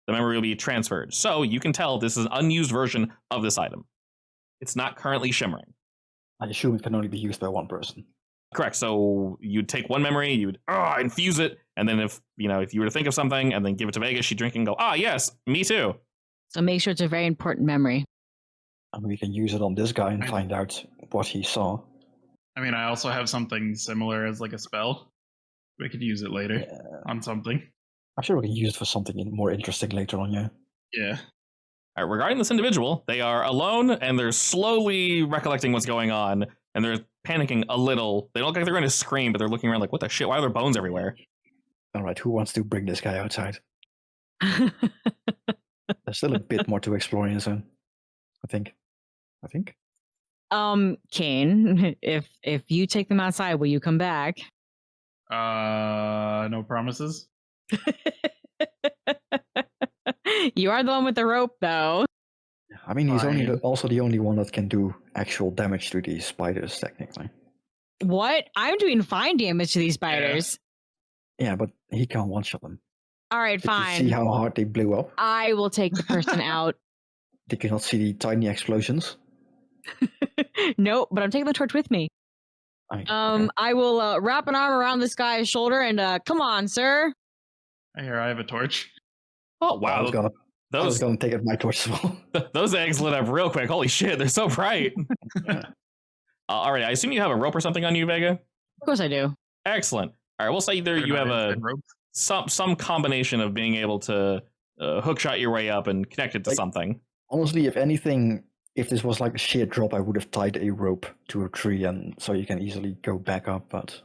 the memory will be transferred. So you can tell this is an unused version of this item. It's not currently shimmering. I assume it can only be used by one person. Correct. So you'd take one memory, you'd infuse it, and then if you were to think of something and then give it to Vegas, she'd drink and go, yes, me too. So make sure it's a very important memory. And we can use it on this guy and find out what he saw. I mean, I also have something similar as like a spell. We could use it later on something. I'm sure we can use it for something more interesting later on, yeah. Yeah. All right, regarding this individual, they are alone and they're slowly recollecting what's going on, and they're panicking a little. They don't look like they're going to scream, but they're looking around like, what the shit? Why are there bones everywhere? All right, who wants to bring this guy outside? There's still a bit more to explore in the zone, I think. Kane, if you take them outside, will you come back? No promises. You are the one with the rope, though. I mean, he's Fine. also the only one that can do actual damage to these spiders, technically. What? I'm doing fine damage to these spiders. Yeah, but he can't one-shot them. All right, Did you fine. see how hard they blew up? I will take the person out. Did you not see the tiny explosions? Nope, but I'm taking the torch with me. Okay. I will wrap an arm around this guy's shoulder and come on, sir. Here, I have a torch. Oh, I wow. was Those gonna take it my torch as well. those eggs lit up real quick. Holy shit, they're so bright. All right, I assume you have a rope or something on you, Vega? Of course I do. Excellent. All right, we'll say either They're you not have inside rope. some combination of being able to hookshot your way up and connect it to Like- something. Honestly, if anything, if this was like a sheer drop, I would have tied a rope to a tree, and so you can easily go back up. But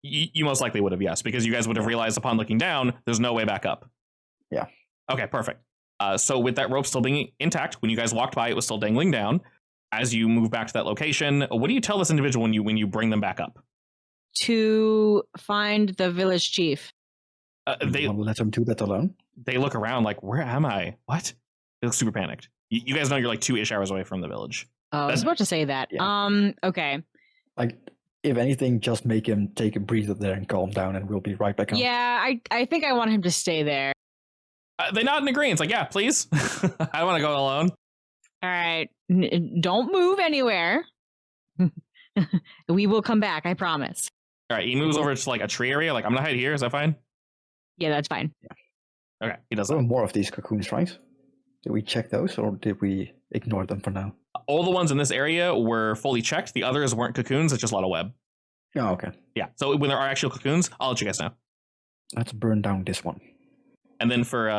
You most likely would have, yes, because you guys would have realized upon looking down, there's no way back up. Yeah. Okay, perfect. So with that rope still being intact, when you guys walked by, it was still dangling down. As you move back to that location, what do you tell this individual when you bring them back up? To find the village chief. They want to let him do that alone. they look around like, where am I? What? They look super panicked. You guys know you're like 2-ish hours away from the village. Oh, I was about to say that. Yeah. Okay. Like, if anything, just make him take a breather there and calm down, and we'll be right back up. Yeah, I think I want him to stay there. They nod in agreement. It's like, yeah, please. I want to go alone. All right. Don't move anywhere. We will come back, I promise. All right, he moves over to like a tree area. Like, I'm gonna hide here. Is that fine? Yeah, that's fine. Okay, he does There that. were more of these cocoons, right? Did we check those, or did we ignore them for now? All the ones in this area were fully checked. The others weren't cocoons. It's just a lot of web. Oh, okay. Yeah. So when there are actual cocoons, I'll let you guys know. Let's burn down this one. And then for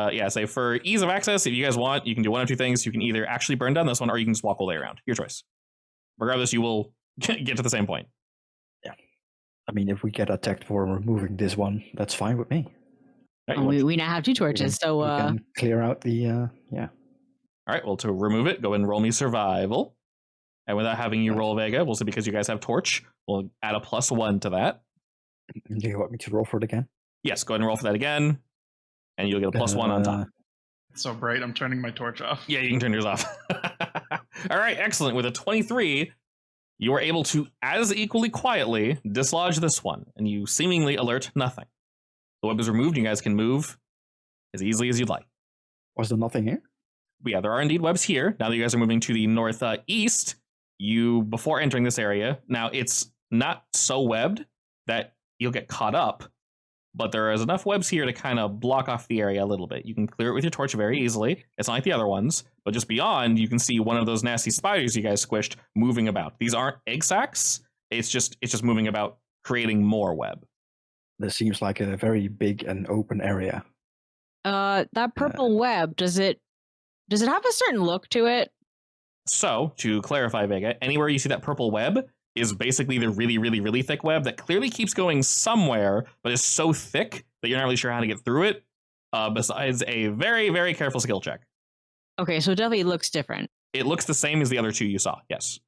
for ease of access, if you guys want, you can do one of two things. You can either actually burn down this one, or you can just walk all the way around. Your choice. Regardless, you will get to the same point. I mean, if we get attacked for removing this one, that's fine with me. All right, you want- We now have 2 torches, so we can clear out the yeah. all right, well, to remove it, go ahead and roll me survival. And without having you roll Vega, we'll say because you guys have torch, we'll add a +1 to that. Do you want me to roll for it again? Yes, go ahead and roll for that again. And you'll get a +1 on top. It's so bright, I'm turning my torch off. Yeah, you can turn yours off. All right, excellent. With a 23, you are able to, as equally quietly, dislodge this one, and you seemingly alert nothing. The web is removed, you guys can move as easily as you'd like. Was there nothing here? But yeah, there are indeed webs here. Now that you guys are moving to the northeast, before entering this area, now it's not so webbed that you'll get caught up, but there is enough webs here to kind of block off the area a little bit. You can clear it with your torch very easily. It's not like the other ones, but just beyond, you can see one of those nasty spiders you guys squished moving about. These aren't egg sacs. It's just moving about, creating more web. This seems like a very big and open area. That purple web, does it have a certain look to it? So, to clarify, Vega, anywhere you see that purple web is basically the really, really, really thick web that clearly keeps going somewhere, but is so thick that you're not really sure how to get through it, besides a very, very careful skill check. Okay, so it definitely looks different. It looks the same as the other two you saw, yes.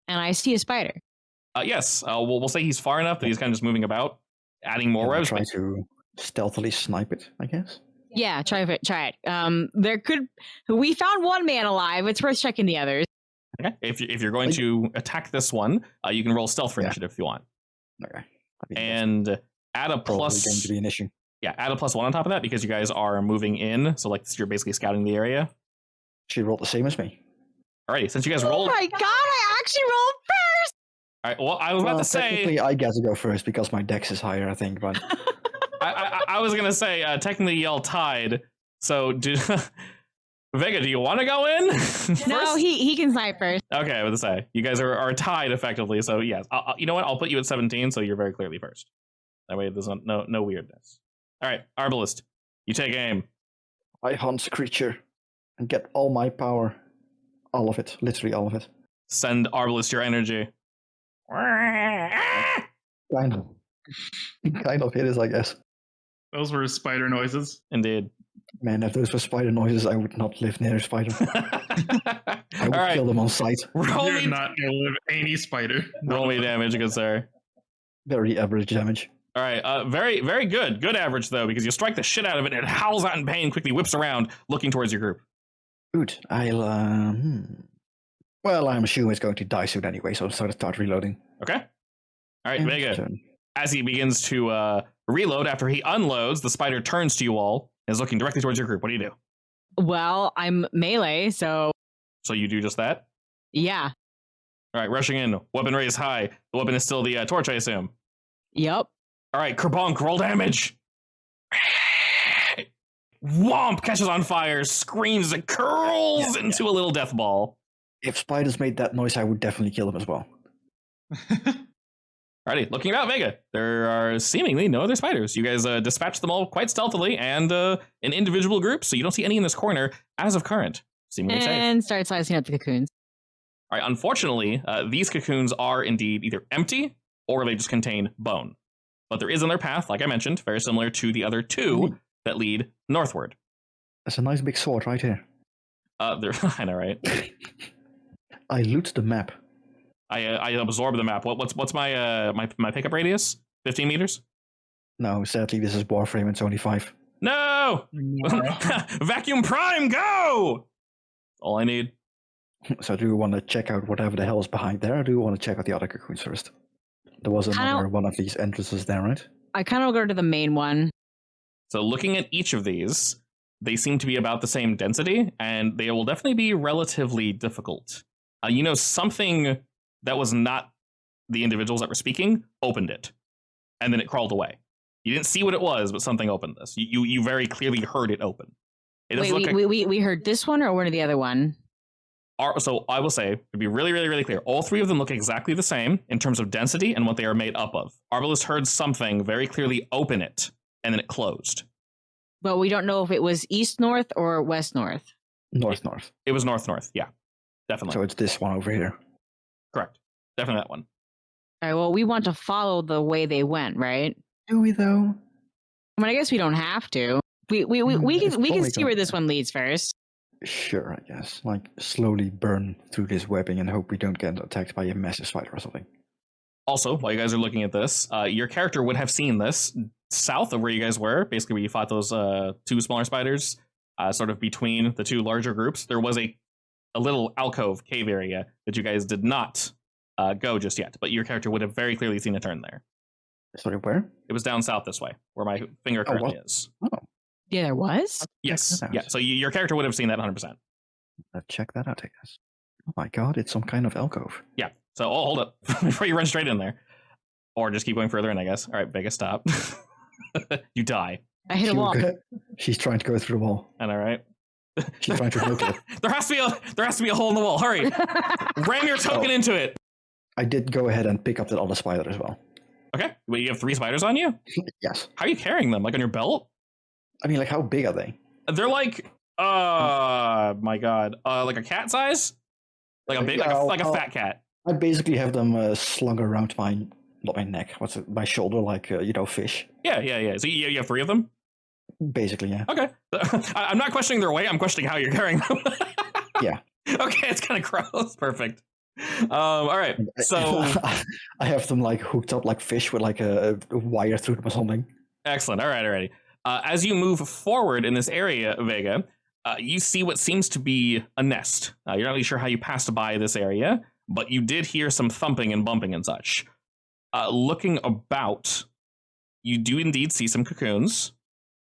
And I see a spider. Yes, we'll say he's far enough that he's kind of just moving about, adding more webs. Try to stealthily snipe it, I guess. Yeah, try it. We found one man alive. It's worth checking the others. Okay. If you're going to attack this one, you can roll stealth for initiative if you want. Okay. And add a plus. Going to be an issue. Yeah, add a +1 on top of that because you guys are moving in. So like you're basically scouting the area. She rolled the same as me. Alrighty, since you guys rolled. Oh my god! I actually rolled first. All right. Well, I was about to say. Technically, I get to go first because my dex is higher, I think. But I was gonna say technically y'all tied. So Vega, do you want to go in? No, he can snipe first. Okay, I was gonna say you guys are tied effectively. So yes, you know what? I'll put you at 17, so you're very clearly first. That way, there's no weirdness. All right, Arbalist, you take aim. I hunt creature and get all my power, all of it, literally all of it. Send Arbalist your energy. Kind of it is, I guess. Those were spider noises. Indeed. Man, if those were spider noises, I would not live near a spider. I would kill them on sight. You're not gonna live any spider. Roll me damage, good sir. Very average damage. All right, very, very good. Good average, though, because you strike the shit out of it and it howls out in pain, quickly whips around, looking towards your group. Good. Well, I'm assuming it's going to die soon anyway, so I'll start reloading. Okay. All right, Vega. As he begins to reload after he unloads, the spider turns to you all and is looking directly towards your group. What do you do? Well, I'm melee, so... So you do just that? Yeah. All right, rushing in. Weapon raised high. The weapon is still the torch, I assume. Yep. All right, Kerbonk, roll damage. Womp catches on fire, screams, and curls into a little death ball. If spiders made that noise, I would definitely kill them as well. Alrighty, looking about Vega, there are seemingly no other spiders. You guys dispatched them all quite stealthily and in individual groups, so you don't see any in this corner as of current. Seemingly safe. And start slicing up the cocoons. All right, unfortunately, these cocoons are indeed either empty or they just contain bone. But there is another path, like I mentioned, very similar to the other two that lead northward. There's a nice big sword right here. I know, right? I loot the map. I absorb the map. What's my my pickup radius? 15 meters? No, sadly, this is Warframe. It's only 5. No! Vacuum Prime, go! All I need. So do you want to check out whatever the hell is behind there, or do you want to check out the other cocoons first? There was another one of these entrances there, right? I kind of go to the main one. So looking at each of these, they seem to be about the same density, and they will definitely be relatively difficult. Something that was not the individuals that were speaking opened it, and then it crawled away. You didn't see what it was, but something opened this. You very clearly heard it open. We heard this one or one of the other one? So I will say, to be really, really, really clear, all three of them look exactly the same in terms of density and what they are made up of. Arbalist heard something very clearly open it, and then it closed. But we don't know if it was east-north or west-north. North-north. It was north-north, yeah. Definitely. So it's this one over here. Correct. Definitely that one. All right, well, we want to follow the way they went, right? Do we, though? I mean, I guess we don't have to. We can see where this one leads first. Sure, I guess. Like, slowly burn through this webbing and hope we don't get attacked by a massive spider or something. Also, while you guys are looking at this, your character would have seen this south of where you guys were, basically where you fought those two smaller spiders. sort of between the two larger groups. There was a little alcove cave area that you guys did not go just yet, but your character would have very clearly seen a turn there. Sorry, where? It was down south this way, where my finger currently is. Oh, Yeah, there was. Yes. that out. Yeah. So your character would have seen that 100%. check that out, I guess. Oh my god, it's some kind of alcove. Yeah. So hold up before you run straight in there, or just keep going further in, I guess. All right, Vegas, stop. You die. I hit a wall. She's trying to go through the wall. And all right. She's trying to hook it. There has to be a hole in the wall. Hurry! Ram your token into it. I did go ahead and pick up that other spider as well. Okay. Wait, you have 3 spiders on you? Yes. How are you carrying them? Like on your belt? I mean, like, how big are they? They're like, my god, like a cat size, like a big, like a fat cat. I basically have them slung around not my neck, my shoulder, like, fish. Yeah. So you have 3 of them? Basically, yeah. Okay. I'm not questioning their weight. I'm questioning how you're carrying them. Yeah. Okay, it's kind of gross. Perfect. All right. So I have them like hooked up like fish with like a wire through them or something. excellent. All right. Alrighty. As you move forward in this area, Vega, you see what seems to be a nest. You're not really sure how you passed by this area, but you did hear some thumping and bumping and such. Looking about, you do indeed see some cocoons,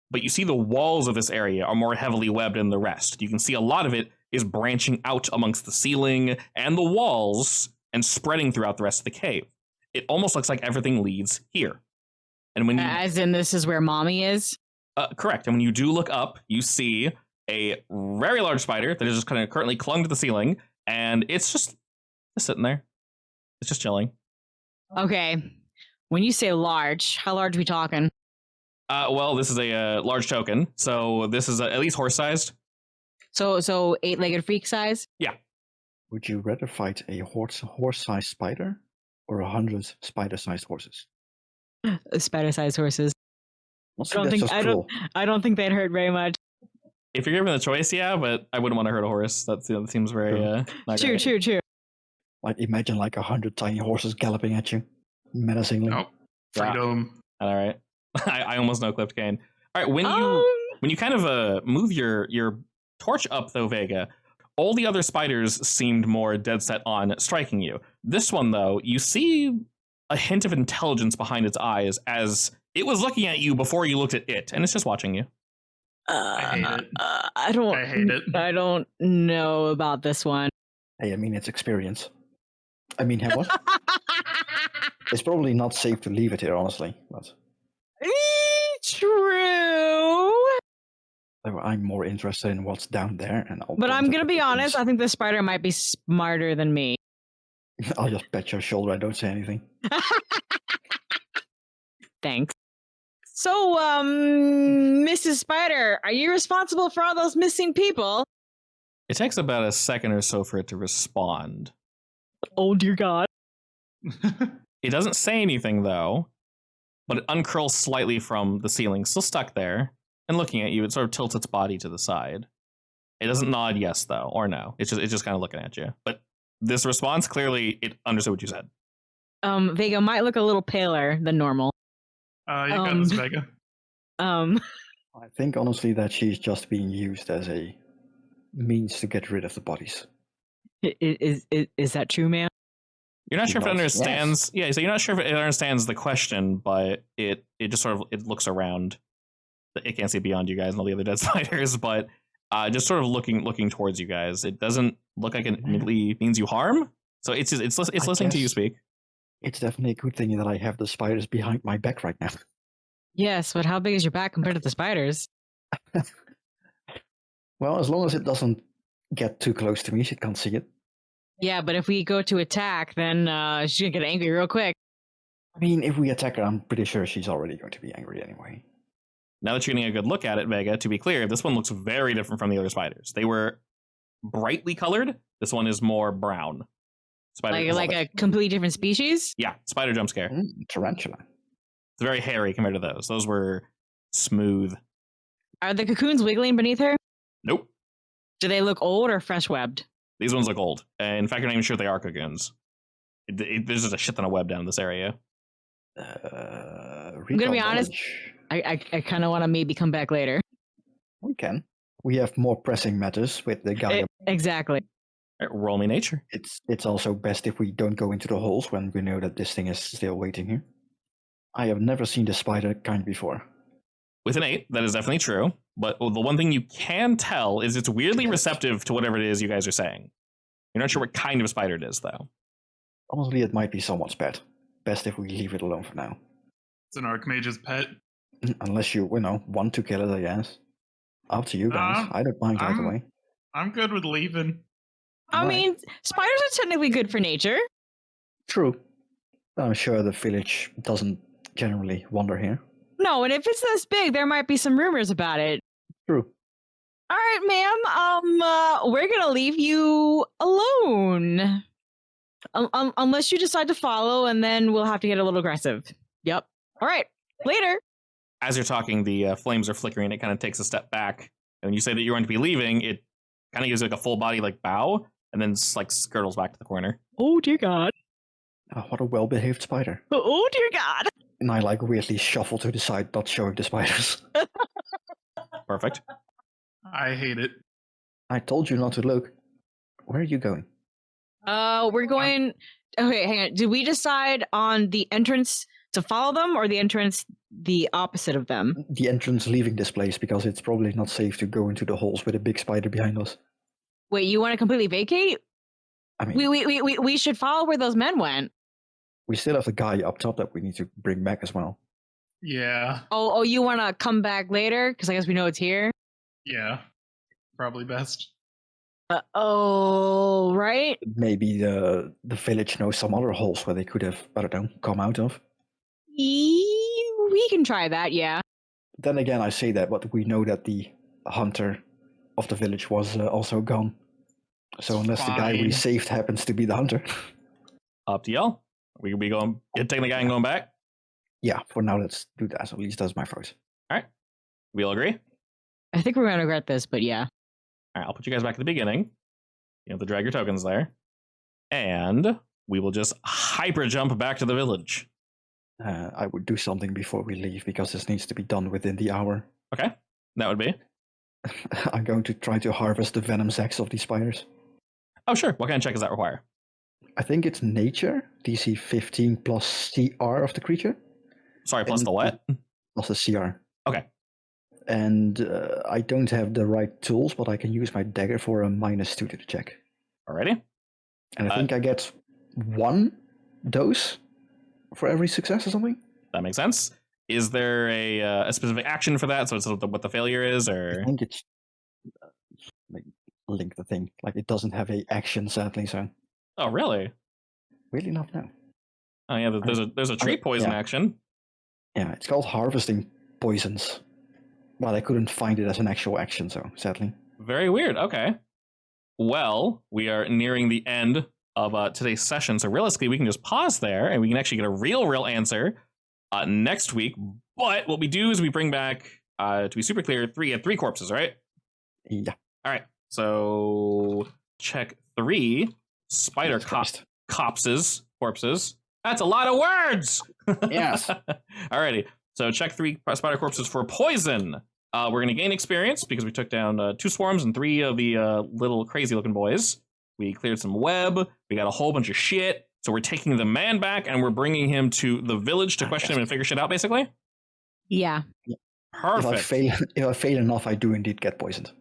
but you see the walls of this area are more heavily webbed than the rest. You can see a lot of it is branching out amongst the ceiling and the walls and spreading throughout the rest of the cave. It almost looks like everything leads here. And when you, As in, this is where mommy is? correct. And when you do look up, you see a very large spider that is just kind of currently clung to the ceiling, and it's just sitting there. It's just chilling. Okay. When you say large, how large are we talking? Well, this is a large token, so this is at least horse-sized. So 8-legged freak size? Would you rather fight a horse-sized spider or 100 spider-sized horses? Spider-sized horses. Also, that's just cruel. I don't think they'd hurt very much. If you're given the choice, yeah, but I wouldn't want to hurt a horse. That seems very not True, great. true. Like, imagine like 100 tiny horses galloping at you, menacingly. Nope. Freedom. All right. I almost no clipped Kane. All right, when you kind of move your torch up though, Vega, all the other spiders seemed more dead set on striking you. This one though, you see a hint of intelligence behind its eyes as it was looking at you before you looked at it, and it's just watching you. I hate it. I hate it. I don't know about this one. Hey, I mean, it's experience. I mean, what? It's probably not safe to leave it here, honestly. But True. I'm more interested in what's down there. But I'm gonna be honest. I think this spider might be smarter than me. I'll just pat your shoulder. I don't say anything. Thanks. So, Mrs. Spider, are you responsible for all those missing people? It takes about a second or so for it to respond. Oh dear God. It doesn't say anything though, but it uncurls slightly from the ceiling, still stuck there, and looking at you. It sort of tilts its body to the side. It doesn't nod yes though, or no. It's just kind of looking at you. But this response, clearly it understood what you said. Vega might look a little paler than normal. You got this, Vega. I think honestly that she's just being used as a means to get rid of the bodies. Is that true, man? You're not sure if it understands. Yes. Yeah, so you're not sure if it understands the question, but it just sort of it looks around. It can't see beyond you guys and all the other dead spiders, but just sort of looking towards you guys. It doesn't look like it immediately means you harm. So it's listening to you speak. It's definitely a good thing that I have the spiders behind my back right now. Yes, but how big is your back compared to the spiders? Well, as long as it doesn't get too close to me, she can't see it. Yeah, but if we go to attack, then she's gonna get angry real quick. I mean, if we attack her, I'm pretty sure she's already going to be angry anyway. Now that you're getting a good look at it, Vega, to be clear, this one looks very different from the other spiders. They were brightly colored. This one is more brown. Spider Like a completely different species? yeah, spider jump scare. Tarantula. It's very hairy compared to those. Those were smooth. Are the cocoons wiggling beneath her? Nope. Do they look old or fresh webbed? These ones look old. In fact, you're not even sure if they are cocoons. There's just a shit ton of web down in this area. I'm gonna be honest. I kind of want to maybe come back later. We can. We have more pressing matters with the guy. Exactly. All right, roll me nature. It's also best if we don't go into the holes when we know that this thing is still waiting here. I have never seen the spider kind before. With an 8, that is definitely true. But the one thing you can tell is it's weirdly receptive to whatever it is you guys are saying. You're not sure what kind of spider it is, though. Honestly, it might be someone's pet. Best if we leave it alone for now. It's an Archmage's pet. Unless you want to kill it, I guess. Up to you guys. I don't mind either way. I'm good with leaving. I mean, spiders are technically good for nature. True. I'm sure the village doesn't generally wander here. No, and if it's this big, there might be some rumors about it. True. All right, ma'am. We're gonna leave you alone, unless you decide to follow, and then we'll have to get a little aggressive. Yep. All right. Later. As you're talking, the flames are flickering. It kind of takes a step back, and when you say that you're going to be leaving, it kind of gives like a full body like bow, and then like skirtles back to the corner. Oh dear God. Oh, what a well-behaved spider. Oh dear God. And I like weirdly shuffle to the side, not showing the spiders. Perfect. I hate it. I told you not to look. Where are you going? We're going. Okay, hang on. Did we decide on the entrance to follow them, or the entrance the opposite of them? The entrance leaving this place, because it's probably not safe to go into the holes with a big spider behind us. Wait, you want to completely vacate? I mean, We should follow where those men went. we still have the guy up top that we need to bring back as well. Yeah. Oh, you want to come back later? Because I guess we know it's here. Yeah. Probably best. Oh, right. Maybe the village knows some other holes where they could have, I don't know, come out of. We can try that, yeah. Then again, I say that, but we know that the hunter of the village was also gone. So unless the guy we Fine. saved happens to be the hunter. Up to y'all. We could be going, taking the guy and going back. Yeah, for now, let's do that. At least that's my vote. We all agree? I think we're going to regret this, but yeah. All right, I'll put you guys back at the beginning. You have to drag your tokens there. And we will just hyper jump back to the village. I would do something before we leave, because this needs to be done within the hour. Okay, that would be. I'm going to try to harvest the venom sacs of these spiders. Oh, sure. What kind of check does that require? I think it's nature, DC 15 plus CR of the creature. Sorry, plus And- the what? Plus the CR. Okay. And I don't have the right tools, but I can use my dagger for a -2 to the check. Alrighty. And I think I get 1 dose for every success or something. That makes sense. Is there a specific action for that? So it's what the failure is, I or think it's like, link the thing. Like it doesn't have a action, sadly. So oh, really? really not now. Oh yeah, there's a tree poison yeah. action. Yeah, it's called harvesting poisons. Well, I couldn't find it as an actual action, so sadly. Very weird. Okay. Well, we are nearing the end of today's session, so realistically, we can just pause there, and we can actually get a real answer next week. But what we do is we bring back, to be super clear, three corpses, right? Yeah. All right. So check 3 spider Jesus Christ. corpses. That's a lot of words. Yes. Alrighty. So check 3 spider corpses for poison. We're going to gain experience because we took down 2 swarms and 3 of the little crazy looking boys. We cleared some web. We got a whole bunch of shit. So we're taking the man back and we're bringing him to the village to question him and figure shit out, basically. Yeah. Perfect. If I fail enough, I do indeed get poisoned.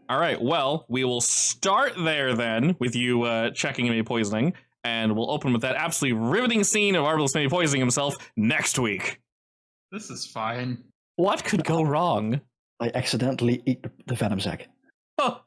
All right. Well, we will start there then with you checking and maybe poisoning. And we'll open with that absolutely riveting scene of Arbalest maybe poisoning himself next week. This is fine. What could go wrong? I accidentally eat the venom sac. Oh,